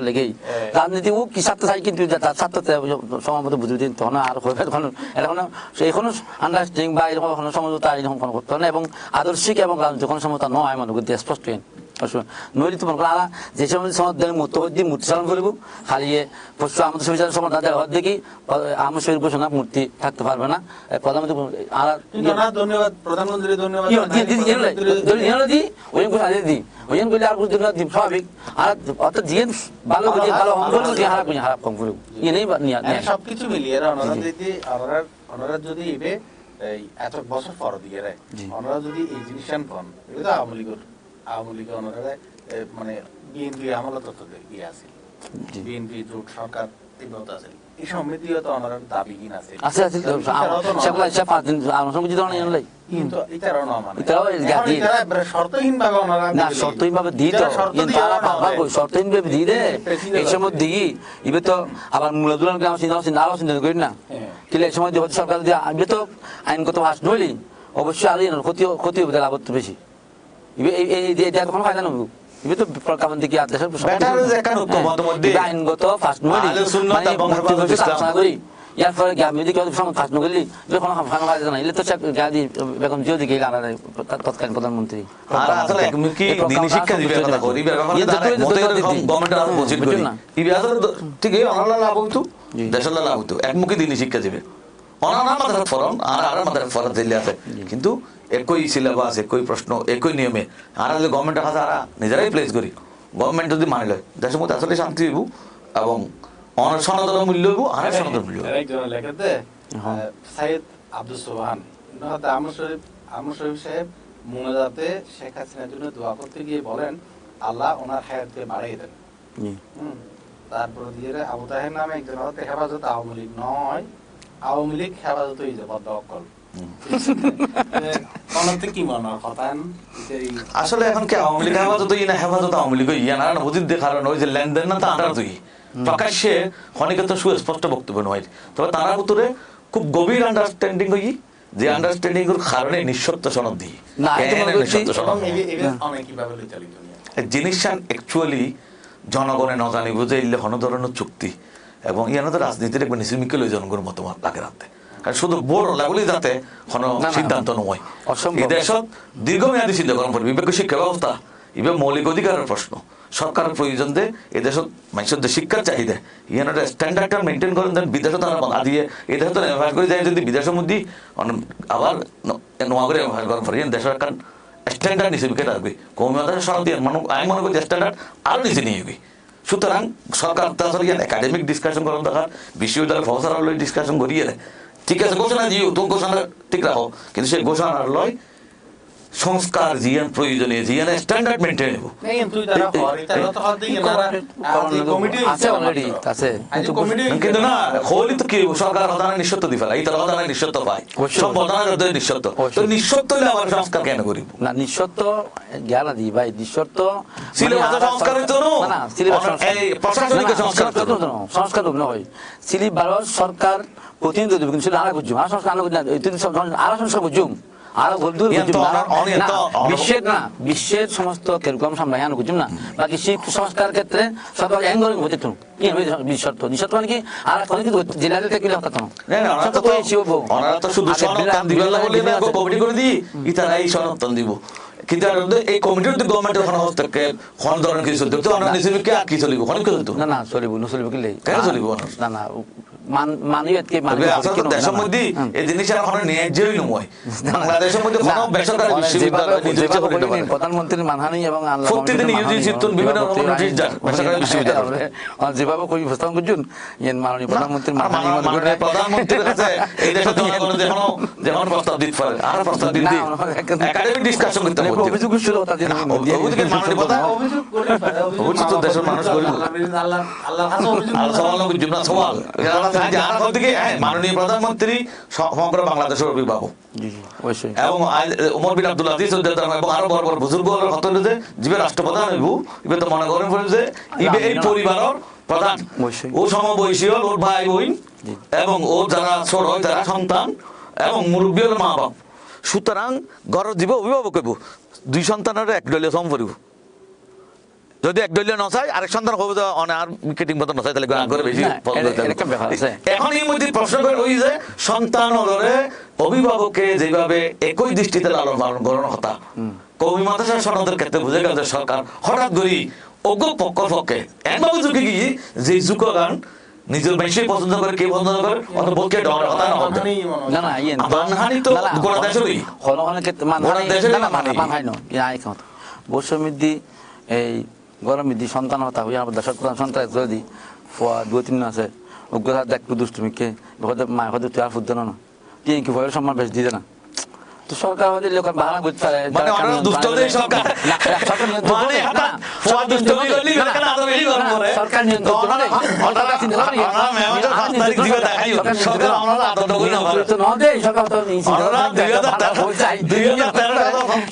লেগেই রাজনীতি ও কি ছাত্র চাই কিন্তু ছাত্র সময় মতো বুঝে দিন তখন আর তখন এখনো আন্ডারস্ট্যান্ডিং বা এরকম সমঝোতা এরকম কোনো করতে হয় না এবং আদর্শিক এবং রাজনীতি কোনো সমতা নয় মনে করতে স্পষ্ট নইলে তো মনে করা যে সময় সমাধানের মতো দিয়ে মূর্তি চালন করব খালি পশু আমাদের সুবিধার সমাধান দেওয়ার দেখি আমার শরীর ঘোষণা মূর্তি থাকতে পারবে না প্রধানমন্ত্রী ধন্যবাদ প্রধানমন্ত্রী ধন্যবাদ স্বাভাবিক আর অর্থাৎ যে ভালো ভালো অঙ্গ খারাপ খারাপ কম করব সবকিছু মিলিয়ে ওনারা যদি এত বছর পর দিয়ে ওনারা যদি এই জিনিস পান এটা তো আওয়ামী লীগের ওনারা মানে বিএনপি আমলা তত্ত্ব দিয়ে আছে বিএনপি জোট সরকার তিব্বত আছে এই সমৃদ্ধিও তো ওনারা দাবি কিনা আছে আছে আছে সে 5 দিন আলোচনা বুঝি ধরনের নাই কিন্তু এটারও না মানে এটাও গাদি শর্তহীন ভাবে ওনারা না শর্তহীন ভাবে দিই তো কিন্তু তারা বাবা কই শর্তহীন ভাবে দিই দে এই সময় দিই ইবে তো আবার মূলধন গ্রাম চিন্তা করি না কিলে এই সময় সরকার দিয়ে ইবে তো আইনগত ভাষ নইলি অবশ্যই আর ক্ষতি হবে লাভ তো বেশি ইবে এই এটা কোনো ফায়দা নয় ইবে তো প্রকাশন দিকে আদেশ আইনগত ফাস্ট নইলি আলোচনা করি ইয়ার পরে আমি যদি কেউ ফাস্ট নগলি যখন ফাঁকা না এলে তো গাদি বেগম জিও দিকে তৎকালীন প্রধানমন্ত্রী আসলে কি দিন শিক্ষা দিবে কথা করি গভর্নমেন্ট আর পৌঁছে করি ইবে আসলে ঠিক এই অনলা লাভ হইতো দেশের লাভ হইতো একমুখী দিন শিক্ষা দিবে অনানা মাথার ফরন আর মাথার ফরন দিলে আছে কিন্তু একই সিলেবাস একই প্রশ্ন একই নিয়মে আর গভর্নমেন্টের কাছে আর নিজেরাই প্লেস করি গভর্নমেন্ট যদি মানি লয় দেশের মধ্যে আসলে শান্তি হইব এবং সনদের মূল্য হইব আর সনদের মূল্য সাইদ আব্দুল সোবহান আমর শরীফ সাহেব মোনাজাতে শেখ হাসিনার জন্য দোয়া করতে গিয়ে বলেন আল্লাহ ওনার হায়াতকে বাড়িয়ে দেন তারপর দিয়ে আবু তাহের নামে একজন হেফাজত আওয়ামী লীগ নয় আওয়ামী লীগ হেফাজত হয়ে যাবে অকল আসলে এখন কি আওয়ামী লীগ হেফাজত না হেফাজত আওয়ামী লীগ ইয়া না বুঝির দেখার ওই যে লেনদেন না তা আন্ডার তুই প্রকাশ্যে অনেকে তো সুস্পষ্ট বক্তব্য নয় তবে তারা ভিতরে খুব গভীর আন্ডারস্ট্যান্ডিং হই যে আন্ডারস্ট্যান্ডিং এর কারণে নিঃশর্ত সনদ দিই জিনিসটা অ্যাকচুয়ালি জনগণে ন জানি বুঝে ইলে কোনো ধরনের চুক্তি এবং ইয়ানো তো রাজনীতির একবার নিশ্চিত লই জনগণের মতামত লাগে রাখতে শুধু বড় লাগলি যাতে কোনো সিদ্ধান্ত নয় এই দেশত দীর্ঘমেয়াদী চিন্তা করা পড়বে বিবেক শিক্ষা ব্যবস্থা এবার মৌলিক অধিকারের প্রশ্ন সরকারের প্রয়োজন দে এই দেশত মানুষের যে শিক্ষার চাহিদা ইয়ানোর স্ট্যান্ডার্ডটা মেনটেন করেন দেন বিদেশে তারা বাধা দিয়ে এই দেশে তো ব্যবহার করে যায় যদি বিদেশের মধ্যে আবার নোয়া করে ব্যবহার করার পরে দেশের একটা স্ট্যান্ডার্ড নিচে বিকে থাকবে কৌমিয়তার সনদ দিয়ে আমি মনে করি স্ট্যান্ডার্ড আরো নিচে নিয়ে যাবে সুতরাং সরকার তাছাড়া ইয়ান একাডেমিক ডিসকাশন করার দরকার বিশ্ববিদ্যালয়ের প্রফেসর ডিসকাশন করিয়ে ঠিক আছে ঘোষণা দিও তুমি ঘোষণা ঠিক রাখো কিন্তু সেই ঘোষণার লয় সংস্কার জিয়ান প্রয়োজনীয় জিয়ান স্ট্যান্ডার্ড মেনটেন হবো কিন্তু না হলি তো কি সরকার হতানা নিঃসত্ব দি ফেলা এই তারা হতানা নিঃসত্ব পায় সব হতানা নিঃসত্ব তো নিঃসত্ব হলে আবার সংস্কার কেন করিব না নিঃসত্ব জ্ঞান দি ভাই নিঃসত্ব সিলেবাস সংস্কার হইতো না সিলেবাস এই প্রশাসনিক সংস্কার নয় সিলেবাস সরকার প্রতিনিধি দেবে কিন্তু আলাদা বুঝুম আর সংস্কার আলাদা সংস্কার বুঝুম আর বিশ্বের সমস্ত কার্যক্রম সামলাই আনো বুঝুম না বাকি সংস্কার ক্ষেত্রে সব অ্যাঙ্গল হতে তো কি হবে নিঃশর্ত নিঃশর্ত মানে কি আর জেলাতে থেকে কথা ওনারা তো শুধু সনদ দিবেন না বলে না কমিটি করে দি ইতারা এই সনদ দিব কিন্তু এই কমিটির তো গভর্নমেন্টের কোনো হস্তক্ষেপ কোন ধরনের কিছু চলতে তো আমরা নিজে কি কি চলিব কোন কি চলতো না না চলিব না চলিব কি কেন চলিব না না মানবিয়তকে দেশের মধ্যে এই জিনিসটা এখন ন্যায্যই নয় বাংলাদেশের মধ্যে কোনো বেসরকারি বিশ্ববিদ্যালয় প্রধানমন্ত্রীর মানহানি এবং প্রতিদিন ইউজিসি বিভিন্ন রকম নোটিশ যান বেসরকারি বিশ্ববিদ্যালয় যেভাবে কই প্রস্তাব করছেন ইয়েন মাননীয় প্রধানমন্ত্রীর মাননীয় প্রধানমন্ত্রীর কাছে এই দেশের জনগণ যেমন প্রস্তাব দিতে পারে আর প্রস্তাব দিতে একাডেমিক ডিসকাশন করতে হবে অভিযোগ ছিল তাদের অভিযোগ তো দেশের মানুষ করিব আল্লাহ আল্লাহ সওয়াল না বুঝুম না সওয়াল হ্যাঁ যারা থেকে মাননীয় প্রধানমন্ত্রী সমগ্র বাংলাদেশের অভিভাবক জি জি অবশ্যই এবং ওমর বিন আব্দুল আজিজ এবং আরো বড় বড় বুজুর্গ হত যে যিনি রাষ্ট্রপ্রধান হইব ইবে তো মনে করেন যে ইবে এই পরিবারের প্রধান ও সমবয়সী ওর ভাই বোন এবং ও যারা ছোট যারা সন্তান এবং মুরব্বী হল মা বাপ সুতরাং ঘর দিব অভিভাবক হইব 2 সন্তানের এক দলীয় সম পড়িব যদি এক দলীয় নচাই আরেক সন্তান হবে তো আর উইকেটিং মতো নচাই তাহলে গান করে বেশি এখন এই মধ্যে প্রশ্ন করে ওই যে সন্তান হলরে অভিভাবককে যেভাবে একই দৃষ্টিতে লালন পালন করানো কথা কওমি মাদ্রাসা সনদের ক্ষেত্রে বুঝে গেল যে সরকার হঠাৎ করে অজ্ঞ পক্ষ পক্ষে এমন যুগে গিয়ে যে যুগ গান নিজের বেশি পছন্দ করে কে পছন্দ করে অত বলকে ডর কথা না হবে না না ইয়ে মানহানি তো গোটা দেশেরই হলহনে ক্ষেত্রে মানহানি না ইয়া কথা বৈষম্যদি এই গরম মিদি সন্তান হতা হইয়া আমাদের সন্তান যদি ফোয়া 2-3 আছে উগ্রতা দেখলো দুষ্টুমিকে মা হয়তো তুই আর ফুদ্দ না কি কি ভয়ের সম্মান বেশ দিতে না তো সরকার আমাদের লোক বাহানা করতে পারে মানে ওরা দুষ্টদের সরকার মানে হাতা ফোয়া দুষ্টমি করলি কেন আদর বেশি গরম করে সরকার নিয়ন্ত্রণ করে ওটা চিন্তা করে আমরা মেমোটা 5 তারিখ দিবে দেখাই সরকার আমরা আদর করি না তো না দেই সরকার তো নিশ্চিত আমরা 2013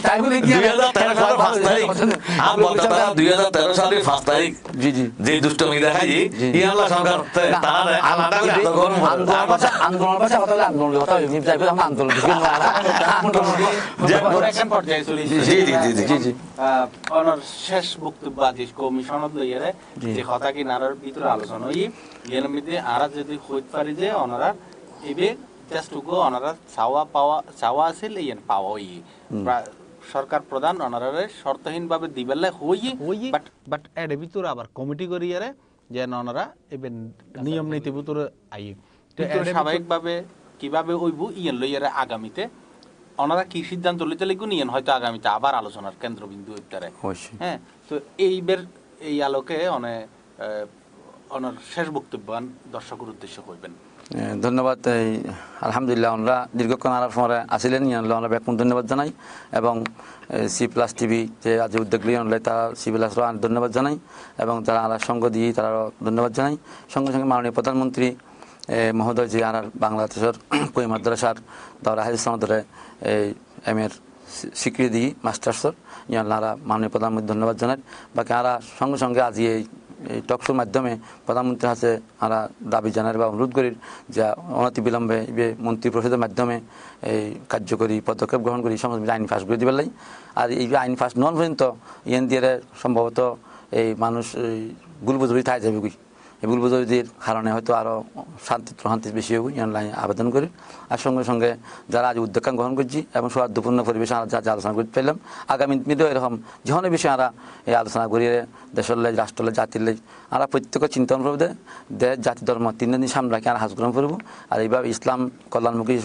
তাই বলে কি 2013 সালের 5 তারিখ আর বলতা 2013 সালের 5 তারিখ জি জি যে দুষ্টমি দেখাই ই আল্লাহ সরকার তার আলাদা করে আদর করুন আন্দোলন ভাষা কথা আন্দোলন কথা যাই আমরা আন্দোলন শেষ বক্তব্য আছে কমিশনত লইয়ারে যে কথা কি নারার ভিতরে আলোচনা হই এর মধ্যে আরা যদি হইতে পারি যে ওনারা এবে জাস্ট গো ওনারা চাওয়া আছিল ইয়ান পাওয়া হই সরকার প্রধান ওনারে শর্তহীন ভাবে দিবেলে হই বাট এর ভিতরে আবার কমিটি করিয়ারে যে ওনারা এবে নিয়ম নীতি ভিতরে আই তো স্বাভাবিক ভাবে কিভাবে হইব ইয়ান লইয়ারে আগামীতে ওনারা কি সিদ্ধান্ত লইতে লিখু নিয়েন হয়তো আগামীতে আবার আলোচনার কেন্দ্রবিন্দু হইতে পারে হ্যাঁ তো এইবার এই আলোকে ওনার শেষ বক্তব্য দর্শকের উদ্দেশ্যে কইবেন ধন্যবাদ আলহামদুলিল্লাহ আমরা দীর্ঘক্ষণ আলাপ সময় আসিলেন আমরা ব্যাপক ধন্যবাদ জানাই এবং C+ টিভি যে আজ উদ্যোগ নিয়ে আনলে তা C+ ধন্যবাদ জানাই এবং যারা আলার সঙ্গ দিয়ে তারাও ধন্যবাদ জানাই সঙ্গে সঙ্গে মাননীয় প্রধানমন্ত্রী মহোদয় যে আর বাংলাদেশের কই মাদ্রাসার দাওরা হাদিস সনদরে এই এর স্বীকৃতি দিই মাস্টার্সর ইয়ারা মাননীয় প্রধানমন্ত্রী ধন্যবাদ জানাই বাকি আরা সঙ্গে সঙ্গে আজ এই টকশোর মাধ্যমে প্রধানমন্ত্রীর কাছে আমরা দাবি জানাই বা অনুরোধ করি যে অনতিবিলম্বে মন্ত্রী পরিষদের মাধ্যমে এই কার্যকরী পদক্ষেপ গ্রহণ করি সমস্ত আইন পাস করে দিবার লাই আর এই আইন পাস নন পর্যন্ত ইয়ান দিয়ে সম্ভবত এই মানুষ গুলবুজুরি থাই যাবে কি এই বুলবুজুরির কারণে হয়তো আরও শান্তি বেশি হবে ইয়ান আবেদন করি আর সঙ্গে সঙ্গে যারা আজ উদ্যোগ গ্রহণ করছি এবং সৌহার্দ্যপূর্ণ পরিবেশে যা আলোচনা করতে পারলাম আগামী দিনেও এরকম যেখানে বিষয়ে আমরা এই আলোচনা করিয়ে দেশের লাই রাষ্ট্র লাই জাতির লাই আমরা প্রত্যেকের চিন্তন করব দেশ জাতি ধর্ম 3 দিন সামনে রাখি আমরা হাজ গ্রহণ করব আর এইভাবে ইসলাম কল্যাণমুখী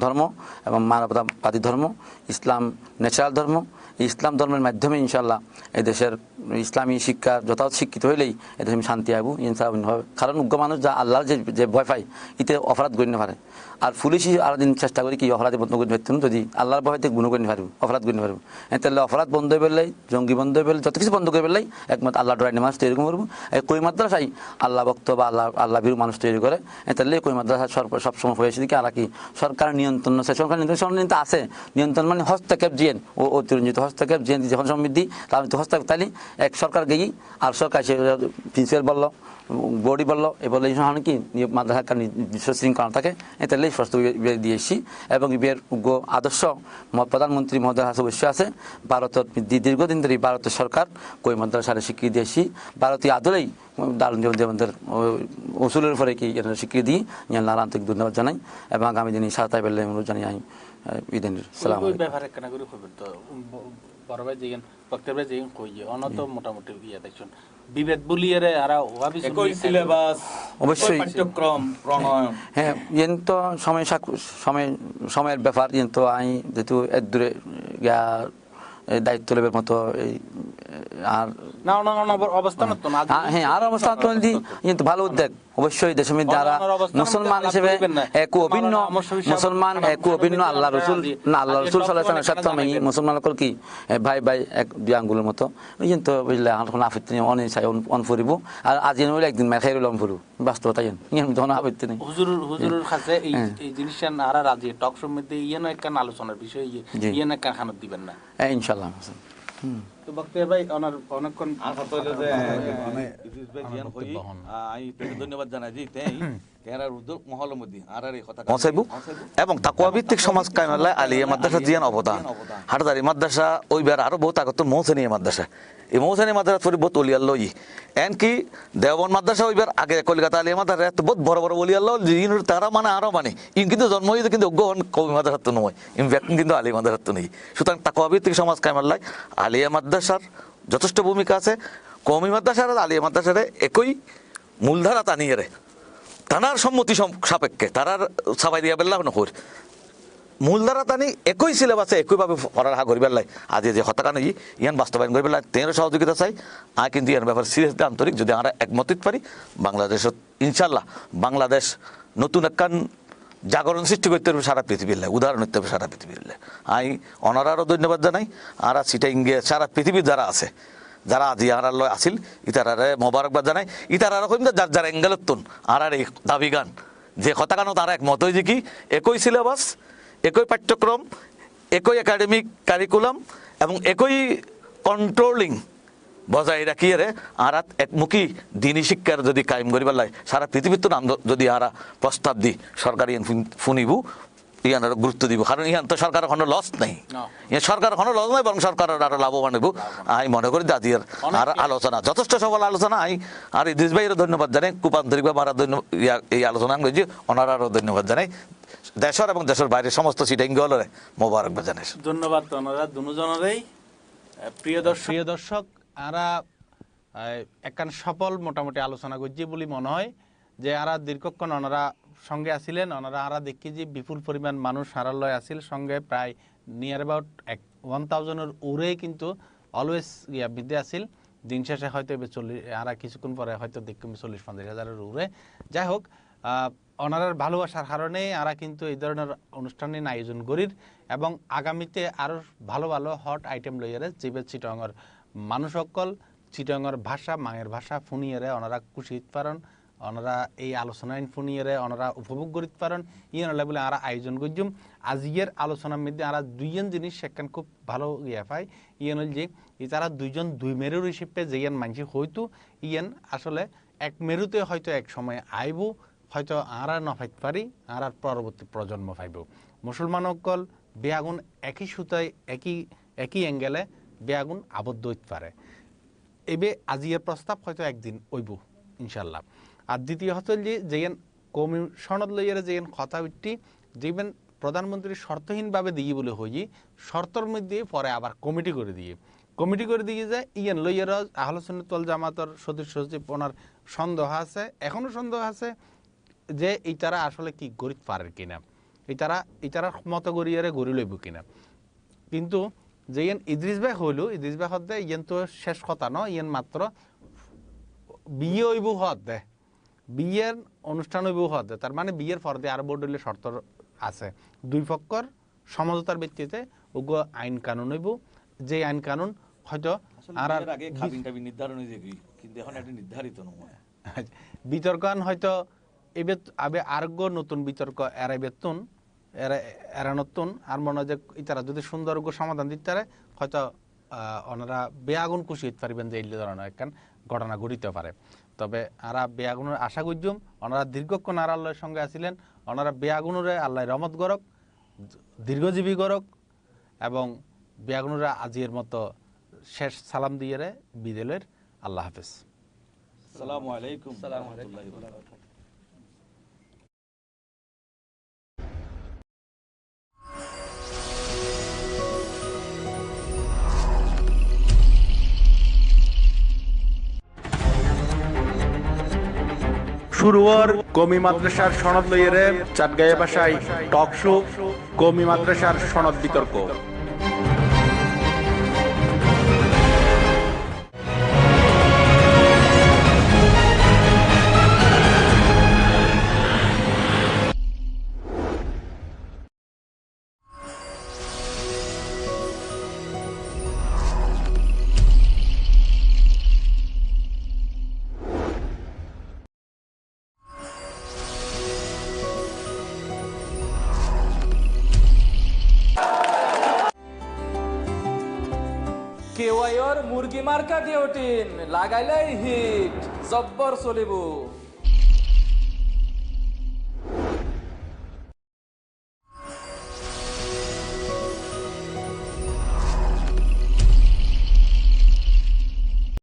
ধর্ম এবং মানবতাবাদী ধর্ম ইসলাম ন্যাচারাল ধর্ম ইসলাম ধর্মের মাধ্যমে ইনশাল্লাহ এই দেশের ইসলামী শিক্ষা যথাযথ শিক্ষিত হইলেই এদেশে শান্তি আইব ইনশাল্লাহ কারণ উগ্র মানুষ যা আল্লাহর যে ভয় পায় এতে অপরাধ গণ্য পারে আর পুলিশই আরো দিন চেষ্টা করি কি অপরাধে বন্ধ করে পারতেন যদি আল্লাহর ভয়তে গুণ করে পারব অপরাধ করে পারব তাহলে অপরাধ বন্ধ হয়ে পেলাই জঙ্গি বন্ধ হয়ে পেলে যত কিছু বন্ধ করে পেলাই একমাত্র আল্লাহ ডরাই মানুষ তৈরি করবো কই মাদ্রাসাই আল্লাহ ভক্ত বা আল্লাহ ভীরু মানুষ তৈরি করে তাহলে কই মাদ্রাসা সবসময় হয়েছে কি আর কি সরকার নিয়ন্ত্রণ আছে সরকার নিয়ন্ত্রণ আছে নিয়ন্ত্রণ মানে হস্তক্ষেপ জিয়েন ও অতিরঞ্জিত হস্তক্ষেপ জিয়েন যখন সমৃদ্ধি তার হস্তক্ষেপ তাইলে এক সরকার গেই আর সরকার প্রিন্সিপাল বললো বডি বললো এ বললে কি মাদ্রাসার বিশ্ব শৃঙ্খলা থাকে তাহলে স্পষ্ট দিয়ে এসেছি এবং বিয়ের উগ্র আদর্শ প্রধানমন্ত্রী মহোদয় হাসে অবশ্যই আছে ভারতের দীর্ঘদিন ধরে ভারতের সরকার কই মাদ্রাসার স্বীকৃতি দিয়েছি ভারতীয় আদলেই দারুণ জীবনদের উসুলের উপরে কি স্বীকৃতি দিই নানা আন্তরিক ধন্যবাদ জানাই এবং আগামী দিনে সাতাই বেলে অনুরোধ জানাই আমি ইদানির সালাম ব্যাপারে কেন করে খবর তো বড়ভাই যেন বক্তব্যে যেন কই অনত মোটামুটি ইয়া দেখছেন বিভেদ বলিয়ারে আরা ওভাবে একই সিলেবাস অবশ্যই পাঠ্যক্রম প্রণয়ন হ্যাঁ ইয়েন তো সময়ের ব্যাপার ইয়েন তো আমি যেহেতু এক দূরে দায়িত্ব লেবের মতো এই আর না অবস্থান তো না হ্যাঁ আর অবস্থান তো কিন্তু ভালো উদ্যোগ অবশ্যই দেশের মধ্যে যারা মুসলমান হিসেবে এক অভিন্ন মুসলমান এক অভিন্ন আল্লাহ রসুল না আল্লাহ রসুল সাল্লাল্লাহু আলাইহি ওয়াসাল্লাম মুসলমান সকল কি ভাই ভাই এক দুই আঙ্গুলের মতো ওই কিন্তু বুঝলে এখন আপত্তি নেই অনেক চাই অন ফুরিব আর আজি নইলে একদিন মেখাই রইলাম ফুরু বাস্তবতা ইয়েন ধন আপত্তি নেই হুজুরের কাছে এই জিনিসটা আর রাজি টক শোর মধ্যে ইয়েন একটা আলোচনার বিষয় ইয়েন একটা খানত দিবেন না ইনশাআল্লাহ তো বক্তব্য ভাই অনেকক্ষণ ধন্যবাদ জানাই যে এবং তাকুয়া ভিত্তিক সমাজ কায়েমের আলিয়া মাদ্রাসা জিয়ান অবদান হাটদারি মাদ্রাসা ওই বার আরো বহুত আগত মৌসানি মাদ্রাসা এই মৌসানি মাদ্রাসা পরি বহুত অলিয়াল্লো এনকি দেওবন মাদ্রাসা ওইবার আগে কলকাতা আলিয়া মাদ্রাসা বহুত বড় বড় অলিয়াল্লো তারা মানে আরো মানে ইন কিন্তু জন্ম হয়েছে কিন্তু অজ্ঞ কবি মাদ্রাসা তো নয় ইন ব্যক্তি কিন্তু আলিয়া মাদ্রাসা তো নেই সুতরাং তাকুয়া ভিত্তিক সমাজ কায়েমের আলিয়া মাদ্রাসার যথেষ্ট ভূমিকা আছে কওমি মাদ্রাসার আলিয়া মাদ্রাসারে একই মূলধারা টানিয়ে রে তানার সম্মতি সাপেক্ষে তারার সাবাই দিয়া বেল্লাহ নকর মূলধারা টানি একই সিলেবাসে একইভাবে পড়ার হা করি বেল্লাই আজি যে হতাকান ইয়ান বাস্তবায়ন করি বেলা তেরো সহযোগিতা চাই আর কিন্তু ইয়ার ব্যাপারে সিরিয়াসলি আন্তরিক যদি আমরা একমত হইতে পারি বাংলাদেশত ইনশাল্লাহ বাংলাদেশ নতুন একখান জাগরণ সৃষ্টি করতে হবে সারা পৃথিবীর উদাহরণ হতে হবে সারা পৃথিবীর আমি অনারারও ধন্যবাদ জানাই আর সিটা ইঙ্গে সারা পৃথিবীর যারা আছে যারা আজি আর আসিল ইতারারে মোবারকবাদ জানাই ইতারা রকম যার যার এঙ্গেলতুন আর এই দাবি গান যে হতাকানো তারা একমত হয়েছে কি একই সিলেবাস একই পাঠ্যক্রম একই একাডেমিক কারিকুলাম এবং একই কন্ট্রোলিং বজায় রাখিয়ে রে আর একমুখী দিনী শিক্ষার যদি কায়েম করিবার লাই সারা পৃথিবীর তো নাম যদি আর প্রস্তাব দি সরকার ইয়ান শুনিবু ইয়ান গুরুত্ব দিব কারণ ইয়ান তো সরকারের কোনো লস নেই সরকারের কোনো লস নাই বরং সরকারের আরো লাভবান হইব আমি মনে করি দাদির আর আলোচনা যথেষ্ট সফল আলোচনা আর ইদ্রিস ভাইয়ের ধন্যবাদ জানাই খুব আন্তরিকভাবে আর এই আলোচনা করেছি ওনার আরও ধন্যবাদ জানাই দেশের এবং দেশের বাইরের সমস্ত সিটাইঙ্গলরে মোবারকবাদ জানাই ধন্যবাদ ওনারা দুজনেরই প্রিয় দর্শক আরা একখান সফল মোটামুটি আলোচনা করছি বলে মনে হয় যে আরা দীর্ঘক্ষণ ওনারা সঙ্গে আসিলেন ওনারা আরা দেখি যে বিপুল পরিমাণ মানুষ হারালয় আসিল সঙ্গে প্রায় নিয়ার অ্যাবাউট 1000-এর উড়েই কিন্তু অলওয়েজ বিদ্যে আসিল দিন শেষে হয়তো এবার 40 আরা কিছুক্ষণ পরে হয়তো দেখুন 40-50 উড়ে যাই হোক ওনারার ভালোবাসার কারণে আরা কিন্তু এই ধরনের অনুষ্ঠানের আয়োজন করির এবং আগামীতে আরও ভালো ভালো হট আইটেম লইয়ারে জিবে চিটংয়ের মানুষ সকল চিটংয়ের ভাষা মায়ের ভাষা ফুনিয়ে ওনারা খুশি পারেন ওনারা এই আলোচনায় ফুনিয়ে ওনারা উপভোগ করিতে পারেন ইয়ে বলে আরা আয়োজন করছুম আজকের আলোচনার মধ্যে আরা দুইজন জিনিস সেখান খুব ভালো পায় ইয়েন হল যে তারা দুইজন দুই মেরুর হিসেবে যেয়ান মানসি হয়তো ইয়েন আসলে এক মেরুতে হয়তো এক সময় আইব হয়তো আরা না পাইতে পারি আর পরবর্তী প্রজন্ম পাইব মুসলমান সকল বেআগুন একই সুতায় একই অ্যাঙ্গেলে বেআগুন আবদ্ধ হইতে পারে এবে আজিয়ের প্রস্তাব হয়তো একদিন ওইব ইনশাল্লাহ আর দ্বিতীয় হচ্ছে যে যেন কমিশনত লইয়ারে যেন কথা উঠটি যেবেন প্রধানমন্ত্রী শর্তহীনভাবে দিয়ে বলে হই শর্তর মধ্যে পরে আবার কমিটি করে দিয়ে যায় ইয়ান লইয়ারা আহলে সুন্নাত ওয়াল জামাতের সদস্য সচিব ওনার সন্দেহ আছে এখনো সন্দেহ আছে যে এইটারা আসলে কি গরিত পারে কিনা এইটারা মতো গড়িয়ারে গড়ি লইব কিনা কিন্তু যে ইয়ান ইদ্রিস ভাই হইল ইদ্রিস ভাই হতে ইয়ান তো শেষ কথা ন ইয়ান মাত্র বিয়ে হইব হত দে বিয়ের অনুষ্ঠান হইব হত তার মানে বিয়ের পর্দে আরো বোর্ড হইলে শর্ত আছে দুই পক্ষর সমঝোতার ভিত্তিতে ওগ আইন কানুন হইব যে আইন কানুন হয়তো আর আগে খাবিন টাবিন নির্ধারণ হয়ে যাবে কিন্তু এখন এটা নির্ধারিত নয় বিতর্কান হয়তো এবে আবে আরোগ্য নতুন বিতর্ক এরাইবেতুন এরানতুন আর মনে হয় যে ইতারা যদি সুন্দর সমাধান দিতে পারে হয়তো ওনারা বেআগুন খুশি হইতে পারবেন যে এই ধরনের একখান ঘটনা ঘটিতে পারে তবে আরা বেআগুনের আশা করছুম ওনারা দীর্ঘক্ষণ আর আল্লাহর সঙ্গে আসিলেন ওনারা বেআগুনরে আল্লাহ রহমত গরক দীর্ঘজীবী গরক এবং বেআগুনরা আজির মতো শেষ সালাম দিয়ে বিদেলের আল্লাহ হাফেজ আসসালামু আলাইকুম ওয়া রাহমাতুল্লাহি ওয়া বারাকাতুহু শুরুয়ার কমি মাদ্রাসার সনদ লইয়েরে চাটগাঁয়ে ভাষায় টক শো কমি মাদ্রাসার সনদ বিতর্ক কেওয়াইর মুরগি মার্কা ডিওটিন লাগাইলেই হিট জব্বর চলিব।